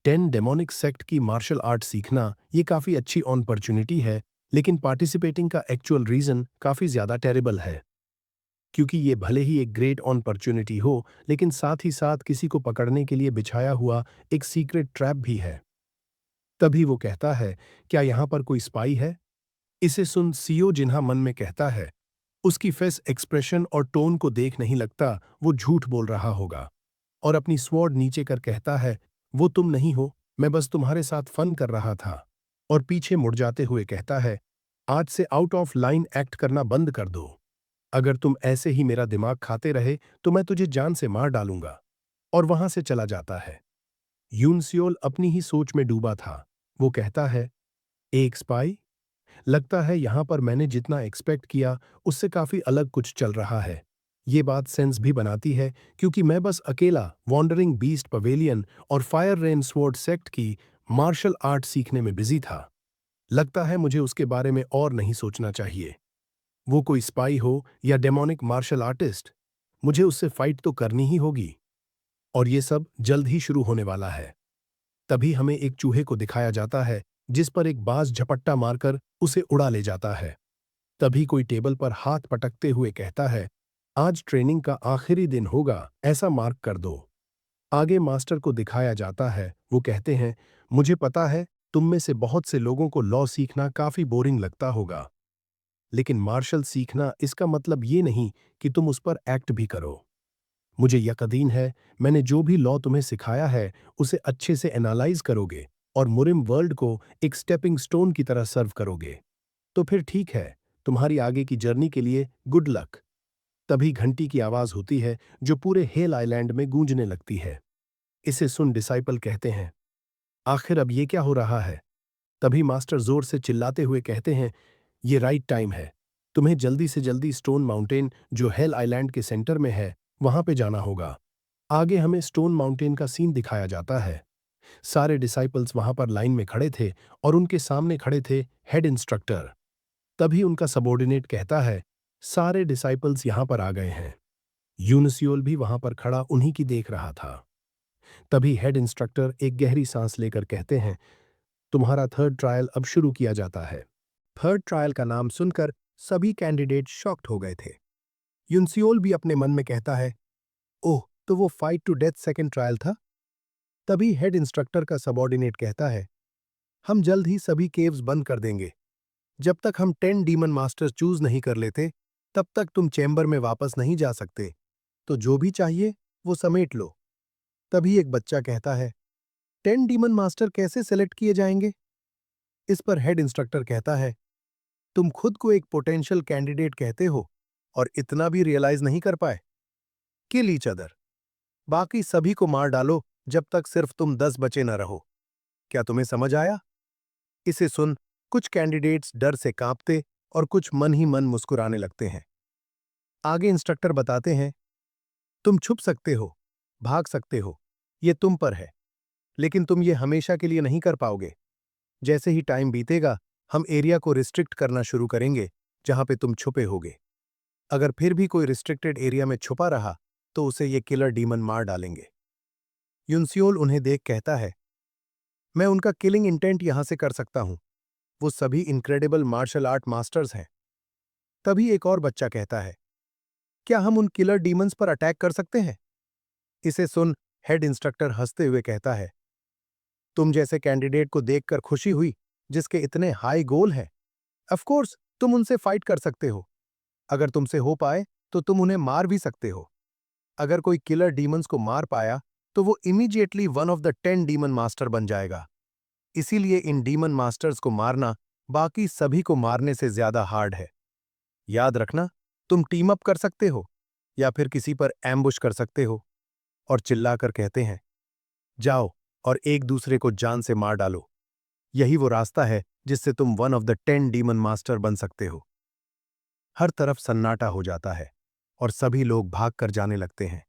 10 डेमोनिक सेक्ट की मार्शल आर्ट सीखना ये काफी अच्छी अपॉर्चुनिटी है, लेकिन पार्टिसिपेटिंग का एक्चुअल रीजन काफी ज्यादा टेरिबल है, क्योंकि ये भले ही एक ग्रेट अपॉर्चुनिटी हो, लेकिन साथ ही साथ किसी को पकड़ने के लिए बिछाया हुआ एक सीक्रेट ट्रैप भी है। तभी वो कहता है, क्या यहां पर कोई स्पाई है? इसे सुन सियो जिन्हा मन में कहता है, उसकी फेस एक्सप्रेशन और टोन को देख नहीं लगता वो झूठ बोल रहा होगा, और अपनी स्वॉर्ड नीचे कर कहता है, वो तुम नहीं हो, मैं बस तुम्हारे साथ फन कर रहा था। और पीछे मुड़ जाते हुए कहता है, आज से आउट ऑफ लाइन एक्ट करना बंद कर दो। अगर तुम ऐसे ही मेरा दिमाग खाते रहे तो मैं तुझे जान से मार डालूंगा। और वहां से चला जाता है। यूनसियोल अपनी ही सोच में डूबा था। वो कहता है, एक स्पाई? लगता है यहाँ पर मैंने जितना एक्सपेक्ट किया उससे काफी अलग कुछ चल रहा है। ये बात सेंस भी बनाती है क्योंकि मैं बस अकेला वॉन्डरिंग बीस्ट पवेलियन और फायर रेन स्वॉर्ड सेक्ट की मार्शल आर्ट सीखने में बिजी था। लगता है मुझे उसके बारे में और नहीं सोचना चाहिए। वो कोई स्पाई हो या डेमोनिक मार्शल आर्टिस्ट, मुझे उससे फाइट तो करनी ही होगी। और ये सब जल्द ही शुरू होने वाला है। तभी हमें एक चूहे को दिखाया जाता है जिस पर एक बाज झपट्टा मारकर उसे उड़ा ले जाता है। तभी कोई टेबल पर हाथ पटकते हुए कहता है, आज ट्रेनिंग का आखिरी दिन होगा, ऐसा मार्क कर दो। आगे मास्टर को दिखाया जाता है। वो कहते हैं, मुझे पता है तुम में से बहुत से लोगों को लॉ सीखना काफी बोरिंग लगता होगा, लेकिन मार्शल सीखना इसका मतलब ये नहीं कि तुम उस पर एक्ट भी करो। मुझे यकीन है मैंने जो भी लॉ तुम्हें सिखाया है उसे अच्छे से एनालाइज करोगे और मुरिम वर्ल्ड को एक स्टेपिंग स्टोन की तरह सर्व करोगे। तो फिर ठीक है, तुम्हारी आगे की जर्नी के लिए गुड लक। तभी घंटी की आवाज होती है जो पूरे हेल आइलैंड में गूंजने लगती है। इसे सुन डिसाइपल कहते हैं, आखिर अब ये क्या हो रहा है? तभी मास्टर जोर से चिल्लाते हुए कहते हैं, ये राइट टाइम है। तुम्हें जल्दी से जल्दी स्टोन माउंटेन जो हेल आइलैंड के सेंटर में है वहां पे जाना होगा। आगे हमें स्टोन माउंटेन का सीन दिखाया जाता है। सारे डिसाइपल्स वहां पर लाइन में खड़े थे और उनके सामने खड़े थे हेड इंस्ट्रक्टर। तभी उनका सबॉर्डिनेट कहता है, सारे डिसाइपल्स यहां पर आ गए हैं। यूनिसियोल भी वहां पर खड़ा उन्हीं की देख रहा था। तभी हेड इंस्ट्रक्टर एक गहरी सांस लेकर कहते हैं, तुम्हारा थर्ड ट्रायल अब शुरू किया जाता है। थर्ड ट्रायल का नाम सुनकर सभी कैंडिडेट शॉक्ड हो गए थे। यूनिसियोल भी अपने मन में कहता है, ओह, तो वो fight to death second trial था। तभी हेड इंस्ट्रक्टर का सबॉर्डिनेट कहता है, हम जल्द ही सभी केव्स बंद कर देंगे। जब तक हम 10 डीमन मास्टर्स चूज नहीं कर लेते तब तक तुम चैम्बर में वापस नहीं जा सकते। तो जो भी चाहिए वो समेट लो। तभी एक बच्चा कहता है, 10 डीमन मास्टर कैसे सेलेक्ट किए जाएंगे? इस पर हेड इंस्ट्रक्टर कहता है, तुम खुद को एक पोटेंशियल कैंडिडेट कहते हो और इतना भी रियलाइज नहीं कर पाए। किल ईच अदर, बाकी सभी को मार डालो जब तक सिर्फ तुम 10 बचे न रहो। क्या तुम्हें समझ आया? इसे सुन कुछ कैंडिडेट्स डर से कांपते और कुछ मन ही मन मुस्कुराने लगते हैं। आगे इंस्ट्रक्टर बताते हैं, तुम छुप सकते हो, भाग सकते हो, ये तुम पर है, लेकिन तुम ये हमेशा के लिए नहीं कर पाओगे। जैसे ही टाइम बीतेगा हम एरिया को रिस्ट्रिक्ट करना शुरू करेंगे जहां पे तुम छुपे होगे। अगर फिर भी कोई रिस्ट्रिक्टेड एरिया में छुपा रहा तो उसे ये किलर डीमन मार डालेंगे। यूनसियोल उन्हें देख कहता है, मैं उनका किलिंग इंटेंट यहां से कर सकता हूं। वो सभी इनक्रेडिबल मार्शल आर्ट मास्टर्स हैं। तभी एक और बच्चा कहता है, क्या हम उन किलर डीमंस पर अटैक कर सकते हैं? इसे सुन हेड इंस्ट्रक्टर हंसते हुए कहता है, तुम जैसे कैंडिडेट को देखकर खुशी हुई जिसके इतने हाई गोल हैं। ऑफ कोर्स तुम उनसे फाइट कर सकते हो। अगर तुमसे हो पाए तो तुम उन्हें मार भी सकते हो। अगर कोई किलर डीमंस को मार पाया तो वो immediately one of the 10 demon master बन जाएगा। इसीलिए इन डीमन मास्टर्स को मारना बाकी सभी को मारने से ज्यादा हार्ड है। याद रखना, तुम टीम अप कर सकते हो या फिर किसी पर एम्बुश कर सकते हो। और चिल्लाकर कहते हैं, जाओ और एक दूसरे को जान से मार डालो। यही वो रास्ता है जिससे तुम one of the 10 demon master बन सकते हो। हर तरफ सन्नाटा हो जाता है और सभी लोग भागकर जाने लगते हैं।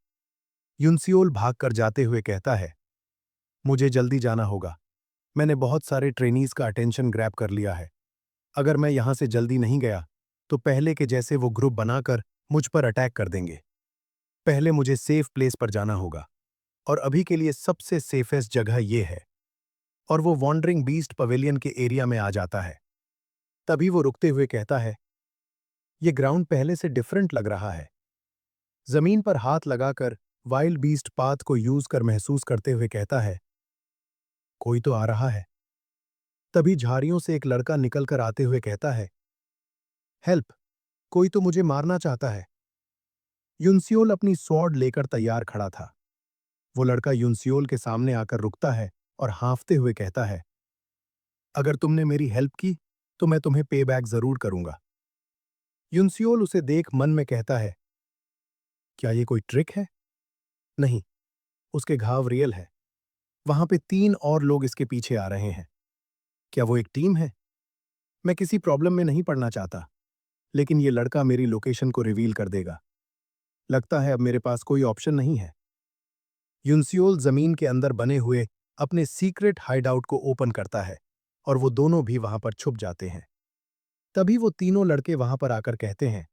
यूनसियोल भागकर जाते हुए कहता है, मुझे जल्दी जाना होगा। मैंने बहुत सारे ट्रेनीज का अटेंशन ग्रैब कर लिया है। अगर मैं यहां से जल्दी नहीं गया तो पहले के जैसे वो ग्रुप बनाकर मुझ पर अटैक कर देंगे। पहले मुझे सेफ प्लेस पर जाना होगा और अभी के लिए सबसे सेफेस्ट जगह ये है। और वो वॉन्डरिंग बीस्ट पवेलियन के एरिया में आ जाता है। तभी वो रुकते हुए कहता है, ये ग्राउंड पहले से डिफरेंट लग रहा है। जमीन पर हाथ लगाकर वाइल्ड बीस्ट पाथ को यूज कर महसूस करते हुए कहता है, कोई तो आ रहा है। तभी झाड़ियों से एक लड़का निकलकर आते हुए कहता है, हेल्प, कोई तो मुझे मारना चाहता है। यूनसियोल अपनी स्वॉर्ड लेकर तैयार खड़ा था। वो लड़का यूनसियोल के सामने आकर रुकता है और हाँफते हुए कहता है, अगर तुमने मेरी हेल्प की तो मैं तुम्हें पे बैक जरूर करूंगा। यूनसियोल उसे देख मन में कहता है, क्या ये कोई ट्रिक है? नहीं, उसके घाव रियल है। वहां पे 3 और लोग इसके पीछे आ रहे हैं। क्या वो एक टीम है? मैं किसी प्रॉब्लम में नहीं पड़ना चाहता, लेकिन ये लड़का मेरी लोकेशन को रिवील कर देगा। लगता है अब मेरे पास कोई ऑप्शन नहीं है। युनसियोल जमीन के अंदर बने हुए अपने सीक्रेट हाइडआउट को ओपन करता है और वो दोनों भी वहां पर छुप जाते हैं। तभी वो तीनों लड़के वहां पर आकर कहते हैं,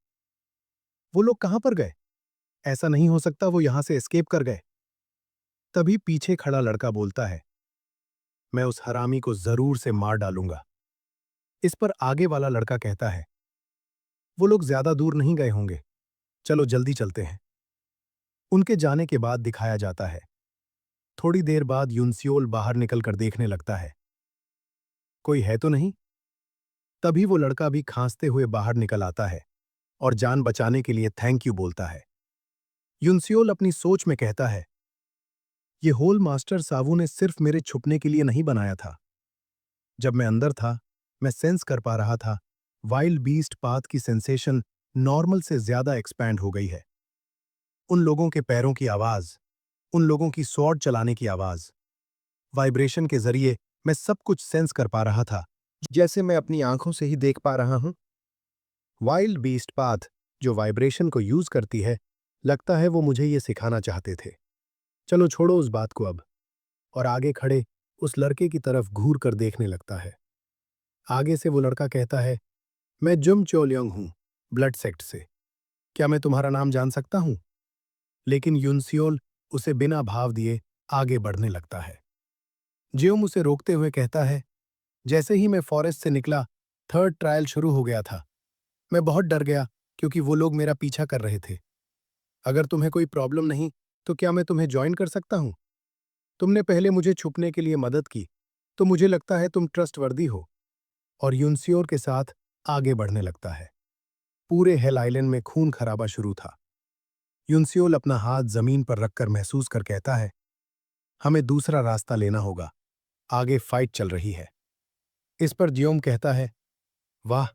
वो लोग कहां पर गए? ऐसा नहीं हो सकता, वो यहां से एस्केप कर गए। तभी पीछे खड़ा लड़का बोलता है, मैं उस हरामी को जरूर से मार डालूंगा। इस पर आगे वाला लड़का कहता है, वो लोग ज्यादा दूर नहीं गए होंगे, चलो जल्दी चलते हैं। उनके जाने के बाद दिखाया जाता है, थोड़ी देर बाद युनसियोल बाहर निकलकर देखने लगता है, कोई है तो नहीं। तभी वो लड़का भी खांसते हुए बाहर निकल आता है और जान बचाने के लिए थैंक यू बोलता है। युनसियोल अपनी सोच में कहता है, ये होल मास्टर सावू ने सिर्फ मेरे छुपने के लिए नहीं बनाया था। जब मैं अंदर था, मैं सेंस कर पा रहा था वाइल्ड बीस्ट पाथ की सेंसेशन नॉर्मल से ज्यादा एक्सपैंड हो गई है। उन लोगों के पैरों की आवाज, उन लोगों की स्वॉर्ड चलाने की आवाज, वाइब्रेशन के जरिए मैं सब कुछ सेंस कर पा रहा था, जैसे मैं अपनी आंखों से ही देख पा रहा हूं। वाइल्ड बीस्ट पाथ जो वाइब्रेशन को यूज करती है, लगता है वो मुझे ये सिखाना चाहते थे। चलो छोड़ो उस बात को अब, और आगे खड़े उस लड़के की तरफ घूर कर देखने लगता है। आगे से वो लड़का कहता है, मैं जुम चोलियोंग हूं, ब्लड सेक्ट से। क्या मैं तुम्हारा नाम जान सकता हूं? लेकिन युनसियोल उसे बिना भाव दिए आगे बढ़ने लगता है। जियोम उसे रोकते हुए कहता है, जैसे ही मैं फॉरेस्ट से निकला, थर्ड ट्रायल शुरू हो गया था। मैं बहुत डर गया क्योंकि वो लोग मेरा पीछा कर रहे थे। अगर तुम्हें कोई प्रॉब्लम नहीं तो क्या मैं तुम्हें ज्वाइन कर सकता हूं? तुमने पहले मुझे छुपने के लिए मदद की, तो मुझे लगता है तुम ट्रस्टवर्दी हो। और युनसियोर के साथ आगे बढ़ने लगता है। पूरे हेल आइलैंड में खून खराबा शुरू था। युनसियोल अपना हाथ जमीन पर रखकर महसूस कर कहता है, हमें दूसरा रास्ता लेना होगा, आगे फाइट चल रही है। इस पर जियोम कहता है, वाह,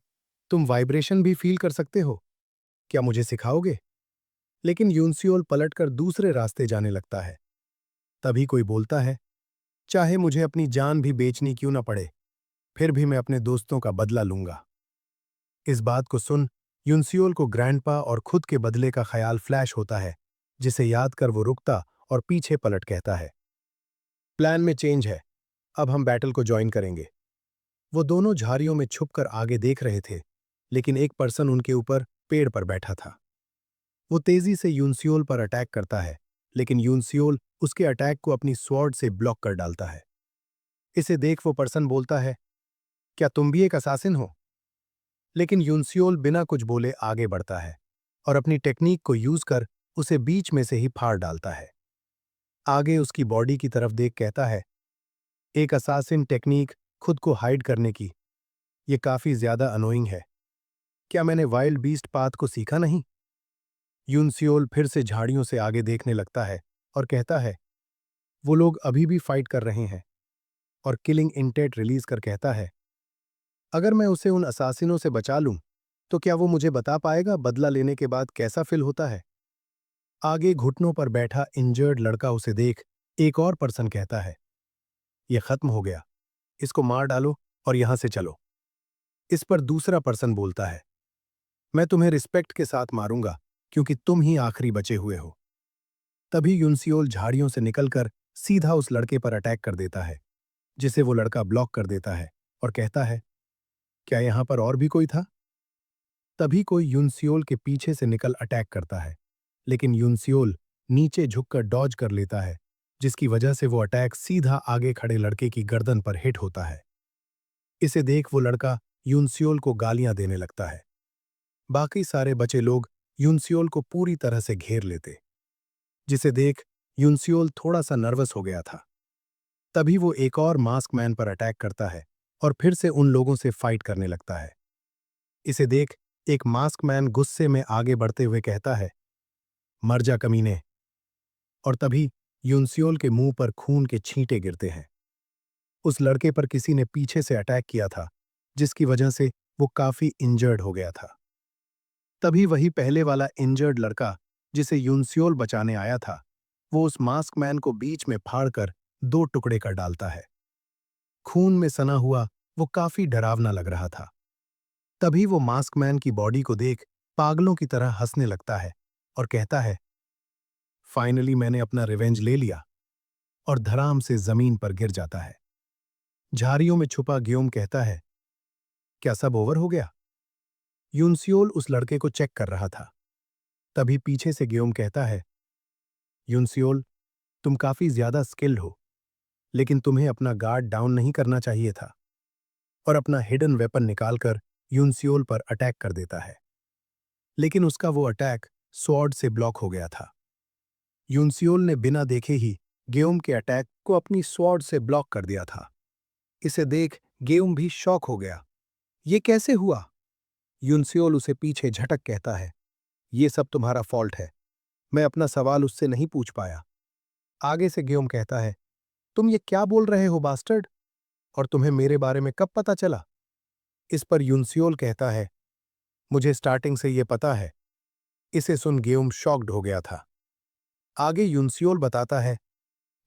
तुम वाइब्रेशन भी फील कर सकते हो, क्या मुझे सिखाओगे? लेकिन युनसियोल पलटकर दूसरे रास्ते जाने लगता है। तभी कोई बोलता है, चाहे मुझे अपनी जान भी बेचनी क्यों न पड़े, फिर भी मैं अपने दोस्तों का बदला लूंगा। इस बात को सुन युनसियोल को ग्रैंडपा और खुद के बदले का ख्याल फ्लैश होता है, जिसे याद कर वो रुकता और पीछे पलट कहता है, प्लान में चेंज है, अब हम बैटल को ज्वाइन करेंगे। वो दोनों झाड़ियों में छुपकर आगे देख रहे थे, लेकिन एक पर्सन उनके ऊपर पेड़ पर बैठा था। वो तेजी से युनसियोल पर अटैक करता है, लेकिन युनसियोल उसके अटैक को अपनी स्वॉर्ड से ब्लॉक कर डालता है। इसे देख वो पर्सन बोलता है, क्या तुम भी एक असासिन हो? लेकिन युनसियोल बिना कुछ बोले आगे बढ़ता है और अपनी टेक्निक को यूज कर उसे बीच में से ही फाड़ डालता है। आगे उसकी बॉडी की तरफ देख कहता है, एक असासिन टेक्निक खुद को हाइड करने की, ये काफी ज्यादा अनोइंग है। क्या मैंने वाइल्ड बीस्ट पाथ को सीखा नहीं? युनसियोल फिर से झाड़ियों से आगे देखने लगता है और कहता है, वो लोग अभी भी फाइट कर रहे हैं, और किलिंग इंटेंट रिलीज कर कहता है, अगर मैं उसे उन असासिनों से बचा लूं, तो क्या वो मुझे बता पाएगा बदला लेने के बाद कैसा फील होता है? आगे घुटनों पर बैठा इंजर्ड लड़का उसे देख एक और पर्सन कहता है, ये खत्म हो गया, इसको मार डालो और यहां से चलो। इस पर दूसरा पर्सन बोलता है, मैं तुम्हें रिस्पेक्ट के साथ मारूंगा क्योंकि तुम ही आखिरी बचे हुए हो। तभी युनसियोल झाड़ियों से निकलकर सीधा उस लड़के पर अटैक कर देता है, जिसे वो लड़का ब्लॉक कर देता है और कहता है, क्या यहां पर और भी कोई था? तभी कोई युनसियोल के पीछे से निकल अटैक करता है, लेकिन युनसियोल नीचे झुककर डॉज कर लेता है, जिसकी वजह से वो अटैक सीधा आगे खड़े लड़के की गर्दन पर हिट होता है। इसे देख वो लड़का युनसियोल को गालियां देने लगता है। बाकी सारे बचे लोग युनसियोल को पूरी तरह से घेर लेते, जिसे देख युनसियोल थोड़ा सा नर्वस हो गया था। तभी वो एक और मास्क मैन पर अटैक करता है और फिर से उन लोगों से फाइट करने लगता है। इसे देख एक मास्क मैन गुस्से में आगे बढ़ते हुए कहता है, मर जा कमीने। और तभी युनसियोल के मुंह पर खून के छींटे गिरते हैं। उस लड़के पर किसी ने पीछे से अटैक किया था, जिसकी वजह से वो काफी इंजर्ड हो गया था। तभी वही पहले वाला इंजर्ड लड़का जिसे युनसियोल बचाने आया था, वो उस मास्क मैन को बीच में फाड़कर दो टुकड़े कर डालता है। खून में सना हुआ वो काफी डरावना लग रहा था। तभी वो मास्क मैन की बॉडी को देख पागलों की तरह हंसने लगता है और कहता है, फाइनली मैंने अपना रिवेंज ले लिया, और धड़ाम से जमीन पर गिर जाता है। झाड़ियों में छुपा ग्योम कहता है, क्या सब ओवर हो गया? यूनसियोल उस लड़के को चेक कर रहा था। तभी पीछे से ग्योम कहता है, यूनसियोल, तुम काफी ज्यादा स्किल्ड हो, लेकिन तुम्हें अपना गार्ड डाउन नहीं करना चाहिए था, और अपना हिडन वेपन निकालकर यूनसियोल पर अटैक कर देता है। लेकिन उसका वो अटैक स्वॉर्ड से ब्लॉक हो गया था। यूनसियोल ने बिना देखे ही गेउम के अटैक को अपनी स्वॉर्ड से ब्लॉक कर दिया था। इसे देख गेउम भी शॉक हो गया। ये कैसे हुआ? यूनसियोल उसे पीछे झटक कहता है, ये सब तुम्हारा फॉल्ट है, मैं अपना सवाल उससे नहीं पूछ पाया। आगे से गेउम कहता है, तुम ये क्या बोल रहे हो बास्टर्ड, और तुम्हें मेरे बारे में कब पता चला? इस पर यूनसियोल कहता है, मुझे स्टार्टिंग से ये पता है। इसे सुन गेउम शॉक्ड हो गया था। आगे यूनसियोल बताता है,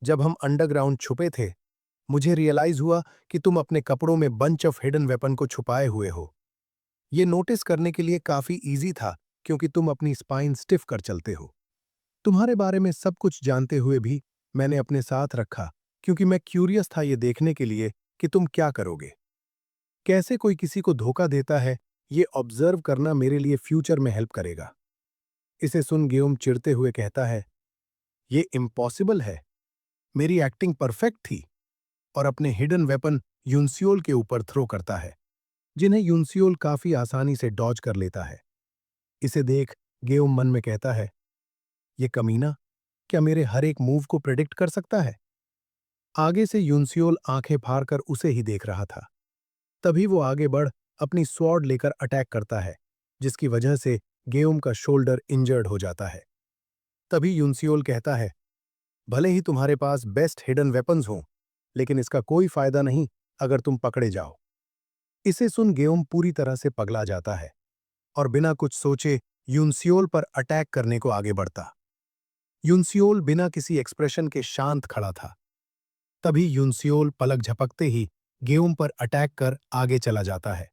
जब हम अंडरग्राउंड छुपे थे, मुझे रियलाइज हुआ कि तुम अपने कपड़ों में बंच ऑफ हिडन वेपन को छुपाए हुए हो। ये नोटिस करने के लिए काफी इजी था, क्योंकि तुम अपनी स्पाइन स्टिफ कर चलते हो। तुम्हारे बारे में सब कुछ जानते हुए भी मैंने अपने साथ रखा, क्योंकि मैं क्यूरियस था ये देखने के लिए कि तुम क्या करोगे। कैसे कोई किसी को धोखा देता है, ये ऑब्जर्व करना मेरे लिए फ्यूचर में हेल्प करेगा। इसे सुन गेउम चिढ़ते हुए कहता है, ये इम्पॉसिबल है, मेरी एक्टिंग परफेक्ट थी, और अपने हिडन वेपन यूनसियोल के ऊपर थ्रो करता है, जिन्हें यूनसियोल काफी आसानी से डॉज कर लेता है। इसे देख गेउम मन में कहता है, ये कमीना क्या मेरे हर एक मूव को प्रेडिक्ट कर सकता है? आगे से यूनसियोल आंखें फाड़ कर उसे ही देख रहा था। तभी वो आगे बढ़ अपनी स्वॉर्ड लेकर अटैक करता है, जिसकी वजह से गेउम का शोल्डर इंजर्ड हो जाता है। तभी यूनसियोल कहता है, भले ही तुम्हारे पास बेस्ट हिडन वेपन्स हों, लेकिन इसका कोई फायदा नहीं अगर तुम पकड़े जाओ। इसे सुन गेउम पूरी तरह से पगला जाता है और बिना कुछ सोचे यूनसियोल पर अटैक करने को आगे बढ़ता। यूनसियोल बिना किसी एक्सप्रेशन के शांत खड़ा था। तभी यूनसियोल पलक झपकते ही गेउम पर अटैक कर आगे चला जाता है।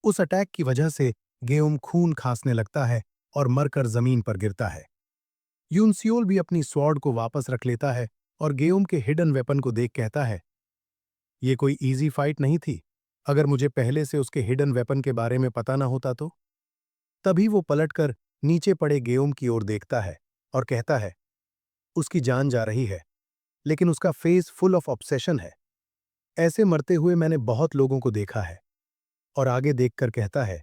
उस अटैक की वजह से गेउम खून खांसने लगता है और मरकर जमीन पर गिरता है। यूनसियोल भी अपनी स्वॉर्ड को वापस रख लेता है और गेउम के हिडन वेपन को देख कहता है, ये कोई इजी फाइट नहीं थी, अगर मुझे पहले से उसके हिडन वेपन के बारे में पता ना होता तो। तभी वो पलटकर नीचे पड़े गेउम की ओर देखता है और कहता है, उसकी जान जा रही है, लेकिन उसका फेस फुल ऑफ ऑब्सेशन है। ऐसे मरते हुए मैंने बहुत लोगों को देखा है। और आगे देखकर कहता है,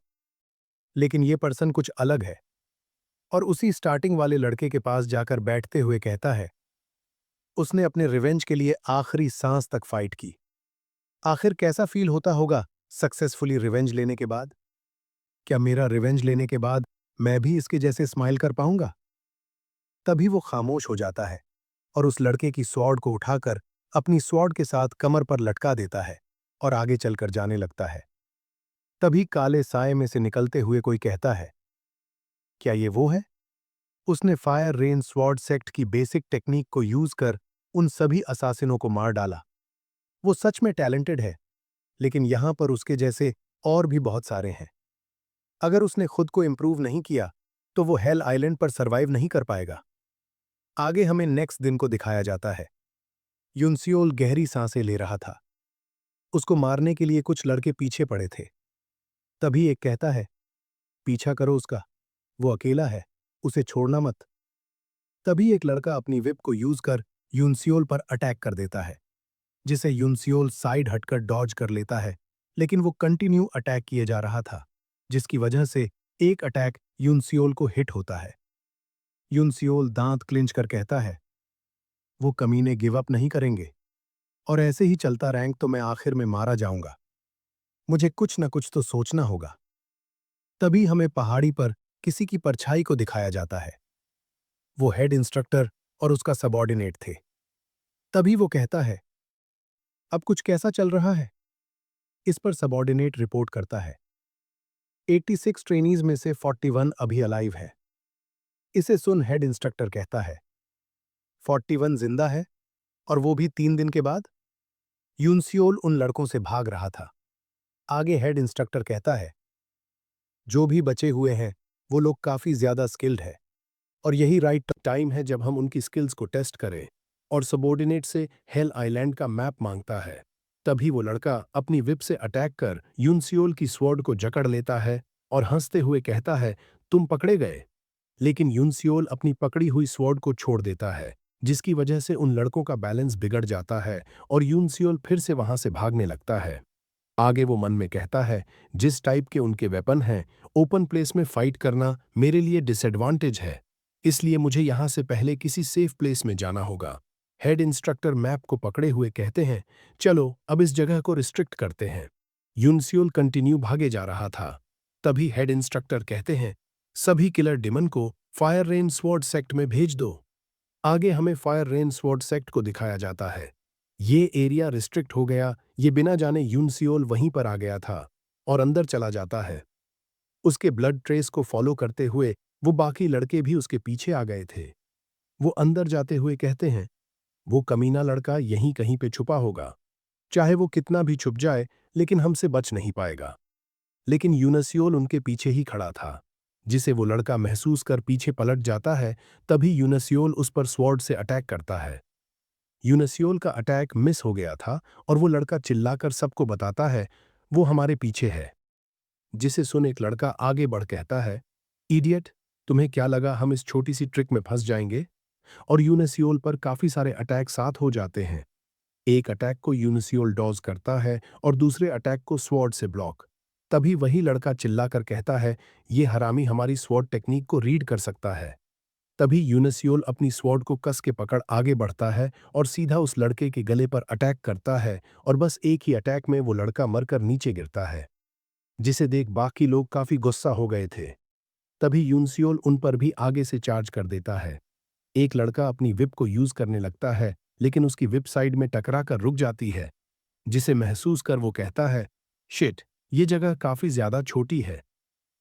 लेकिन ये पर्सन कुछ अलग है, और उसी स्टार्टिंग वाले लड़के के पास जाकर बैठते हुए कहता है, उसने अपने रिवेंज के लिए आखिरी सांस तक फाइट की। आखिर कैसा फील होता होगा सक्सेसफुली रिवेंज लेने के बाद? क्या मेरा रिवेंज लेने के बाद मैं भी इसके जैसे स्माइल कर पाऊंगा? तभी वो खामोश हो जाता है और उस लड़के की स्वॉर्ड को उठाकर अपनी स्वॉर्ड के साथ कमर पर लटका देता है और आगे चलकर जाने लगता है। तभी काले साए में से निकलते हुए कोई कहता है, क्या ये वो है? उसने फायर रेन स्वॉर्ड सेक्ट की बेसिक टेक्निक को यूज कर उन सभी असासिनों को मार डाला। वो सच में टैलेंटेड है, लेकिन यहां पर उसके जैसे और भी बहुत सारे हैं। अगर उसने खुद को इम्प्रूव नहीं किया तो वो हेल आइलैंड पर सरवाइव नहीं कर पाएगा। आगे हमें नेक्स्ट दिन को दिखाया जाता है। यूनसियोल गहरी सांसें ले रहा था। उसको मारने के लिए कुछ लड़के पीछे पड़े थे। तभी एक कहता है, पीछा करो उसका, वो अकेला है, उसे छोड़ना मत। तभी एक लड़का अपनी विप को यूज कर यूनसियोल पर अटैक कर देता है, जिसे यूनसियोल साइड हटकर डॉज कर लेता है, लेकिन वो कंटिन्यू अटैक किए जा रहा था, जिसकी वजह से एक अटैक यूनसियोल को हिट होता है। यूनसियोल दांत क्लिंच कर कहता है, वो कमीने गिव अप नहीं करेंगे, और ऐसे ही चलता रैंक तो मैं आखिर में मारा जाऊंगा। मुझे कुछ न कुछ तो सोचना होगा। तभी हमें पहाड़ी पर किसी की परछाई को दिखाया जाता है। वो हेड इंस्ट्रक्टर और उसका सबॉर्डिनेट थे। तभी वो कहता है, अब कुछ कैसा चल रहा है? इस पर सबॉर्डिनेट रिपोर्ट करता है, 86 ट्रेनीज में से 41 अभी अलाइव है। इसे सुन हेड इंस्ट्रक्टर कहता है, 41 जिंदा है, और वो भी 3 दिन के बाद? यूनसियोल उन लड़कों से भाग रहा था। आगे हेड इंस्ट्रक्टर कहता है, जो भी बचे हुए हैं वो लोग काफी ज्यादा स्किल्ड है और यही राइट टाइम है जब हम उनकी स्किल्स को टेस्ट करें। और सबॉर्डिनेट से हेल आइलैंड का मैप मांगता है। तभी वो लड़का अपनी विप से अटैक कर यूनसियोल की स्वॉर्ड को जकड़ लेता है और हंसते हुए कहता है, तुम पकड़े गए। लेकिन यूनसियोल अपनी पकड़ी हुई स्वॉर्ड को छोड़ देता है, जिसकी वजह से उन लड़कों का बैलेंस बिगड़ जाता है और यूनसियोल फिर से वहां से भागने लगता है। आगे वो मन में कहता है, जिस टाइप के उनके वेपन हैं, ओपन प्लेस में फाइट करना मेरे लिए डिसएडवांटेज है, इसलिए मुझे यहां से पहले किसी सेफ प्लेस में जाना होगा। हेड इंस्ट्रक्टर मैप को पकड़े हुए कहते हैं, चलो अब इस जगह को रिस्ट्रिक्ट करते हैं। यूनसियोल कंटिन्यू भागे जा रहा था। तभी हेड इंस्ट्रक्टर कहते हैं, सभी किलर डिमन को फायर रेन स्वॉर्ड सेक्ट में भेज दो। आगे हमें फायर रेन स्वॉर्ड सेक्ट को दिखाया जाता है। ये एरिया रिस्ट्रिक्ट हो गया, ये बिना जाने यूनसियोल वहीं पर आ गया था और अंदर चला जाता है। उसके ब्लड ट्रेस को फॉलो करते हुए वो बाकी लड़के भी उसके पीछे आ गए थे। वो अंदर जाते हुए कहते हैं, वो कमीना लड़का यहीं कहीं पे छुपा होगा। चाहे वो कितना भी छुप जाए, लेकिन हमसे बच नहीं पाएगा। लेकिन यूनसियोल उनके पीछे ही खड़ा था, जिसे वो लड़का महसूस कर पीछे पलट जाता है। तभी यूनसियोल उस पर स्वॉर्ड से अटैक करता है। यूनसियोल का अटैक मिस हो गया था और वो लड़का चिल्लाकर सबको बताता है, वो हमारे पीछे है। जिसे सुन एक लड़का आगे बढ़ कहता है, इडियट, तुम्हें क्या लगा हम इस छोटी सी ट्रिक में फंस जाएंगे? और यूनसियोल पर काफी सारे अटैक साथ हो जाते हैं। एक अटैक को यूनसियोल डॉज करता है और दूसरे अटैक को स्वॉर्ड से ब्लॉक। तभी वही लड़का चिल्लाकर कहता है, ये हरामी हमारी स्वॉर्ड टेक्निक को रीड कर सकता है। तभी यूनसियोल अपनी स्वॉर्ड को कस के पकड़ आगे बढ़ता है और सीधा उस लड़के के गले पर अटैक करता है और बस एक ही अटैक में वो लड़का मरकर नीचे गिरता है, जिसे देख बाकी लोग काफी गुस्सा हो गए थे। तभी यूनसियोल उन पर भी आगे से चार्ज कर देता है। एक लड़का अपनी विप को यूज करने लगता है, लेकिन उसकी विप साइड में टकरा कर रुक जाती है, जिसे महसूस कर वो कहता है, शिट, ये जगह काफी ज्यादा छोटी है।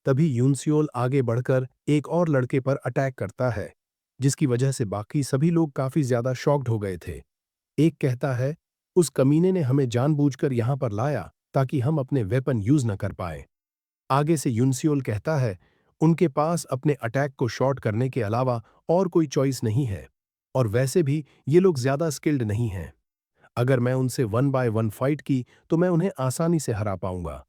तभी यूनसियोल आगे बढ़कर एक और लड़के पर अटैक करता है, जिसकी वजह से बाकी सभी लोग काफी ज्यादा शॉक्ड हो गए थे। एक कहता है, उस कमीने ने हमें जानबूझकर यहां पर लाया ताकि हम अपने वेपन यूज न कर पाए। आगे से यूनसियोल कहता है, उनके पास अपने अटैक को शॉर्ट करने के अलावा और कोई चॉइस नहीं है, और वैसे भी ये लोग ज्यादा स्किल्ड नहीं हैं। अगर मैं उनसे 1 बाय 1 फाइट की तो मैं उन्हें आसानी से हरा पाऊंगा।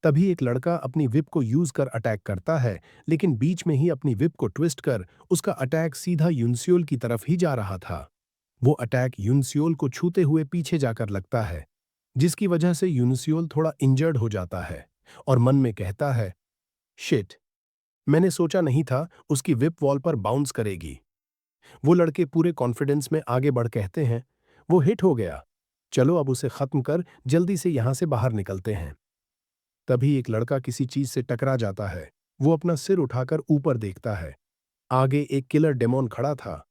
तभी एक लड़का अपनी विप को यूज कर अटैक करता है, लेकिन बीच में ही अपनी विप को ट्विस्ट कर उसका अटैक सीधा यूनसियोल की तरफ ही जा रहा था। वो अटैक यूनसियोल को छूते हुए पीछे जाकर लगता है, जिसकी वजह से यूनसियोल थोड़ा इंजर्ड हो जाता है और मन में कहता है, शिट, मैंने सोचा नहीं था उसकी विप वॉल पर बाउंस करेगी। वो लड़के पूरे कॉन्फिडेंस में आगे बढ़ कहते हैं, वो हिट हो गया, चलो अब उसे खत्म कर जल्दी से यहां से बाहर निकलते हैं। तभी एक लड़का किसी चीज से टकरा जाता है। वो अपना सिर उठाकर ऊपर देखता है। आगे एक किलर डेमोन खड़ा था।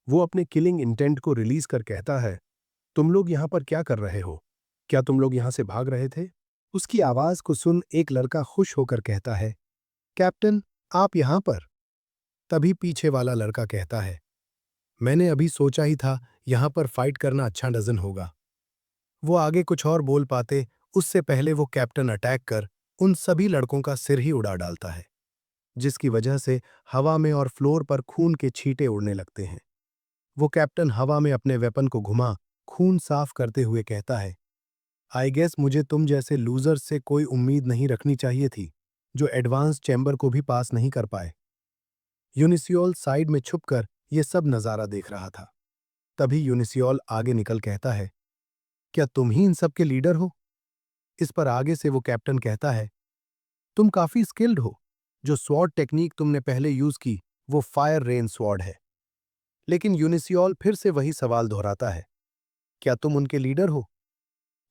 वो अपने किलिंग इंटेंट को रिलीज कर कहता है, तुम लोग यहां पर क्या कर रहे हो? क्या तुम लोग यहां से भाग रहे थे? उसकी आवाज को सुन एक लड़का खुश होकर कहता है, कैप्टन, आप यहां पर? तभी पीछे वाला लड़का कहता है, मैंने अभी सोचा ही था यहां पर फाइट करना अच्छा डजन होगा। वो आगे कुछ और बोल पाते उससे पहले वो कैप्टन अटैक कर उन सभी लड़कों का सिर ही उड़ा डालता है, जिसकी वजह से हवा में और फ्लोर पर खून के छींटे उड़ने लगते हैं। वो कैप्टन हवा में अपने वेपन को घुमा खून साफ करते हुए कहता है, आई गेस मुझे तुम जैसे लूजर से कोई उम्मीद नहीं रखनी चाहिए थी, जो एडवांस चैम्बर को भी पास नहीं कर पाए। यूनिसियोल साइड में छुपकर ये सब नजारा देख रहा था। तभी यूनिसियोल आगे निकल कहता है, क्या तुम ही इन सब के लीडर हो? इस पर आगे से वो कैप्टन कहता है, तुम काफी स्किल्ड हो। जो स्वॉर्ड टेक्निक तुमने पहले यूज की वो फायर रेन स्वॉर्ड है। लेकिन यूनिसियोल फिर से वही सवाल दोहराता है, क्या तुम उनके लीडर हो?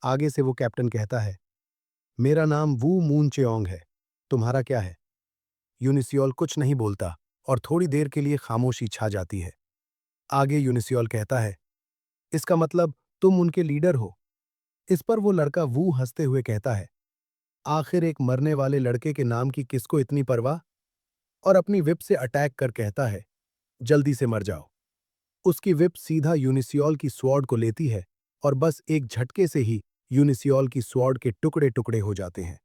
आगे से वो कैप्टन कहता है, मेरा नाम वू मून चेओंग है, तुम्हारा क्या है? यूनिसियोल कुछ नहीं बोलता और थोड़ी देर के लिए खामोशी छा जाती है। आगे यूनिसियोल कहता है, इसका मतलब तुम उनके लीडर हो। इस पर वो लड़का वू हंसते हुए कहता है, आखिर एक मरने वाले लड़के के नाम की किसको इतनी परवाह? और अपनी विप से अटैक कर कहता है, जल्दी से मर जाओ। उसकी विप सीधा यूनिसियोल की स्वॉर्ड को लेती है और बस एक झटके से ही यूनिसियोल की स्वॉर्ड के टुकड़े टुकड़े हो जाते हैं।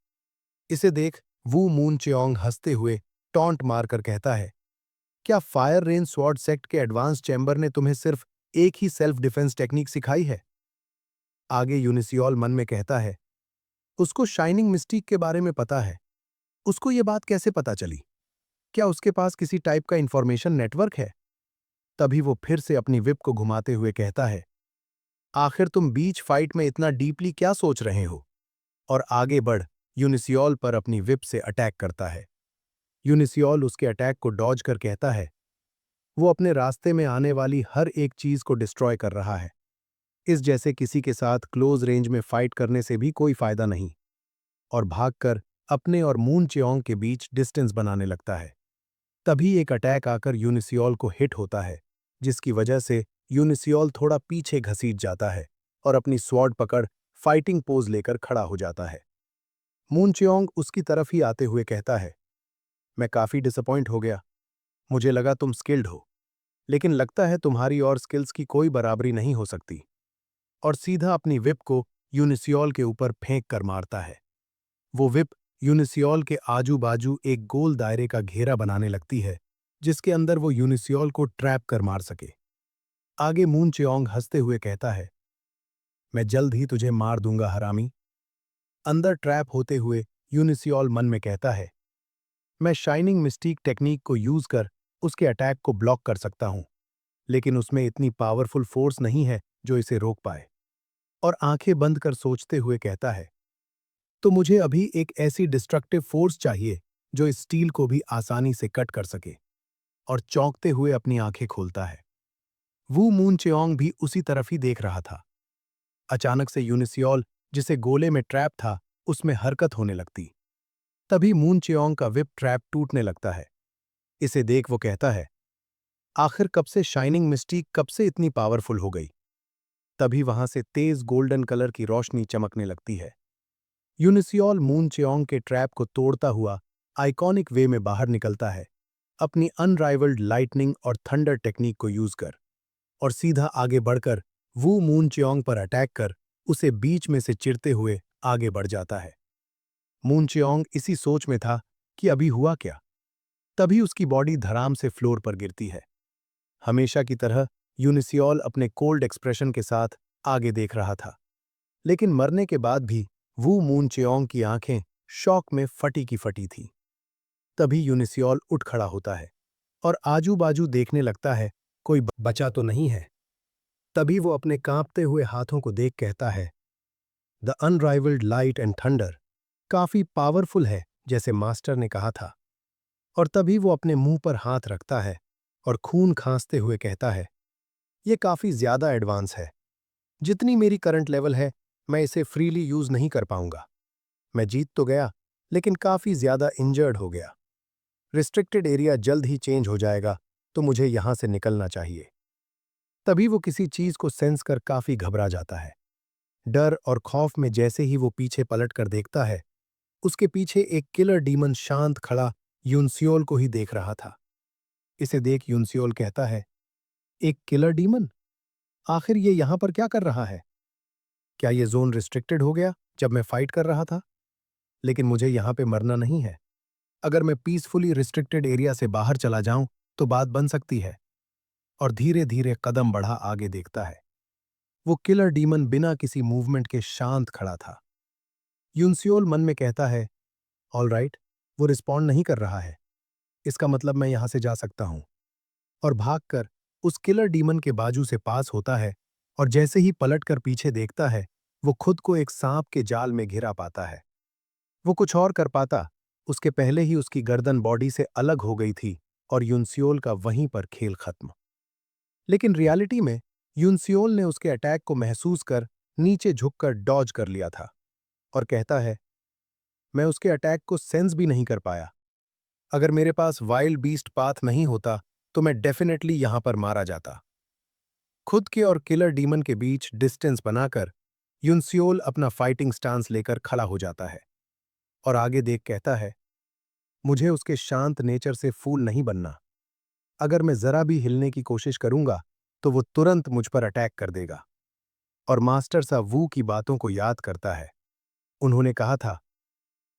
इसे देख वू मून चेओंग हंसते हुए टॉन्ट मारकर कहता है, क्या फायर रेन स्वॉर्ड सेक्ट के एडवांस चैम्बर ने तुम्हें सिर्फ एक ही सेल्फ डिफेंस टेक्निक सिखाई है? आगे यूनिसियोल मन में कहता है, उसको शाइनिंग मिस्टीक के बारे में पता है। उसको ये बात कैसे पता चली? क्या उसके पास किसी टाइप का इंफॉर्मेशन नेटवर्क है? तभी वो फिर से अपनी विप को घुमाते हुए कहता है, आखिर तुम बीच फाइट में इतना डीपली क्या सोच रहे हो? और आगे बढ़ यूनिसियोल पर अपनी विप से अटैक करता है। यूनिसियोल उसके अटैक को डॉज कर कहता है, वो अपने रास्ते में आने वाली हर एक चीज को डिस्ट्रॉय कर रहा है। इस जैसे किसी के साथ क्लोज रेंज में फाइट करने से भी कोई फायदा नहीं, और भागकर अपने और मून चेओंग के बीच डिस्टेंस बनाने लगता है। तभी एक अटैक आकर यूनिसियोल को हिट होता है, जिसकी वजह से यूनिसियोल थोड़ा पीछे घसीट जाता है और अपनी स्वॉर्ड पकड़ फाइटिंग पोज लेकर खड़ा हो जाता है। मून चेओंग उसकी तरफ ही आते हुए कहता है, मैं काफी डिसअपॉइंट हो गया। मुझे लगा तुम स्किल्ड हो, लेकिन लगता है तुम्हारी और स्किल्स की कोई बराबरी नहीं हो सकती। और सीधा अपनी विप को यूनिसियोल के ऊपर फेंक कर मारता है। वो विप यूनिसियोल के आजू बाजू एक गोल दायरे का घेरा बनाने लगती है, जिसके अंदर वो यूनिसियोल को ट्रैप कर मार सके। आगे मून चेओंग हंसते हुए कहता है, मैं जल्द ही तुझे मार दूंगा हरामी। अंदर ट्रैप होते हुए यूनिसियोल मन में कहता है, मैं शाइनिंग मिस्टीक टेक्निक को यूज कर उसके अटैक को ब्लॉक कर सकता हूं, लेकिन उसमें इतनी पावरफुल फोर्स नहीं है जो इसे रोक पाए। और आंखें बंद कर सोचते हुए कहता है, तो मुझे अभी एक ऐसी डिस्ट्रक्टिव फोर्स चाहिए जो इस स्टील को भी आसानी से कट कर सके। और चौंकते हुए अपनी आंखें खोलता है। वू मून चेओंग भी उसी तरफ ही देख रहा था। अचानक से यूनिसियोल, जिसे गोले में ट्रैप था, उसमें हरकत होने लगती। तभी मून चेओंग का विप ट्रैप टूटने लगता है। इसे देख वो कहता है, आखिर कब से शाइनिंग मिस्टीक कब से इतनी पावरफुल हो गई? तभी वहां से तेज गोल्डन कलर की रोशनी चमकने लगती है। यूनिसियोल मून चेओंग के ट्रैप को तोड़ता हुआ आइकॉनिक वे में बाहर निकलता है, अपनी अनराइवल्ड लाइटनिंग और थंडर टेक्निक को यूज कर, और सीधा आगे बढ़कर वू मून चेओंग पर अटैक कर उसे बीच में से चिरते हुए आगे बढ़ जाता है। मून चेओंग इसी सोच में था कि अभी हुआ क्या। तभी उसकी बॉडी धड़ाम से फ्लोर पर गिरती है। हमेशा की तरह यूनिसियोल अपने कोल्ड एक्सप्रेशन के साथ आगे देख रहा था, लेकिन मरने के बाद भी वू मून चेओंग की आंखें शॉक में फटी की फटी थीं। तभी यूनिसियोल उठ खड़ा होता है और आजू बाजू देखने लगता है, कोई बचा तो नहीं है। तभी वो अपने कांपते हुए हाथों को देख कहता है, the unrivalled light and thunder काफी पावरफुल है, जैसे मास्टर ने कहा था। और तभी वो अपने मुंह पर हाथ रखता है और खून खांसते हुए कहता है, ये काफी ज्यादा एडवांस है। जितनी मेरी करंट लेवल है, मैं इसे फ्रीली यूज नहीं कर पाऊंगा। मैं जीत तो गया, लेकिन काफी ज्यादा इंजर्ड हो गया। रिस्ट्रिक्टेड एरिया जल्द ही चेंज हो जाएगा, तो मुझे यहां से निकलना चाहिए। तभी वो किसी चीज को सेंस कर काफी घबरा जाता है। डर और खौफ में जैसे ही वो पीछे पलट कर देखता है, उसके पीछे एक किलर डीमन शांत खड़ा यूनसियोल को ही देख रहा था। इसे देख यूनसियोल कहता है, एक किलर डीमन? आखिर ये यहां पर क्या कर रहा है? क्या ये जोन रिस्ट्रिक्टेड हो गया जब मैं फाइट कर रहा था? लेकिन मुझे यहां पे मरना नहीं है। अगर मैं पीसफुली रिस्ट्रिक्टेड एरिया से बाहर चला जाऊं तो बात बन सकती है। और धीरे धीरे कदम बढ़ा आगे देखता है। वो किलर डीमन बिना किसी मूवमेंट के शांत खड़ा था। यूनसियोल मन में कहता है, ऑल राइट, वो रिस्पॉन्ड नहीं कर रहा है, इसका मतलब मैं यहां से जा सकता हूं। और भागकर उस किलर डीमन के बाजू से पास होता है, और जैसे ही पलटकर पीछे देखता है, वो खुद को एक सांप के जाल में घिरा पाता है। वो कुछ और कर पाता, उसके पहले ही उसकी गर्दन बॉडी से अलग हो गई थी और यूनसियोल का वहीं पर खेल खत्म। लेकिन रियलिटी में यूनसियोल ने उसके अटैक को महसूस कर नीचे झुककर डॉज कर लिया था, और कहता है, मैं उसके अटैक को सेंस भी नहीं कर पाया। अगर मेरे पास वाइल्ड बीस्ट पाथ नहीं होता तो मैं डेफिनेटली यहां पर मारा जाता। खुद के और किलर डीमन के बीच डिस्टेंस बनाकर यूनसियोल अपना फाइटिंग स्टांस लेकर खड़ा हो जाता है और आगे देख कहता है, मुझे उसके शांत नेचर से फूल नहीं बनना। अगर मैं जरा भी हिलने की कोशिश करूंगा तो वो तुरंत मुझ पर अटैक कर देगा। और मास्टर सा वू की बातों को याद करता है। उन्होंने कहा था,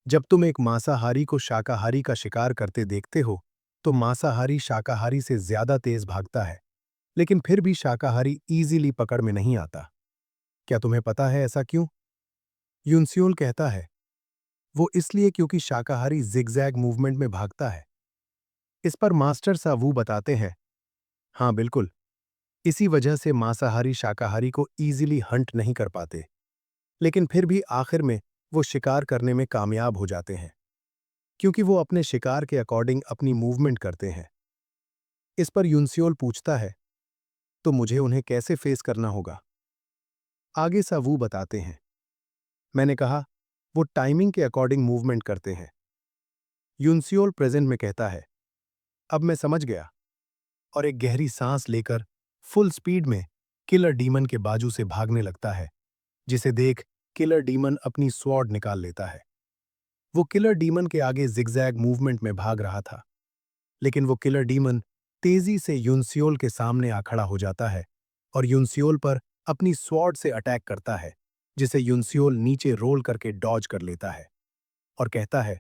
जब तुम एक मांसाहारी को शाकाहारी का शिकार करते देखते हो तो मांसाहारी शाकाहारी से ज्यादा तेज भागता है, लेकिन फिर भी शाकाहारी इजीली पकड़ में नहीं आता। क्या तुम्हें पता है ऐसा क्यों? यूनस्यूल कहता है, वो इसलिए क्योंकि शाकाहारी जिगजैग मूवमेंट में भागता है। इस पर मास्टर सावू बताते हैं, हाँ बिल्कुल, इसी वजह से मांसाहारी शाकाहारी को इजीली हंट नहीं कर पाते, लेकिन फिर भी आखिर में वो शिकार करने में कामयाब हो जाते हैं, क्योंकि वो अपने शिकार के अकॉर्डिंग अपनी मूवमेंट करते हैं। इस पर यूनस्योल पूछता है, तो मुझे उन्हें कैसे फेस करना होगा? आगे सावू बताते हैं, मैंने कहा, वो टाइमिंग के अकॉर्डिंग मूवमेंट करते हैं। यूनस्योल प्रेजेंट में कहता है, अब मैं समझ गया, और एक गहरी सांस लेकर फुल स्पीड में किलर डीमन के बाजू से भागने लगता है, जिसे देख किलर डीमन अपनी स्वॉर्ड निकाल लेता है। वो किलर डीमन के आगे जिगजैग मूवमेंट में भाग रहा था, लेकिन वो किलर डीमन तेजी से यूनस्योल के सामने आ खड़ा हो जाता है और यूनस्योल पर अपनी स्वॉर्ड से अटैक करता है, जिसे यूनस्योल नीचे रोल करके डॉज कर लेता है और कहता है,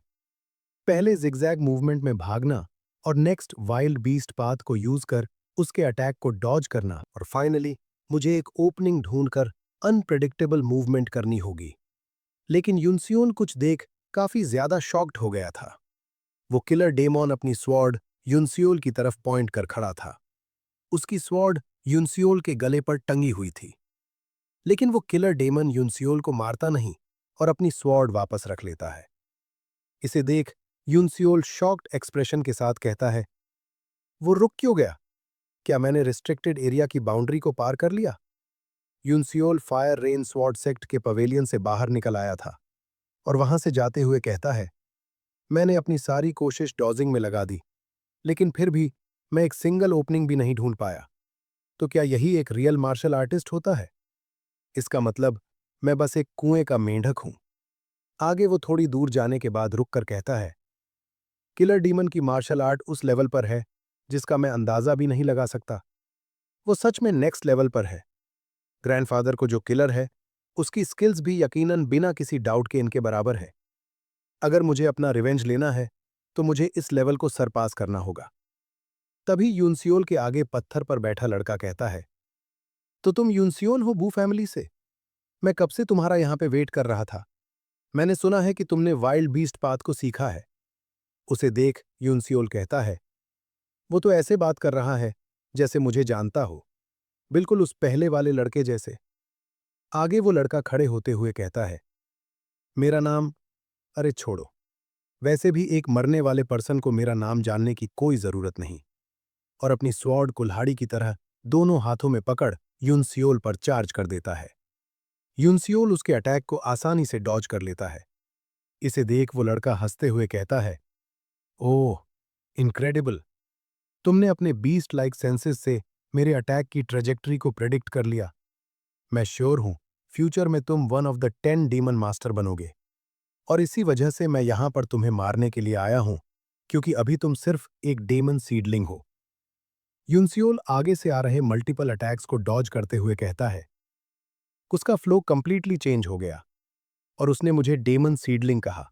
पहले जिगजैग मूवमेंट में भागना और नेक्स्ट वाइल्ड बीस्ट पाथ को यूज कर उसके अटैक को डॉज करना, और फाइनली मुझे एक ओपनिंग ढूंढकर अनप्रेडिक्टेबल मूवमेंट करनी होगी। लेकिन यूनस्योल कुछ देख काफी ज्यादा शॉक्ड हो गया था। वो किलर डेमॉन अपनी स्वॉर्ड यूनस्योल की तरफ पॉइंट कर खड़ा था। उसकी स्वॉर्ड यूनस्योल के गले पर टंगी हुई थी, लेकिन वो किलर डेमन यूनस्योल को मारता नहीं और अपनी स्वॉर्ड वापस रख लेता है। इसे देख यूनस्योल शॉक्ड एक्सप्रेशन के साथ कहता है, वो रुक क्यों गया? क्या मैंने रिस्ट्रिक्टेड एरिया की बाउंड्री को पार कर लिया? यूनस्योल फायर रेन स्वॉर्ड सेक्ट के पवेलियन से बाहर निकल आया था और वहां से जाते हुए कहता है, मैंने अपनी सारी कोशिश डॉजिंग में लगा दी, लेकिन फिर भी मैं एक सिंगल ओपनिंग भी नहीं ढूंढ पाया। तो क्या यही एक रियल मार्शल आर्टिस्ट होता है? इसका मतलब मैं बस एक कुएं का मेंढक हूं। आगे वो थोड़ी दूर जाने के बाद रुक कर कहता है, किलर डीमन की मार्शल आर्ट उस लेवल पर है जिसका मैं अंदाजा भी नहीं लगा सकता। वो सच में नेक्स्ट लेवल पर है। ग्रैंडफादर को जो किलर है, उसकी स्किल्स भी यकीनन बिना किसी डाउट के इनके बराबर है। अगर मुझे अपना रिवेंज लेना है तो मुझे इस लेवल को सरपास करना होगा। तभी यूनस्योल के आगे पत्थर पर बैठा लड़का कहता है, तो तुम यूनस्योल हो बू फैमिली से? मैं कब से तुम्हारा यहां पे वेट कर रहा था। मैंने सुना है कि तुमने वाइल्ड बीस्ट पाथ को सीखा है। उसे देख यूनस्योल कहता है, वो तो ऐसे बात कर रहा है जैसे मुझे जानता हो, बिल्कुल उस पहले वाले लड़के जैसे। आगे वो लड़का खड़े होते हुए कहता है, मेरा नाम, अरे छोड़ो, वैसे भी एक मरने वाले पर्सन को मेरा नाम जानने की कोई जरूरत नहीं, और अपनी स्वॉर्ड कुल्हाड़ी की तरह दोनों हाथों में पकड़ यूनस्योल पर चार्ज कर देता है। यूनस्योल उसके अटैक को आसानी से डॉज कर लेता है। इसे देख वो लड़का हंसते हुए कहता है, ओह, इनक्रेडिबल, तुमने अपने बीस्ट लाइक सेंसेस से मेरे अटैक की ट्रेजेक्टरी को प्रेडिक्ट कर लिया। मैं श्योर हूं फ्यूचर में तुम one of the 10 demon master बनोगे, और इसी वजह से मैं यहां पर तुम्हें मारने के लिए आया हूं, क्योंकि अभी तुम सिर्फ एक डेमन सीडलिंग हो। यूनस्योल आगे से आ रहे मल्टीपल अटैक्स को डॉज करते हुए कहता है, उसका फ्लो कंप्लीटली चेंज हो गया और उसने मुझे डेमन सीडलिंग कहा,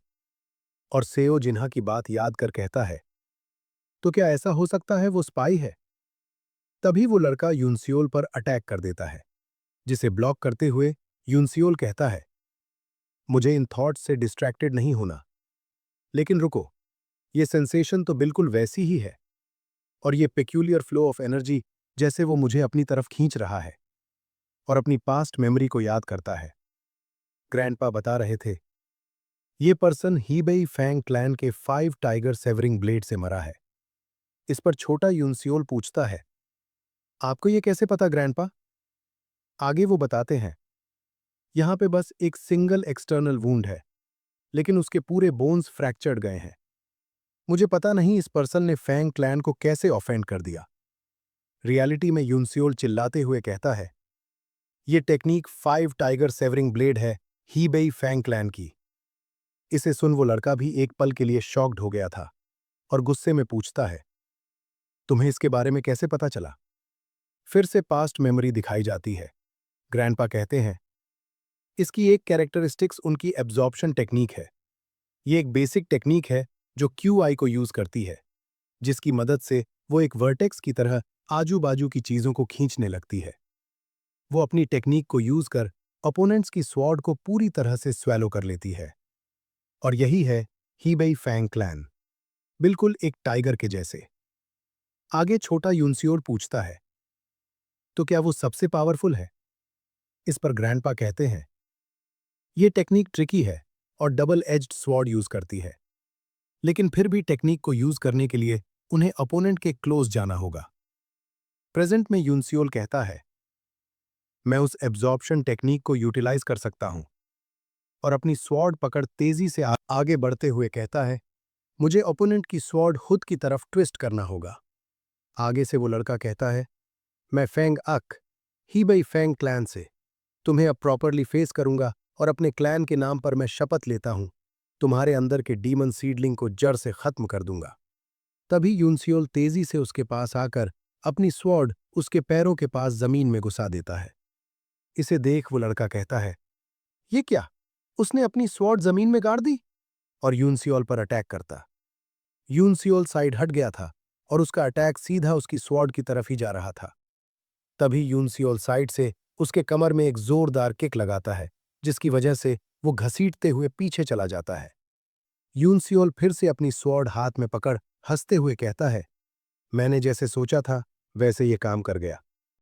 और सेओ जिन्हा की बात याद कर कहता है, तो क्या ऐसा हो सकता है वो स्पाई है? तभी वो लड़का यूनस्योल पर अटैक कर देता है, जिसे ब्लॉक करते हुए यूनस्योल कहता है, मुझे इन थॉट्स से डिस्ट्रैक्टेड नहीं होना, लेकिन रुको, ये सेंसेशन तो बिल्कुल वैसी ही है, और ये पेक्यूलियर फ्लो ऑफ एनर्जी जैसे वो मुझे अपनी तरफ खींच रहा है और अपनी पास्ट मेमोरी को याद करता है। ग्रैंडपा बता रहे थे, ये पर्सन हीबेई फैंग क्लैन के 5 टाइगर सेवरिंग ब्लेड से मरा है। इस पर छोटा यूनस्योल पूछता है, आपको ये कैसे पता ग्रैंडपा? आगे वो बताते हैं, यहां पे बस एक सिंगल एक्सटर्नल वूंड है, लेकिन उसके पूरे बोन्स फ्रैक्चर्ड गए हैं। मुझे पता नहीं इस पर्सन ने फैंग क्लैन को कैसे ऑफेंड कर दिया। रियलिटी में यूनस्योल चिल्लाते हुए कहता है, ये टेक्निक 5 टाइगर सेवरिंग ब्लेड है हीबेई फैंग क्लैन की। इसे सुन वो लड़का भी एक पल के लिए शॉक्ड हो गया था और गुस्से में पूछता है, तुम्हें इसके बारे में कैसे पता चला? फिर से पास्ट मेमोरी दिखाई जाती है। ग्रैंडपा कहते हैं, इसकी एक कैरेक्टरिस्टिक्स उनकी एब्जॉर्प्शन टेक्निक है। ये एक बेसिक टेक्निक है जो QI को यूज करती है, जिसकी मदद से वो एक वर्टेक्स की तरह आजू बाजू की चीजों को खींचने लगती है। वो अपनी टेक्निक को यूज कर अपोनेंट्स की स्वॉर्ड को पूरी तरह से स्वैलो कर लेती है। और यही है हीबेई फैंग क्लैन, बिल्कुल एक टाइगर के जैसे। आगे छोटा यूनसियोर पूछता है, तो क्या वो सबसे पावरफुल है? इस पर ग्रैंडपा कहते हैं, ये टेक्निक ट्रिकी है और डबल एज्ड स्वॉर्ड यूज करती है, लेकिन फिर भी टेक्निक को यूज करने के लिए उन्हें अपोनेंट के क्लोज जाना होगा। प्रेजेंट में यूनसियोल कहता है, मैं उस एब्जॉर्प्शन टेक्निक को यूटिलाइज कर सकता हूं, और अपनी स्वॉर्ड पकड़ तेजी से आगे बढ़ते हुए कहता है, मुझे ओपोनेंट की स्वॉर्ड खुद की तरफ ट्विस्ट करना होगा। आगे से वो लड़का कहता है, मैं फेंग अक हीबेई फैंग क्लैन से तुम्हें अब प्रॉपरली फेस करूंगा और अपने क्लैन के नाम पर मैं शपथ लेता हूं, तुम्हारे अंदर के डीमन सीडलिंग को जड़ से खत्म कर दूंगा। तभी यूनसियोल तेजी से उसके पास आकर अपनी स्वॉर्ड उसके पैरों के पास जमीन में घुसा देता है। इसे देख वो लड़का कहता है, ये क्या? उसने अपनी स्वॉर्ड जमीन में गाड़ दी और यूनसियोल पर अटैक करता। यूनसियोल साइड हट गया था और उसका अटैक सीधा उसकी स्वॉर्ड की तरफ ही जा रहा था। तभी यूनसियोल साइड से उसके कमर में एक जोरदार किक लगाता है, जिसकी वजह से वो घसीटते हुए पीछे चला जाता है। यूनसियोल फिर से अपनी स्वॉर्ड हाथ में पकड़ हंसते हुए कहता है, मैंने जैसे सोचा था वैसे ये काम कर गया।